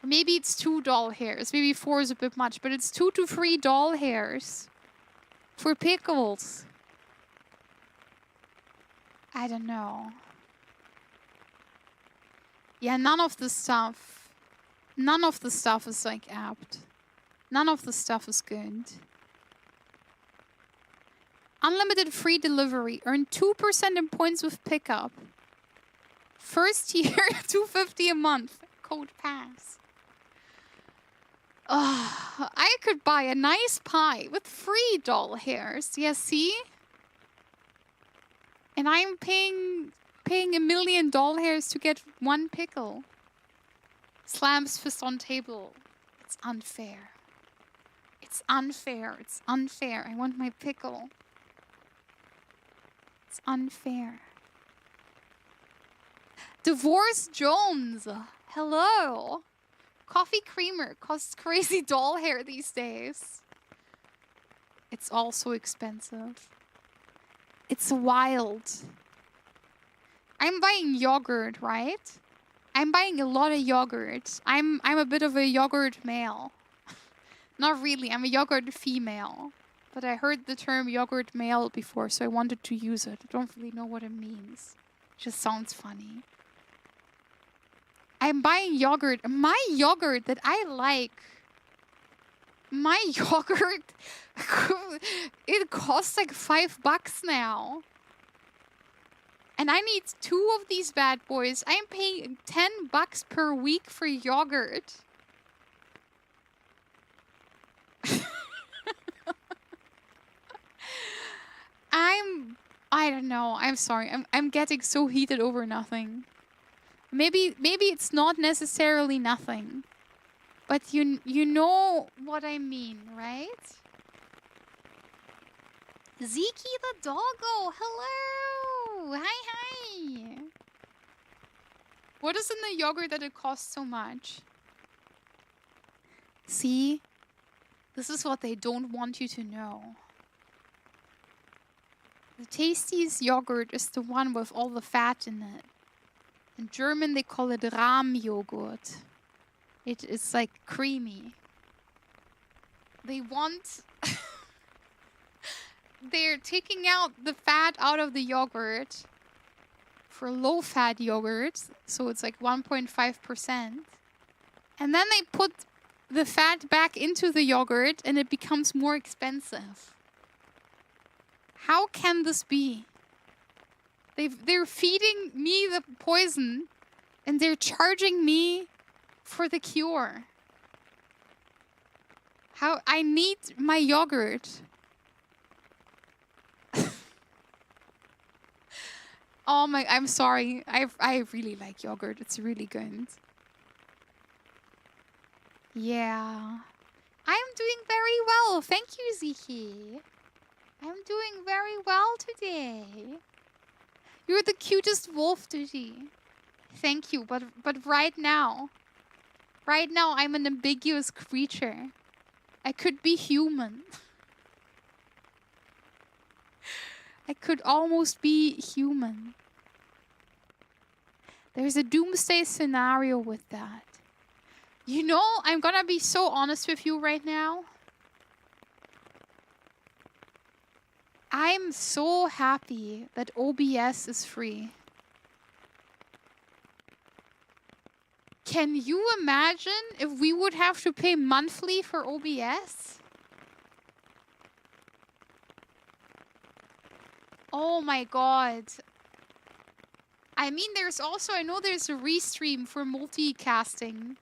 A: Or maybe it's 2 doll hairs. Maybe 4 is a bit much, but it's 2 to 3 doll hairs for pickles. I don't know. Yeah, none of the stuff is like apt. None of the stuff is good. Unlimited free delivery. Earn 2% in points with pickup. First year, $2.50 a month. Code pass. I could buy a nice pie with free doll hairs. Yeah, see? And I'm paying $1 million doll hairs to get 1 pickle. Slams fist on table. It's unfair. It's unfair. It's unfair. I want my pickle. It's unfair. Divorce Jones. Hello. Coffee creamer costs crazy doll hair these days. It's all so expensive. It's wild. I'm buying yogurt, right? I'm buying a lot of yogurt. I'm a bit of a yogurt male. Not really, I'm a yogurt female. But I heard the term yogurt male before, so I wanted to use it. I don't really know what it means. It just sounds funny. I'm buying yogurt. My yogurt that I like. My yogurt, it costs like $5 now. And I need 2 of these bad boys. I'm paying $10 per week for yogurt. I don't know. I'm sorry. I'm getting so heated over nothing. Maybe it's not necessarily nothing. But you know what I mean, right? Ziki the doggo, hello! Hi. What is in the yogurt that it costs so much? See? This is what they don't want you to know. The tastiest yogurt is the one with all the fat in it. In German, they call it Rahmjoghurt. It's like creamy. They want... They're taking out the fat out of the yogurt for low-fat yogurt. So it's like 1.5%. And then they put the fat back into the yogurt and it becomes more expensive. How can this be? They're feeding me the poison and they're charging me for the cure. How I need my yogurt. Oh my, I'm sorry. I really like yogurt. It's really good. Yeah. I'm doing very well. Thank you, Ziki. I'm doing very well today. You're the cutest wolf, Duty. Thank you, but right now I'm an ambiguous creature. I could be human. I could almost be human. There's a doomsday scenario with that. You know, I'm gonna be so honest with you right now. I'm so happy that OBS is free. Can you imagine if we would have to pay monthly for OBS? Oh my god. I mean, there's also, I know there's a restream for multicasting.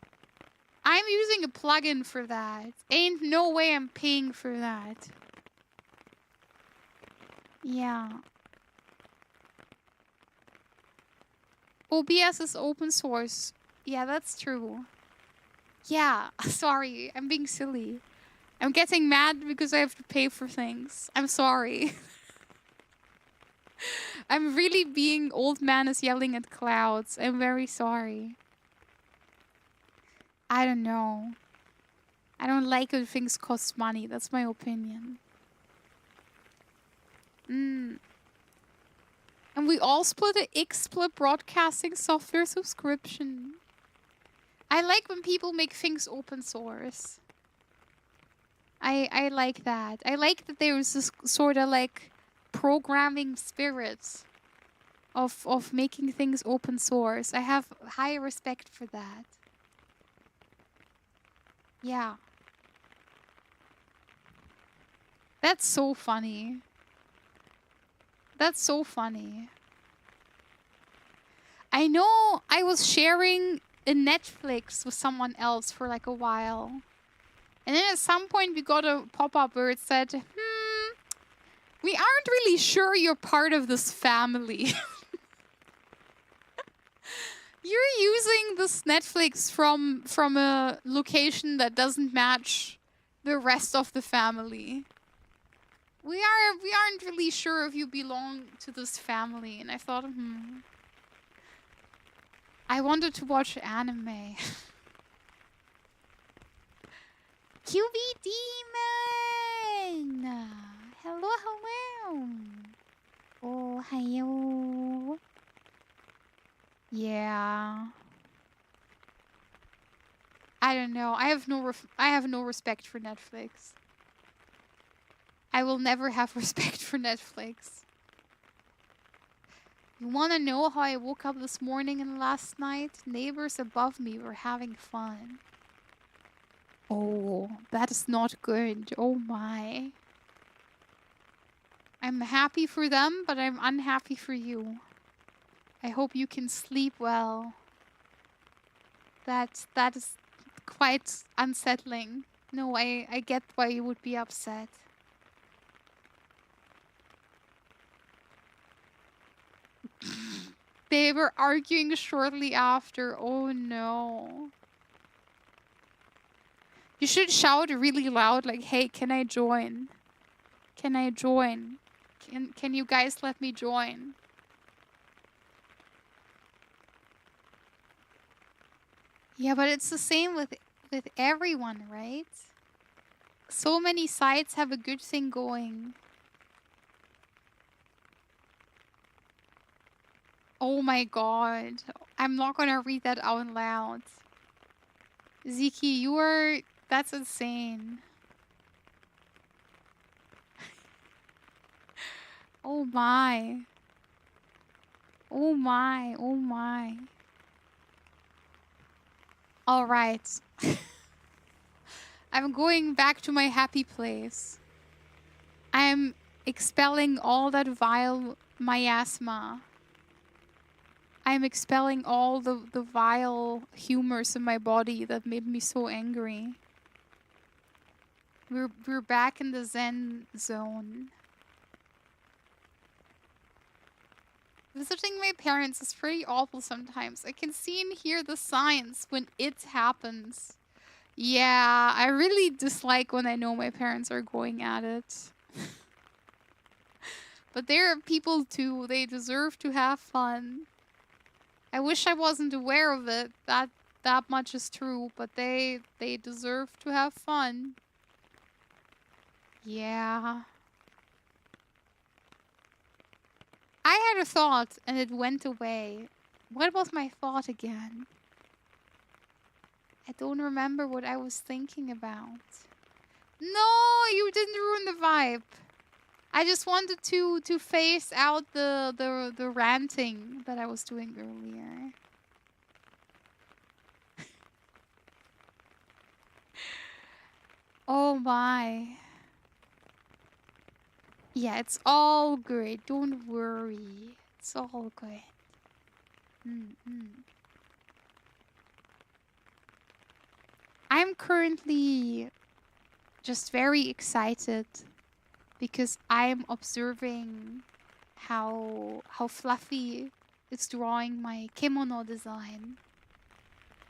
A: I'm using a plugin for that. Ain't no way I'm paying for that. Yeah. OBS is open source. Yeah, that's true. Yeah, sorry. I'm being silly. I'm getting mad because I have to pay for things. I'm sorry. I'm really being old man is yelling at clouds. I'm very sorry. I don't know. I don't like when things cost money. That's my opinion. And we all split an XSplit broadcasting software subscription. I like when people make things open source. I like that. I like that there's this sort of like programming spirit of making things open source. I have high respect for that. Yeah. That's so funny. That's so funny. I know I was sharing a Netflix with someone else for like a while. And then at some point we got a pop-up where it said, we aren't really sure you're part of this family. You're using this Netflix from a location that doesn't match the rest of the family. We aren't really sure if you belong to this family. And I thought, I wanted to watch anime. QB Demon! Hello, hello! Oh, hello. Yeah. I don't know. I have no respect for Netflix. I will never have respect for Netflix. You wanna know how I woke up this morning and last night? Neighbors above me were having fun. Oh, that is not good. Oh my. I'm happy for them, but I'm unhappy for you. I hope you can sleep well. That is quite unsettling. No, I get why you would be upset. They were arguing shortly after. Oh no. You should shout really loud like, hey, can I join? Can I join? Can you guys let me join? Yeah, but it's the same with everyone, right? So many sites have a good thing going. Oh my god. I'm not gonna read that out loud. Ziki, that's insane. Oh my. Oh my, oh my. Alright. I'm going back to my happy place. I'm expelling all that vile miasma. I'm expelling all the vile humors in my body that made me so angry. We're back in the Zen zone. Visiting my parents is pretty awful sometimes. I can see and hear the signs when it happens. Yeah, I really dislike when I know my parents are going at it. But they're people too. They deserve to have fun. I wish I wasn't aware of it. That much is true. But they deserve to have fun. Yeah. I had a thought and it went away. What was my thought again? I don't remember what I was thinking about. No, you didn't ruin the vibe. I just wanted to phase out the ranting that I was doing earlier. Oh my. Yeah, it's all good. Don't worry. It's all good. I'm currently just very excited because I'm observing how Fluffy is drawing my kimono design.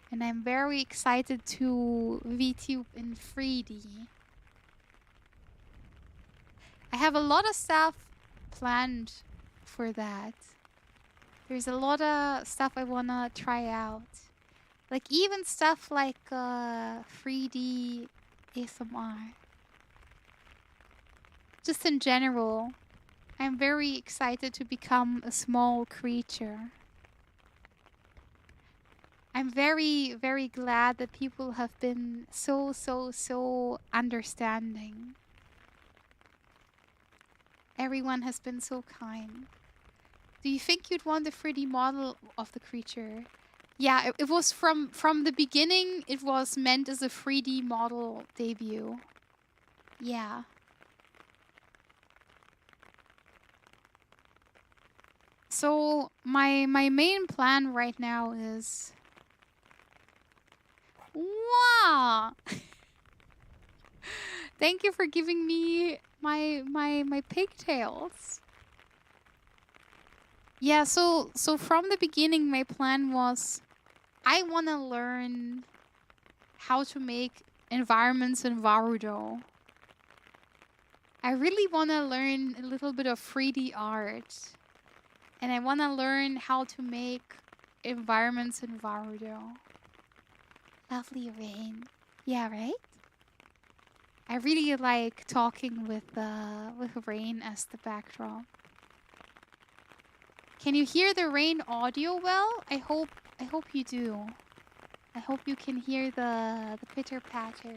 A: And I'm very excited to VTube in 3D. I have a lot of stuff planned for that. There's a lot of stuff I wanna try out. Like even stuff like 3D ASMR. Just in general, I'm very excited to become a small creature. I'm very, very glad that people have been so understanding. Everyone has been so kind. Do you think you'd want a 3D model of the creature? Yeah, it was from the beginning, it was meant as a 3D model debut. Yeah. So my main plan right now is... Wow! Thank you for giving me my pigtails. Yeah, so from the beginning my plan was I want to learn how to make environments in Varudo. I really want to learn a little bit of 3D art. And I want to learn how to make environments in Varudo. Lovely rain. Yeah, right? I really like talking with rain as the backdrop. Can you hear the rain audio well? I hope you do. I hope you can hear the pitter patter.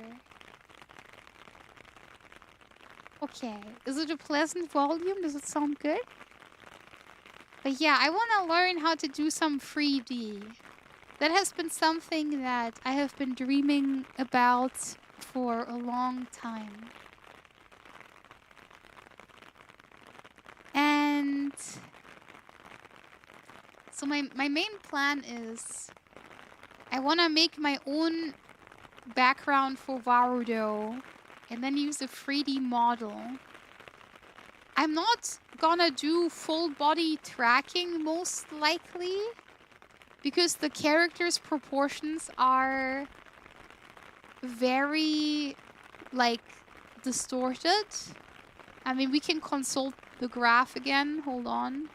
A: Okay, is it a pleasant volume? Does it sound good? But yeah, I want to learn how to do some 3D. That has been something that I have been dreaming about for a long time. And so my main plan is I want to make my own background for Varudo and then use a 3D model. I'm not gonna do full body tracking most likely because the character's proportions are very like distorted. I mean, we can consult the graph again. Hold on.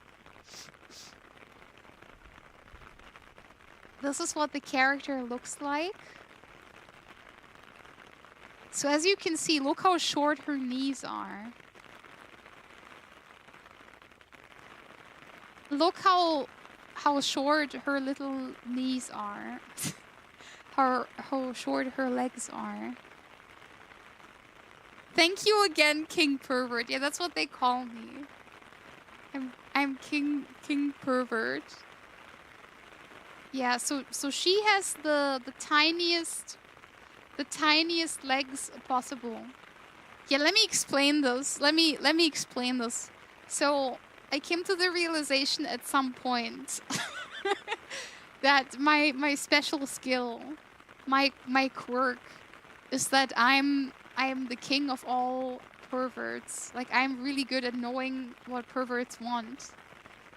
A: This is what the character looks like. So as you can see, look how short her knees are. Look how short her little knees are. how short her legs are. Thank you again, King Pervert. Yeah, that's what they call me. I'm King Pervert. Yeah, so she has the tiniest legs possible. Yeah, let me explain this. Let me explain this. So I came to the realization at some point that my special skill, my quirk, is that I am the king of all perverts. Like, I'm really good at knowing what perverts want.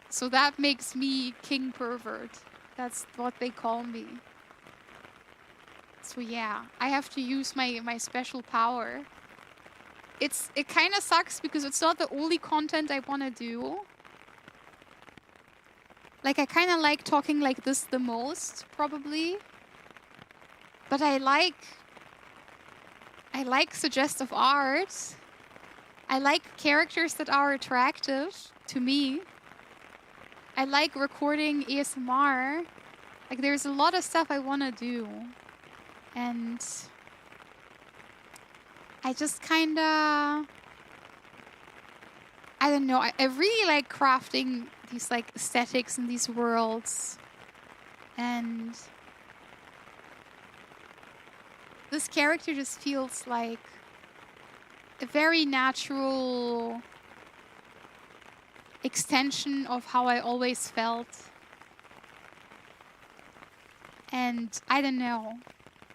A: So that makes me King Pervert. That's what they call me. So yeah, I have to use my special power. It kind of sucks because it's not the only content I want to do. Like, I kind of like talking like this the most, probably. But I like suggestive art. I like characters that are attractive to me. I like recording ASMR. Like, there's a lot of stuff I want to do. And I just kind of... I don't know. I really like crafting these, like, aesthetics in these worlds. And this character just feels like a very natural extension of how I always felt. And I don't know.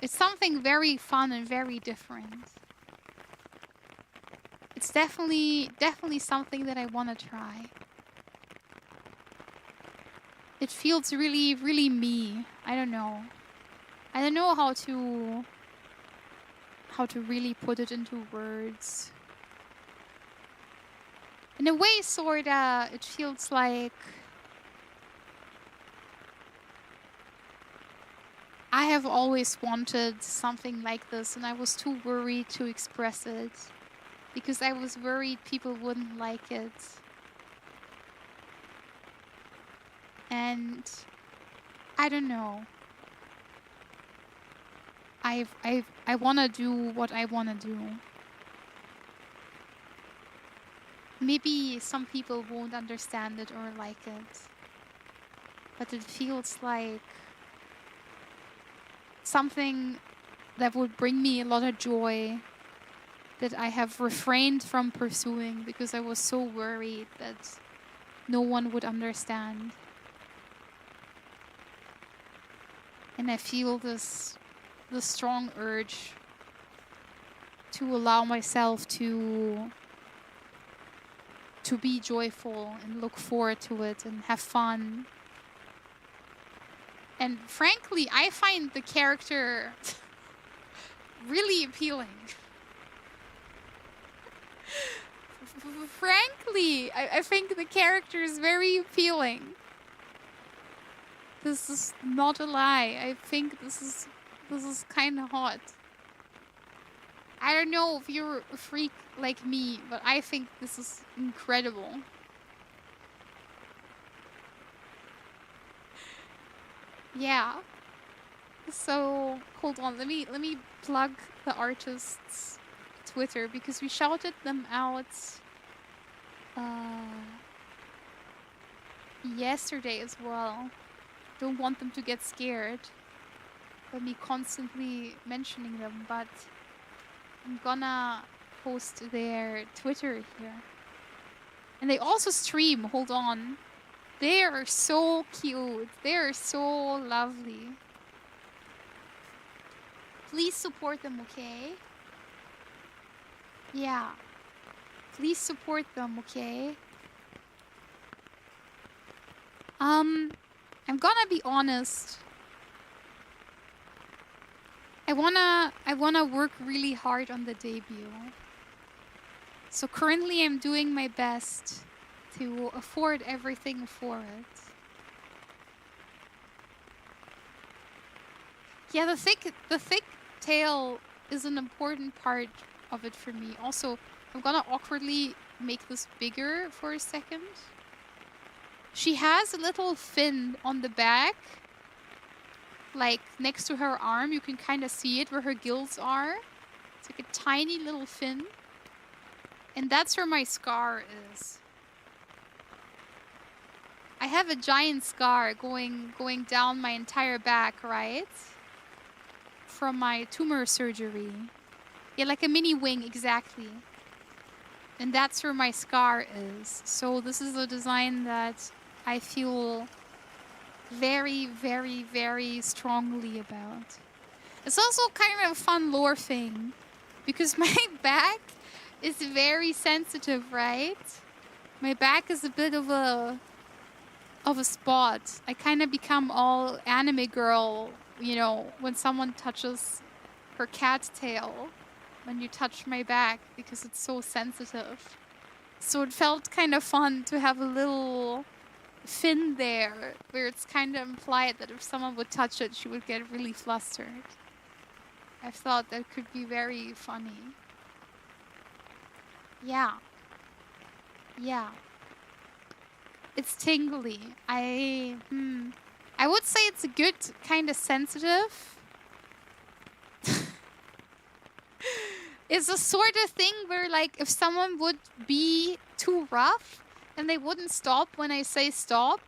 A: It's something very fun and very different. It's definitely something that I want to try. It feels really, really me. I don't know. I don't know how to really put it into words. In a way, sorta, it feels like I have always wanted something like this, and I was too worried to express it because I was worried people wouldn't like it. And I don't know. I want to do what I want to do. Maybe some people won't understand it or like it, but it feels like something that would bring me a lot of joy that I have refrained from pursuing because I was so worried that no one would understand. And I feel this strong urge to allow myself to be joyful and look forward to it and have fun. And frankly, I find the character really appealing. Frankly, I think the character is very appealing. This is not a lie. I think this is kind of hot. I don't know if you're a freak like me, but I think this is incredible. Yeah. So hold on, let me plug the artist's Twitter because we shouted them out yesterday as well. Don't want them to get scared by me constantly mentioning them, but I'm gonna post their Twitter here. And they also stream, hold on. They are so cute. They are so lovely. Please support them, okay? Yeah. Please support them, okay? I'm gonna be honest. I wanna work really hard on the debut. So currently I'm doing my best to afford everything for it. Yeah, the thick tail is an important part of it for me. Also, I'm gonna awkwardly make this bigger for a second. She has a little fin on the back, like next to her arm. You can kind of see it where her gills are. It's like a tiny little fin. And that's where my scar is. I have a giant scar going down my entire back, right? From my tumor surgery. Yeah, like a mini wing, exactly. And that's where my scar is. So this is a design that I feel very, very, very strongly about. It's also kind of a fun lore thing, because my back is very sensitive, right? My back is a bit of a spot. I kind of become all anime girl, you know, when someone touches her cat tail, when you touch my back, because it's so sensitive. So it felt kind of fun to have a little fin there, where it's kind of implied that if someone would touch it, she would get really flustered. I thought that could be very funny. Yeah. Yeah. It's tingly. I would say it's a good kind of sensitive. It's a sort of thing where, like, if someone would be too rough and they wouldn't stop when I say stop,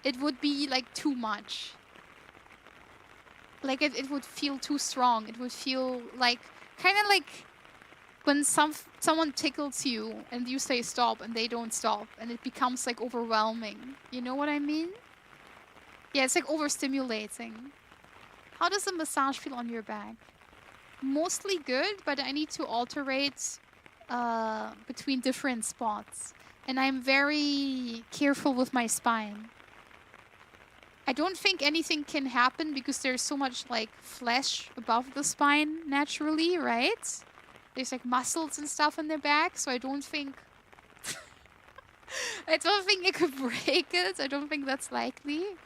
A: it would be, like, too much. Like, it would feel too strong. It would feel like, kind of like when someone tickles you and you say stop and they don't stop and it becomes, like, overwhelming. You know what I mean? Yeah, it's like overstimulating. How does a massage feel on your back? Mostly good, but I need to alterate between different spots. And I'm very careful with my spine. I don't think anything can happen because there's so much, like, flesh above the spine naturally, right? There's, like, muscles and stuff in the back, so I don't think... I don't think it could break it. I don't think that's likely.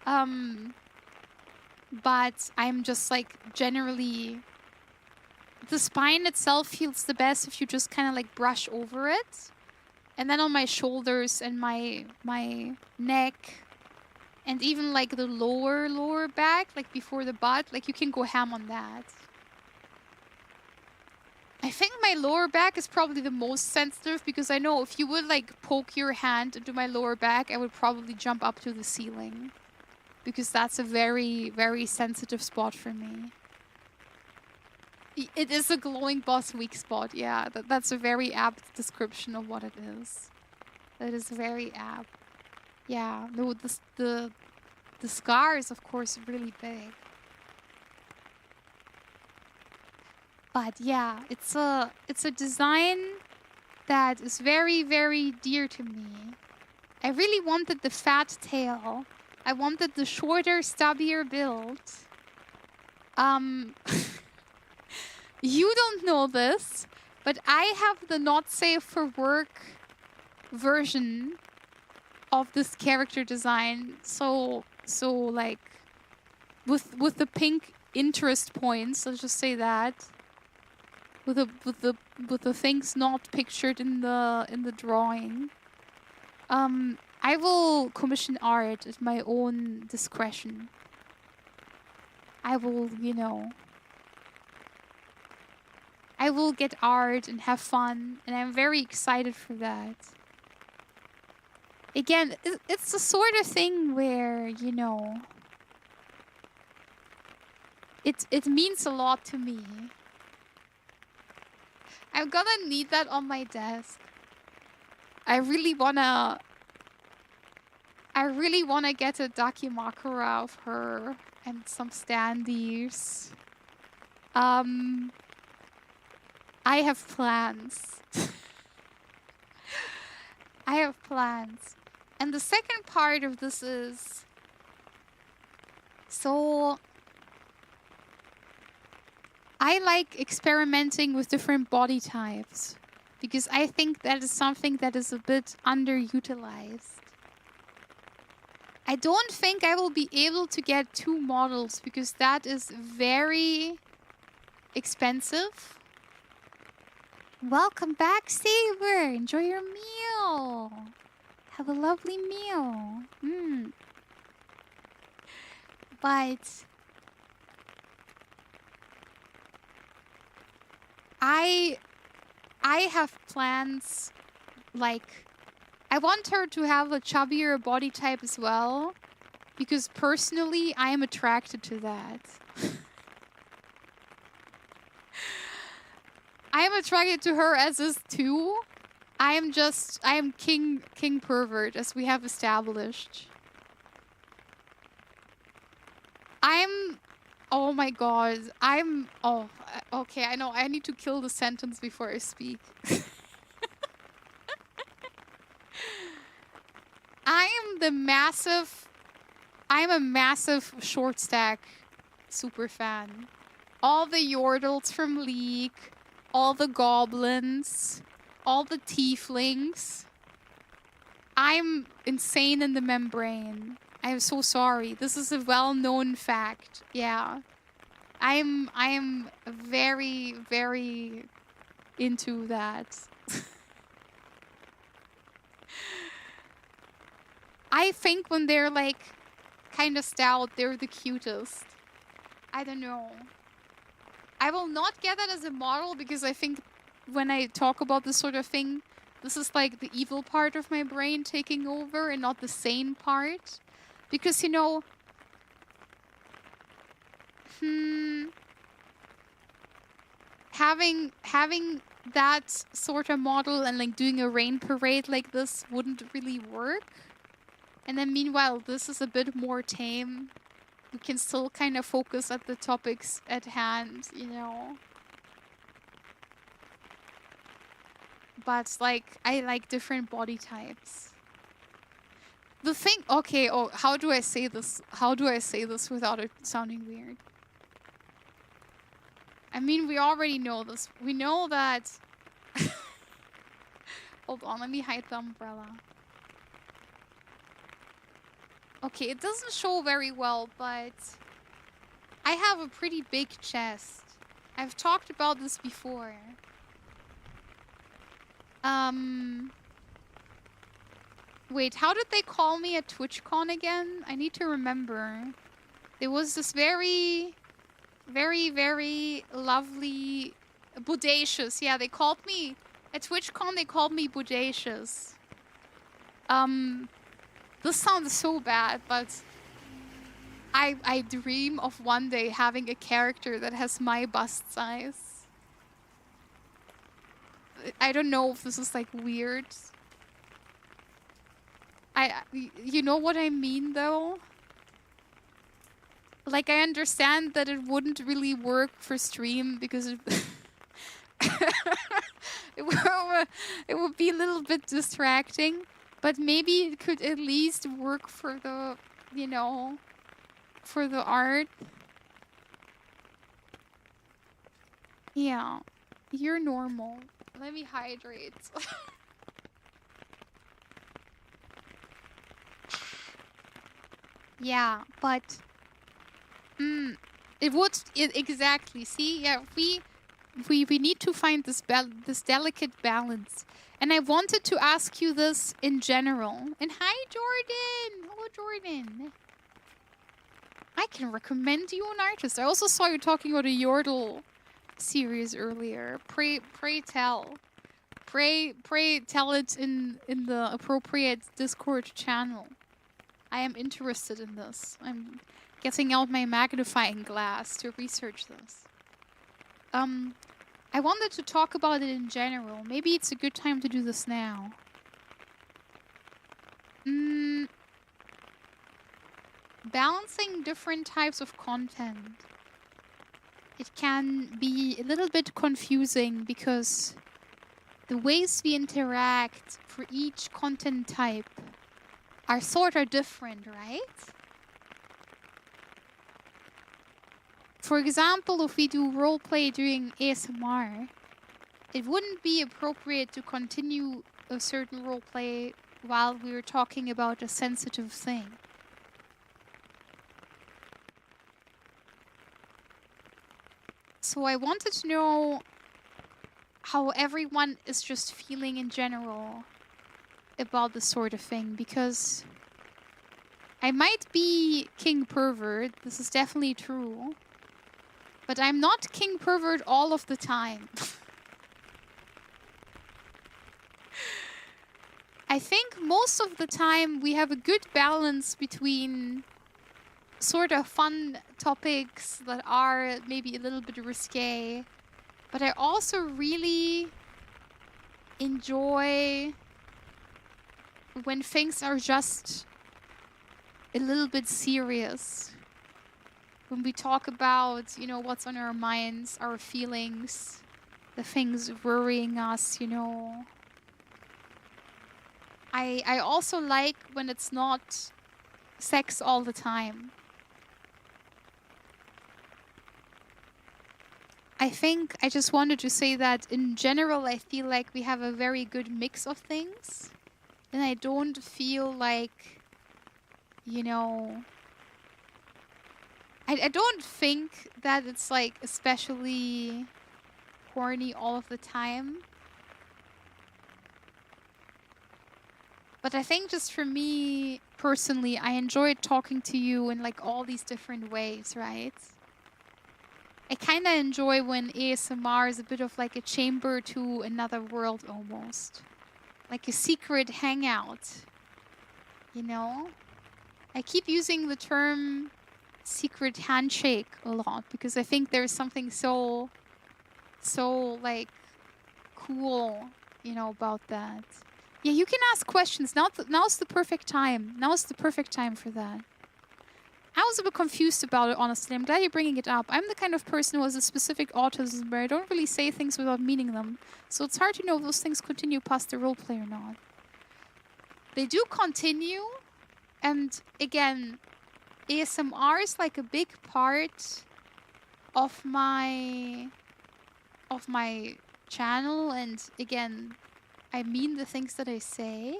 A: But I'm just, like, generally... The spine itself feels the best if you just kind of, like, brush over it. And then on my shoulders and my neck... And even, like, the lower back, like, before the butt, like, you can go ham on that. I think my lower back is probably the most sensitive because I know if you would, like, poke your hand into my lower back, I would probably jump up to the ceiling. Because that's a very, very sensitive spot for me. It is a glowing boss weak spot, yeah. That's a very apt description of what it is. That is very apt. Yeah, no, the scar is, of course, really big. But yeah, it's a design that is very, very dear to me. I really wanted the fat tail. I wanted the shorter, stubbier build. You don't know this, but I have the not safe for work version of this character design, so like with the pink interest points, let's just say that, with the things not pictured in the drawing. I will commission art at my own discretion. I will, you know, I will get art and have fun, and I'm very excited for that. Again, it's the sort of thing where, you know, it means a lot to me. I'm gonna need that on my desk. I really wanna get a dakimakura of her and some standees. I have plans. I have plans. And the second part of this is... So... I like experimenting with different body types. Because I think that is something that is a bit underutilized. I don't think I will be able to get 2 models because that is very expensive. Welcome back, Saber. Enjoy your meal. Have a lovely meal. But I have plans, like, I want her to have a chubbier body type as well, because personally I am attracted to that. I am attracted to her as is too. I am king pervert, as we have established. Oh my god. Oh, okay, I know. I need to kill the sentence before I speak. I'm a massive short stack super fan. All the Yordles from League, all the goblins, all the tieflings. I'm insane in the membrane. I'm so sorry. This is a well-known fact. Yeah. I'm very, very into that. I think when they're like kind of stout, they're the cutest. I don't know. I will not get that as a model because I think when I talk about this sort of thing, this is like the evil part of my brain taking over and not the sane part. Because, you know, having that sort of model and like doing a rain parade like this wouldn't really work. And then meanwhile, this is a bit more tame. We can still kind of focus at the topics at hand, you know. But like, I like different body types. The thing, okay, oh, how do I say this? How do I say this without it sounding weird? I mean, we already know this. We know that... Hold on, let me hide the umbrella. Okay, it doesn't show very well, but... I have a pretty big chest. I've talked about this before. Wait, how did they call me at TwitchCon again? I need to remember. There was this very, very lovely... Bodacious. Yeah, they called me... At TwitchCon, they called me bodacious. This sounds so bad, but... I dream of one day having a character that has my bust size. I don't know if this is, like, weird. You know what I mean, though? Like, I understand that it wouldn't really work for stream because it would be a little bit distracting. But maybe it could at least work for the, you know, for the art. Yeah, you're normal. Let me hydrate. Yeah, but exactly. See, yeah, we need to find this delicate balance. And I wanted to ask you this in general. And hi, Jordan. Hello, Jordan. I can recommend you an artist. I also saw you talking about a Yordle series earlier. Pray tell. Pray tell it in the appropriate Discord channel. I am interested in this. I'm getting out my magnifying glass to research this. I wanted to talk about it in general. Maybe it's a good time to do this now. Balancing different types of content. It can be a little bit confusing because the ways we interact for each content type are sort of different, right? For example, if we do roleplay during ASMR, it wouldn't be appropriate to continue a certain roleplay while we were talking about a sensitive thing. So I wanted to know how everyone is just feeling in general about this sort of thing, because I might be King Pervert, this is definitely true, but I'm not King Pervert all of the time. I think most of the time we have a good balance between sort of fun topics that are maybe a little bit risque, but I also really enjoy when things are just a little bit serious. When we talk about, you know, what's on our minds, our feelings, the things worrying us, you know. I also like when it's not sex all the time. I think I just wanted to say that in general, I feel like we have a very good mix of things. And I don't feel like, you know... I don't think that it's like especially horny all of the time. But I think just for me, personally, I enjoyed talking to you in like all these different ways, right? I kind of enjoy when ASMR is a bit of like a chamber to another world almost. Like a secret hangout, you know? I keep using the term secret handshake a lot because I think there's something so like cool, you know, about that. Yeah, you can ask questions. Now's the perfect time. Now's the perfect time for that. I was a bit confused about it, honestly. I'm glad you're bringing it up. I'm the kind of person who has a specific autism where I don't really say things without meaning them. So it's hard to know if those things continue past the roleplay or not. They do continue. And again, ASMR is like a big part of my channel. And again, I mean the things that I say.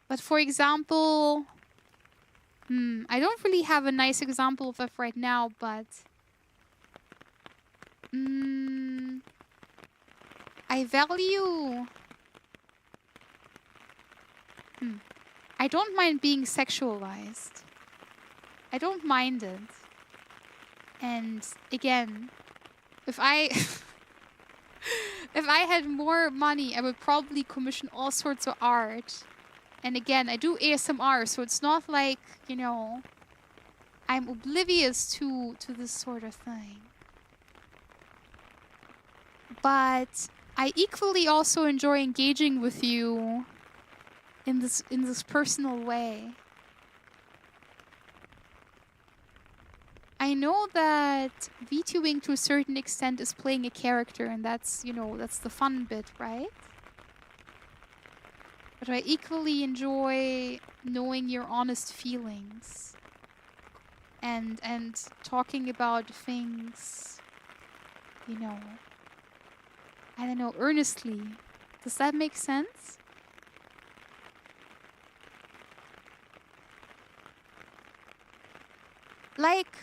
A: But for example... I don't really have a nice example of that right now, but... I value... I don't mind being sexualized. I don't mind it. And again, if I... if I had more money, I would probably commission all sorts of art. And again, I do ASMR, so it's not like, you know, I'm oblivious to this sort of thing. But I equally also enjoy engaging with you in this personal way. I know that VTubing to a certain extent is playing a character, and that's, you know, that's the fun bit, right? But I equally enjoy knowing your honest feelings and talking about things, you know, I don't know, earnestly. Does that make sense? Like,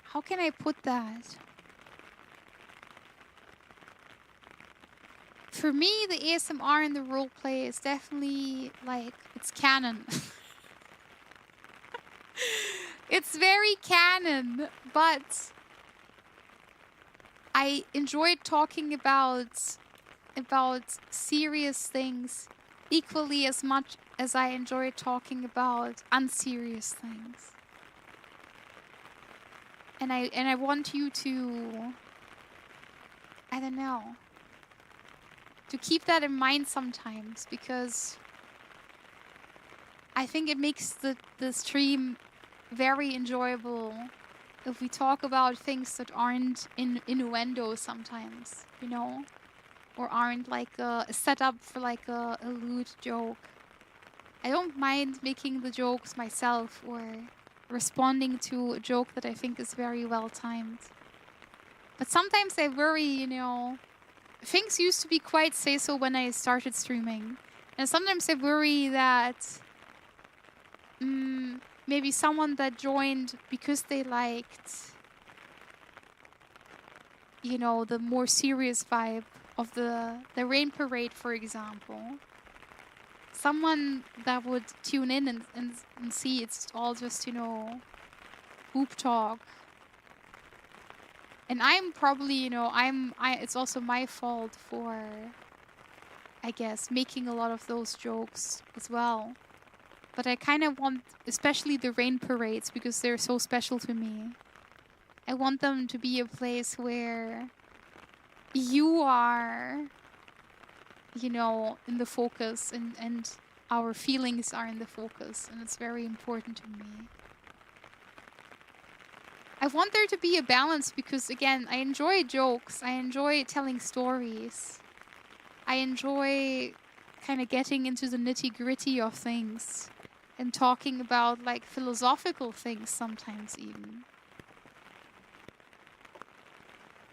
A: how can I put that? For me, the ASMR and the roleplay is definitely, like, it's canon. It's very canon, but I enjoyed talking about serious things equally as much as I enjoy talking about unserious things. And I want you to, I don't know, to keep that in mind sometimes, because I think it makes the stream very enjoyable if we talk about things that aren't innuendo sometimes, you know? Or aren't like a setup for like a lewd joke. I don't mind making the jokes myself or responding to a joke that I think is very well timed. But sometimes I worry, you know, things used to be quite say-so when I started streaming. And sometimes I worry that maybe someone that joined because they liked, you know, the more serious vibe of the rain parade, for example. Someone that would tune in and see it's all just, you know, poop talk. And I'm probably, you know, it's also my fault for, I guess, making a lot of those jokes as well. But I kind of want, especially the rain parades, because they're so special to me. I want them to be a place where you are, you know, in the focus, and our feelings are in the focus, and it's very important to me. I want there to be a balance because, again, I enjoy jokes. I enjoy telling stories. I enjoy kind of getting into the nitty-gritty of things and talking about, like, philosophical things sometimes even.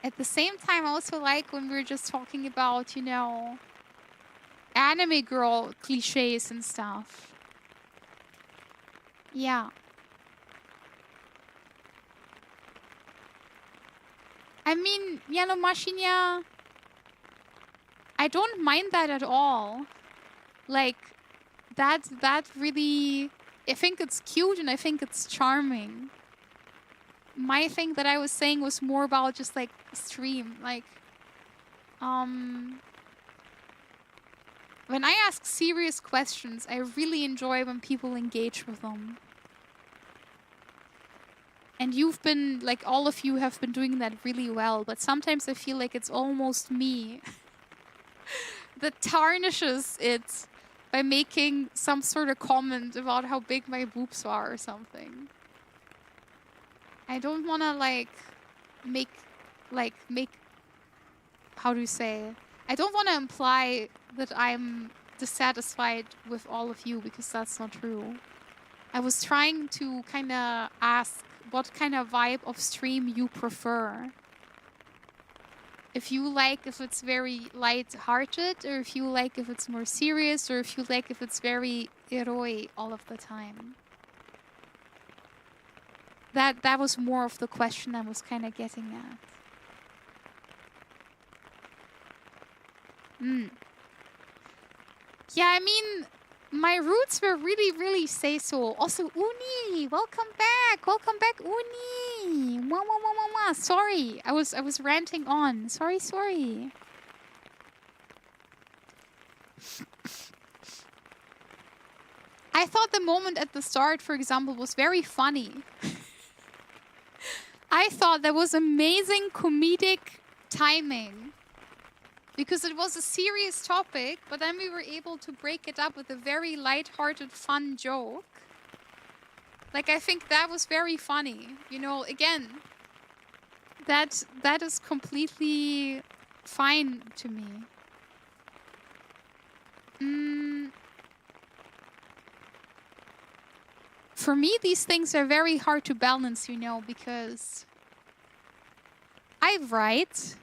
A: At the same time, I also like when we're just talking about, you know, anime girl cliches and stuff. Yeah. I mean, no, Mashinya, I don't mind that at all. Like, that really... I think it's cute and I think it's charming. My thing that I was saying was more about just, like, stream. Like, when I ask serious questions, I really enjoy when people engage with them. And you've been, like, all of you have been doing that really well, but sometimes I feel like it's almost me that tarnishes it by making some sort of comment about how big my boobs are or something. I don't want to, like, make, how do you say? I don't want to imply that I'm dissatisfied with all of you, because that's not true. I was trying to kind of ask what kind of vibe of stream you prefer. If you like if it's very light-hearted, or if you like if it's more serious, or if you like if it's very eroi all of the time. That was more of the question I was kind of getting at. Yeah, I mean, my roots were really say so. Also, Uni, welcome back. Welcome back, Uni. Mwah, mwah, mwah, mwah, mwah. Sorry, I was ranting on. Sorry. I thought the moment at the start, for example, was very funny. I thought that was amazing comedic timing. Because it was a serious topic, but then we were able to break it up with a very light-hearted, fun joke. Like, I think that was very funny. You know, again, that is completely fine to me. For me, these things are very hard to balance, you know, because I write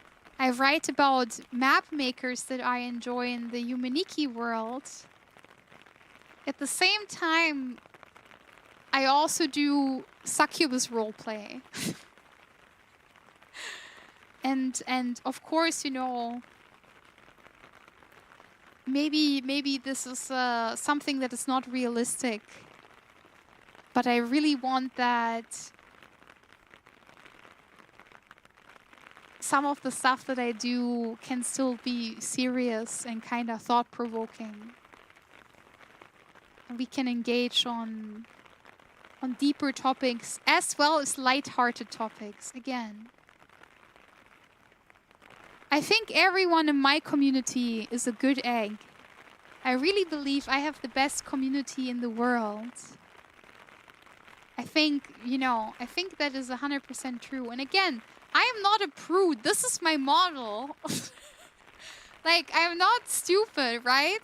A: about map makers that I enjoy in the Humaniki world. At the same time, I also do succubus roleplay. and of course, you know, maybe this is something that is not realistic. But I really want that some of the stuff that I do can still be serious and kind of thought-provoking. And we can engage on deeper topics as well as light-hearted topics, again. I think everyone in my community is a good egg. I really believe I have the best community in the world. I think, you know, I think that is 100% true. And again, I am not a prude. This is my model. Like, I am not stupid, right?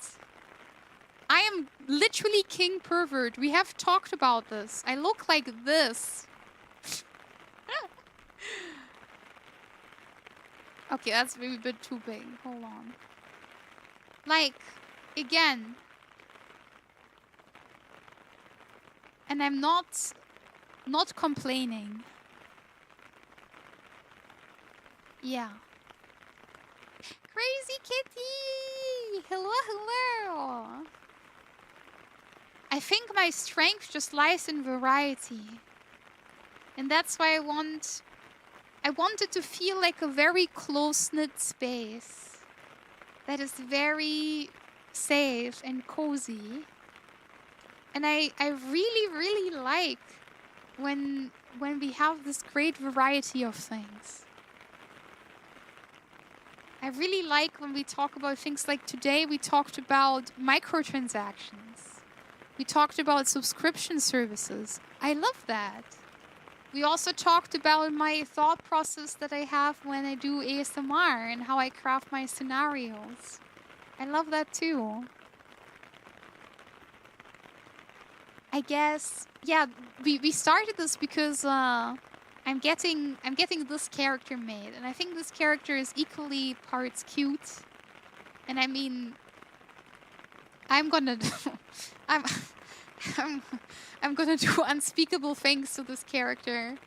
A: I am literally king pervert. We have talked about this. I look like this. Okay, that's maybe a bit too big. Hold on. Like, again. And I'm not complaining. Yeah. Crazy kitty! Hello. I think my strength just lies in variety. And that's why I wanted to feel like a very close-knit space that is very safe and cozy. And I really like when we have this great variety of things. I really like when we talk about things like today we talked about microtransactions. We talked about subscription services. I love that. We also talked about my thought process that I have when I do ASMR and how I craft my scenarios. I love that too. I guess, yeah, we started this because I'm getting this character made, and I think this character is equally parts cute. And I mean, I'm gonna do I'm gonna do unspeakable things to this character.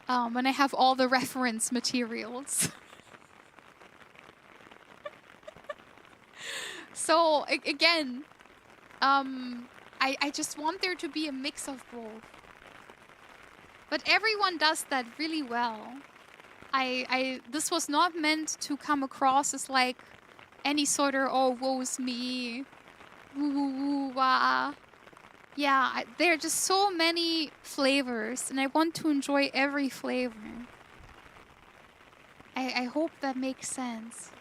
A: when I have all the reference materials. So again, I just want there to be a mix of both. But everyone does that really well. This was not meant to come across as like any sort of, oh, woe's me, woo woo woo wah. Yeah, there are just so many flavors, and I want to enjoy every flavor. I hope that makes sense.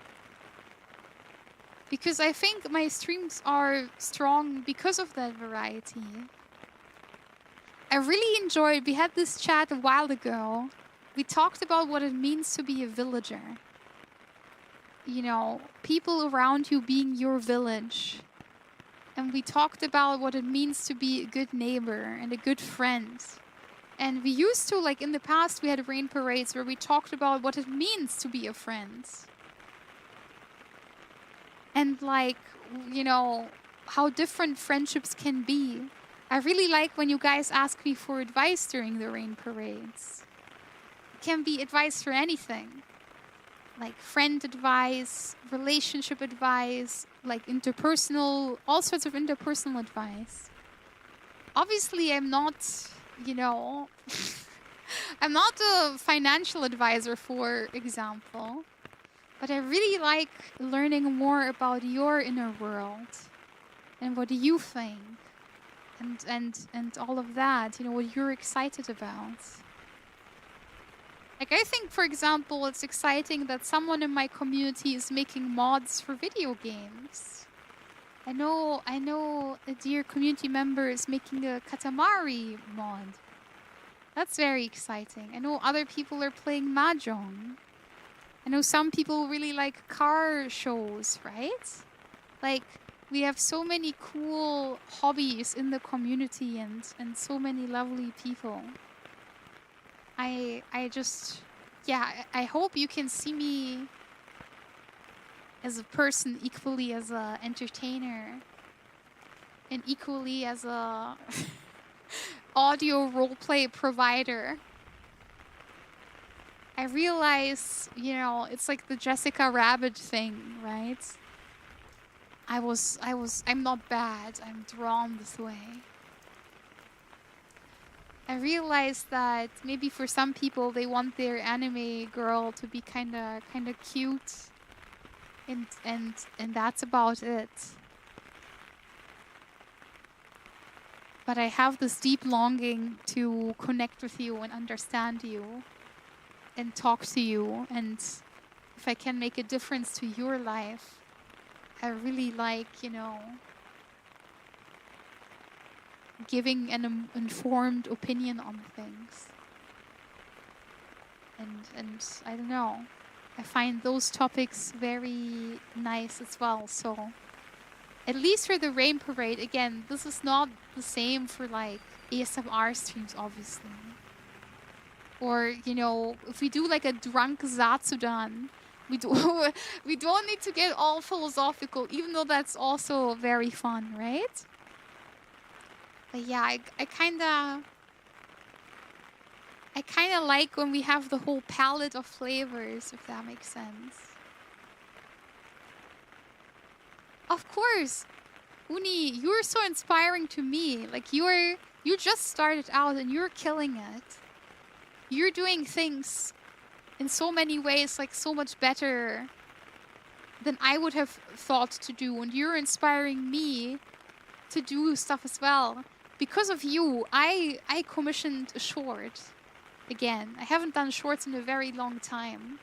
A: Because I think my streams are strong because of that variety. I really enjoyed, we had this chat a while ago. We talked about what it means to be a villager. You know, people around you being your village. And we talked about what it means to be a good neighbor and a good friend. And we used to, like in the past, we had rain parades where we talked about what it means to be a friend. And like, you know, how different friendships can be. I really like when you guys ask me for advice during the rain parades. It can be advice for anything. Like friend advice, relationship advice, like interpersonal, all sorts of interpersonal advice. Obviously, I'm not, you know, I'm not a financial advisor, for example. But I really like learning more about your inner world and what you think and all of that, you know, what you're excited about. Like, I think, for example, it's exciting that someone in my community is making mods for video games. I know a dear community member is making a Katamari mod. That's very exciting. I know other people are playing Mahjong. I know some people really like car shows, right? Like, we have so many cool hobbies in the community and so many lovely people. I just, yeah, I hope you can see me as a person equally as an entertainer and equally as a audio roleplay provider. I realize, you know, it's like the Jessica Rabbit thing, right? I'm not bad. I'm drawn this way. I realize that maybe for some people they want their anime girl to be kinda cute, and that's about it. But I have this deep longing to connect with you and understand you and talk to you, and if I can make a difference to your life, I really like, you know, giving an informed opinion on things. And I don't know, I find those topics very nice as well. So at least for the rain parade, again, this is not the same for like ASMR streams, obviously. Or, you know, if we do like a drunk Zatsudan, we don't need to get all philosophical, even though that's also very fun, right? But yeah, I kinda like when we have the whole palette of flavors, if that makes sense. Of course, Uni, you're so inspiring to me. Like you just started out and you're killing it. You're doing things in so many ways like so much better than I would have thought to do, and you're inspiring me to do stuff as well. Because of you, I commissioned a short again. I haven't done shorts in a very long time,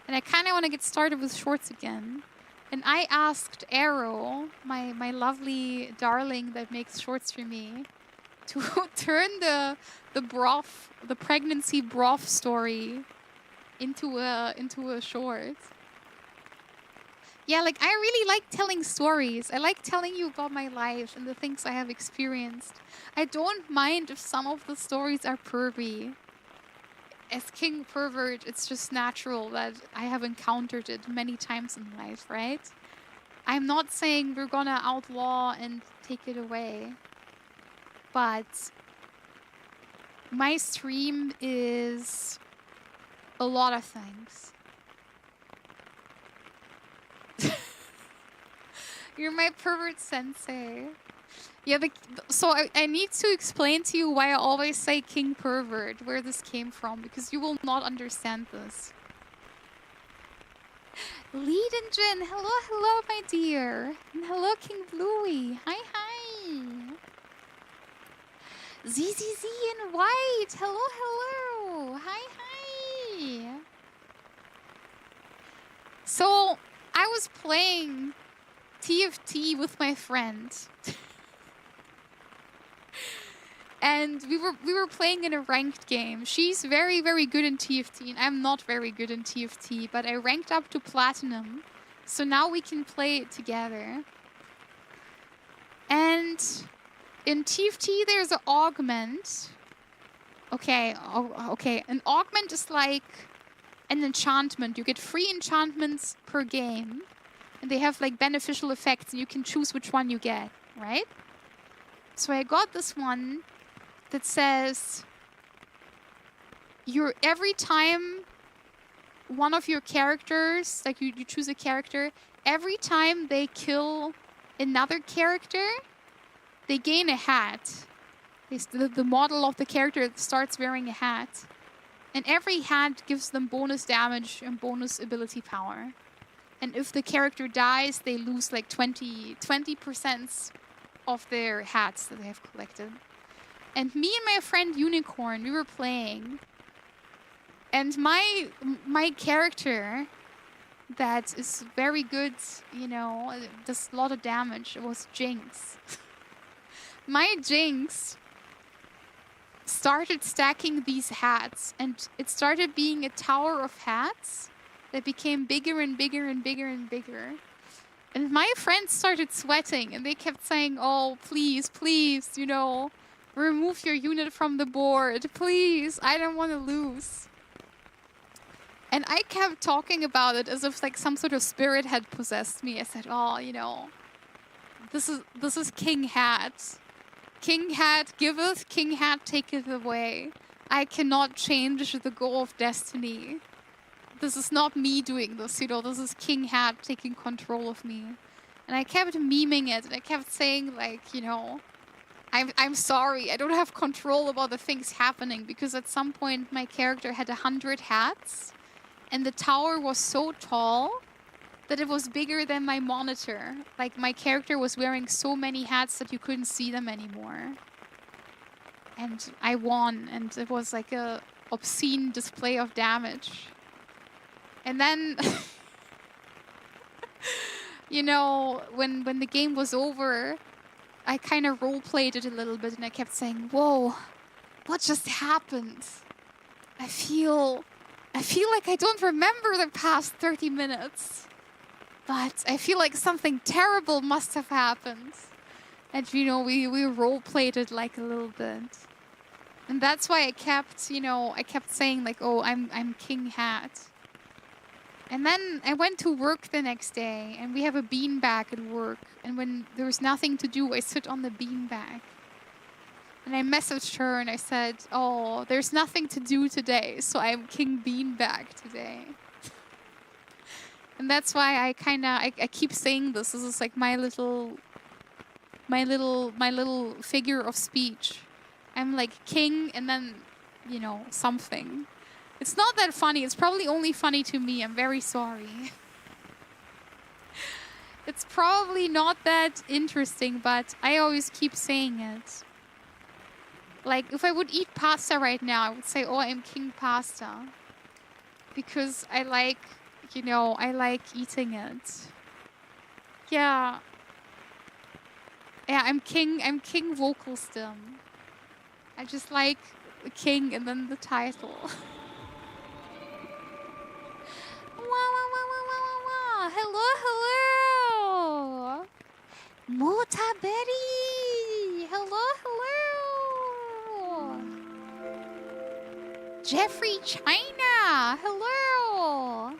A: and I kind of want to get started with shorts again. And I asked Arrow, my lovely darling that makes shorts for me, to turn the pregnancy broth story into a short. Yeah, like I really like telling stories. I like telling you about my life and the things I have experienced. I don't mind if some of the stories are pervy. As King Pervert, it's just natural that I have encountered it many times in life, right? I'm not saying we're gonna outlaw and take it away. But My stream is a lot of things. You're my pervert sensei. Yeah, so I need to explain to you why I always say king pervert, where this came from, because you will not understand this. Lead engine, hello, hello, my dear. And hello, King Bluey. Hi, hi. ZZZ in white, hello, hello. Hi, hi. So, I was playing TFT with my friend. And we were playing in a ranked game. She's very, very good in TFT, and I'm not very good in TFT, but I ranked up to platinum. So now we can play it together. And in TFT, there's an augment. Okay, okay. An augment is like an enchantment. You get 3 enchantments per game. And they have like beneficial effects, and you can choose which one you get, right? So I got this one that says every time one of your characters, like you choose a character, every time they kill another character, they gain a hat. The model of the character starts wearing a hat. And every hat gives them bonus damage and bonus ability power. And if the character dies, they lose like 20% of their hats that they have collected. And me and my friend Unicorn, we were playing. And my character that is very good, you know, does a lot of damage, it was Jinx. My Jinx started stacking these hats, and it started being a tower of hats that became bigger and bigger and bigger and bigger. And my friends started sweating, and they kept saying, oh, please, please, you know, remove your unit from the board. Please, I don't want to lose. And I kept talking about it as if like some sort of spirit had possessed me. I said, oh, you know, this is King Hat. King Hat giveth, King Hat taketh away. I cannot change the go of destiny. This is not me doing this, you know, this is King Hat taking control of me. And I kept memeing it, and I kept saying, like, you know, I'm sorry, I don't have control about the things happening, because at some point my character had 100 hats, and the tower was so tall that it was bigger than my monitor. Like, my character was wearing so many hats that you couldn't see them anymore. And I won, and it was like a obscene display of damage. And then, you know, when the game was over, I kind of role-played it a little bit, and I kept saying, whoa, what just happened? I feel like I don't remember the past 30 minutes. But I feel like something terrible must have happened. And, you know, we role-played it like a little bit. And that's why I kept, you know, I kept saying like, oh, I'm King Hat. And then I went to work the next day, and we have a beanbag at work. And when there's nothing to do, I sit on the beanbag. And I messaged her and I said, oh, there's nothing to do today, so I'm King Beanbag today. And that's why I keep saying this. This is like my little figure of speech. I'm like king and then, you know, something. It's not that funny. It's probably only funny to me. I'm very sorry. It's probably not that interesting, but I always keep saying it. Like, if I would eat pasta right now, I would say, oh, I'm King Pasta. Because I like, you know, I like eating it. Yeah. Yeah, I'm King Vocal Stem. I just like the king and then the title. Hello, hello! Mota Betty! Hello, hello! Jeffrey China! Hello!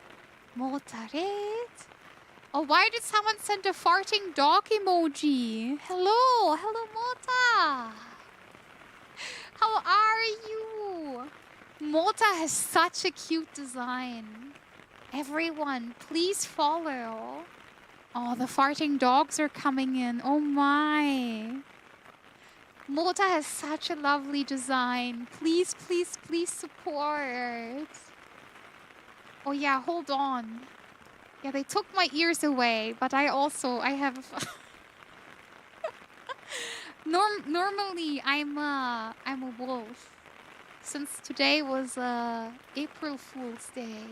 A: Mota Red! Oh, why did someone send a farting dog emoji? Hello! Hello, Mota! How are you? Mota has such a cute design. Everyone, please follow. Oh, the farting dogs are coming in. Oh my. Mota has such a lovely design. Please, please, please support. Oh yeah, hold on. Yeah, they took my ears away, but I have... Normally, I'm a wolf. Since today was April Fool's Day,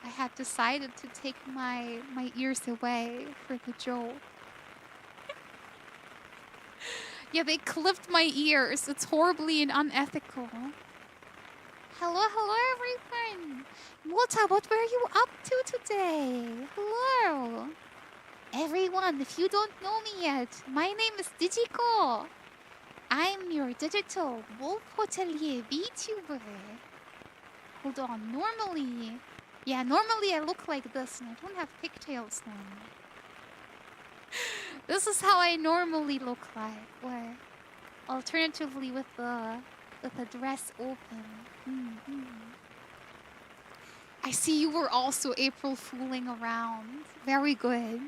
A: I had decided to take my ears away for the joke. Yeah, they clipped my ears. It's horribly and unethical. Hello, hello, everyone. Mota, what were you up to today? Hello. Everyone, if you don't know me yet, my name is Digiko. I'm your digital wolf hotelier VTuber. Hold on, normally I look like this and I don't have pigtails normally. This is how I normally look like, or alternatively with the dress open. I see you were also April fooling around. Very good.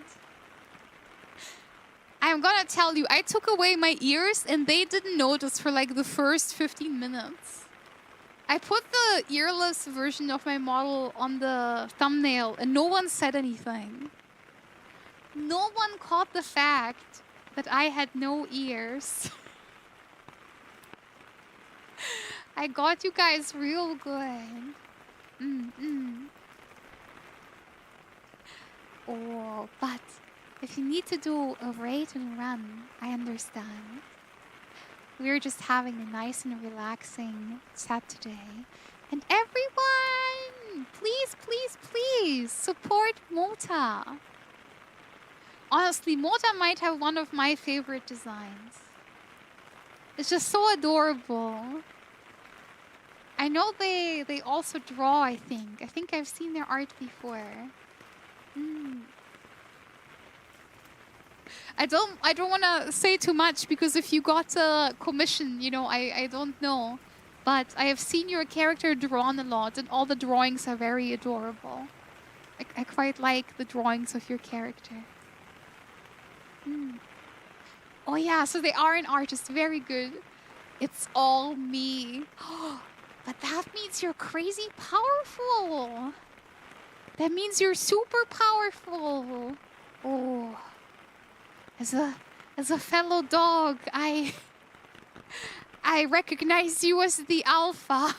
A: I'm gonna tell you, I took away my ears and they didn't notice for like the first 15 minutes. I put the earless version of my model on the thumbnail and no one said anything. No one caught the fact that I had no ears. I got you guys real good. Oh, but if you need to do a raid and run, I understand. We're just having a nice and relaxing chat today. And everyone, please, please, please support Mota. Honestly, Mota might have one of my favorite designs. It's just so adorable. I know they also draw, I think. I think I've seen their art before. I don't want to say too much because if you got a commission, you know, I don't know. But I have seen your character drawn a lot and all the drawings are very adorable. I quite like the drawings of your character. Oh yeah, so they are an artist. Very good. It's all me. But that means you're crazy powerful. That means you're super powerful. Oh. As a fellow dog, I recognize you as the alpha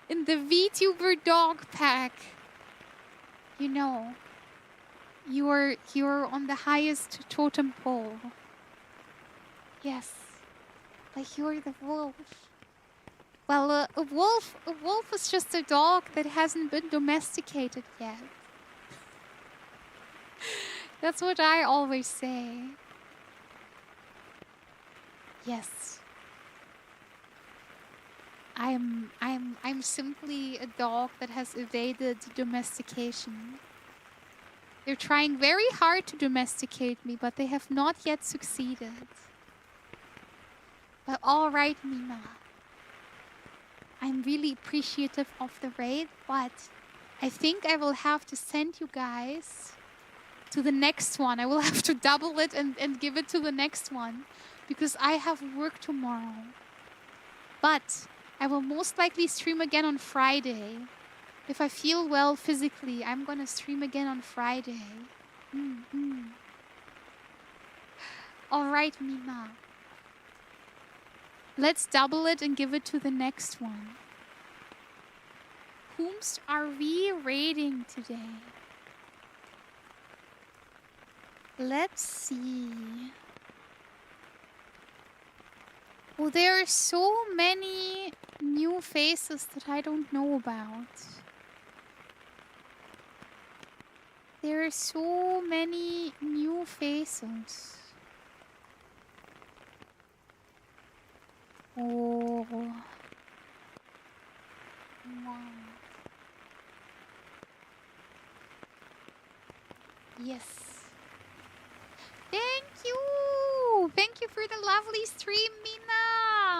A: in the VTuber dog pack. You know, you're on the highest totem pole. Yes, like you're the wolf. Well, a wolf is just a dog that hasn't been domesticated yet. That's what I always say. Yes. I'm simply a dog that has evaded domestication. They're trying very hard to domesticate me, but they have not yet succeeded. But all right, Mina. I'm really appreciative of the raid, but I think I will have to send you guys to the next one. I will have to double it and give it to the next one because I have work tomorrow. But I will most likely stream again on Friday. If I feel well physically, I'm gonna stream again on Friday. All right, Mina. Let's double it and give it to the next one. Whomst are we raiding today? Let's see. Well, there are so many new faces that I don't know about. There are so many new faces. Oh. Wow. Yes. Thank you! Thank you for the lovely stream, Mina!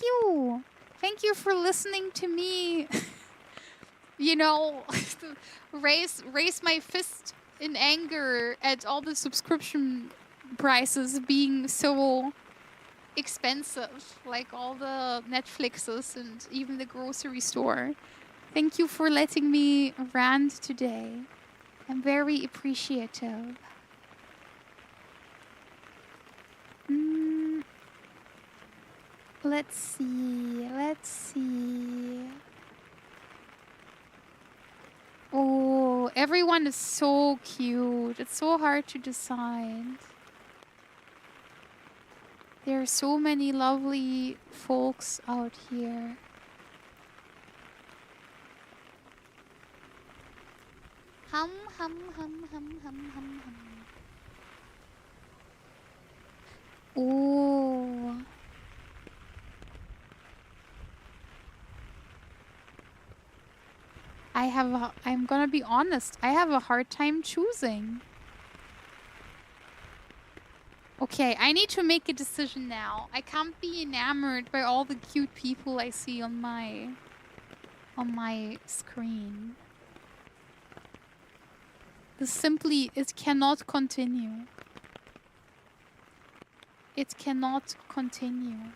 A: you. Thank you for listening to me. You know, raise my fist in anger at all the subscription prices being so expensive, like all the Netflixes and even the grocery store. Thank you for letting me rant today. I'm very appreciative. Let's see. Oh, everyone is so cute. It's so hard to decide. There are so many lovely folks out here. Hum, hum, hum, hum, hum, hum, hum. Oh. I'm gonna be honest, I have a hard time choosing. Okay, I need to make a decision now. I can't be enamored by all the cute people I see on my screen. It cannot continue. It cannot continue.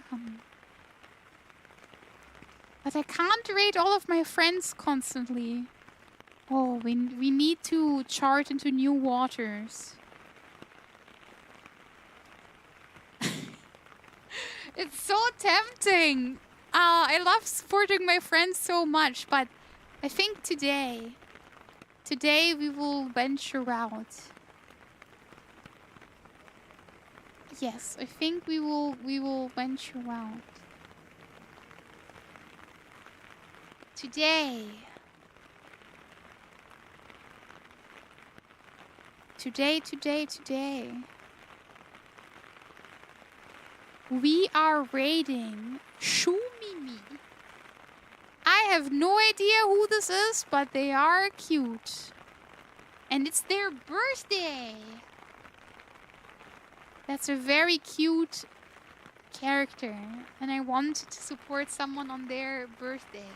A: Hum. But I can't rate all of my friends constantly. Oh, we need to chart into new waters. It's so tempting. I love supporting my friends so much, but I think today we will venture out. Yes, I think we will venture out. Today. We are raiding Shumimi. I have no idea who this is, but they are cute. And it's their birthday. That's a very cute character. And I wanted to support someone on their birthday.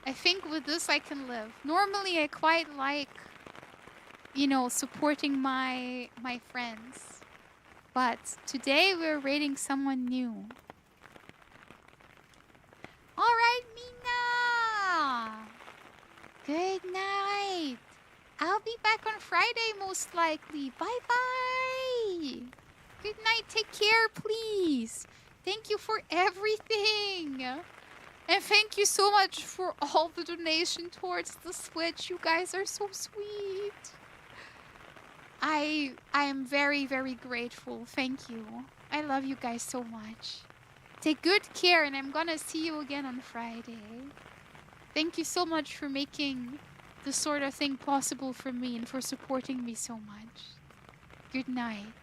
A: I think with this I can live. Normally I quite like, you know, supporting my friends. But today we're raiding someone new. Alright, Mina! Good night! I'll be back on Friday most likely. Bye-bye! Good night, take care, please! Thank you for everything! And thank you so much for all the donation towards the Switch. You guys are so sweet. I am very, very grateful. Thank you. I love you guys so much. Take good care, and I'm gonna see you again on Friday. Thank you so much for making this sort of thing possible for me and for supporting me so much. Good night.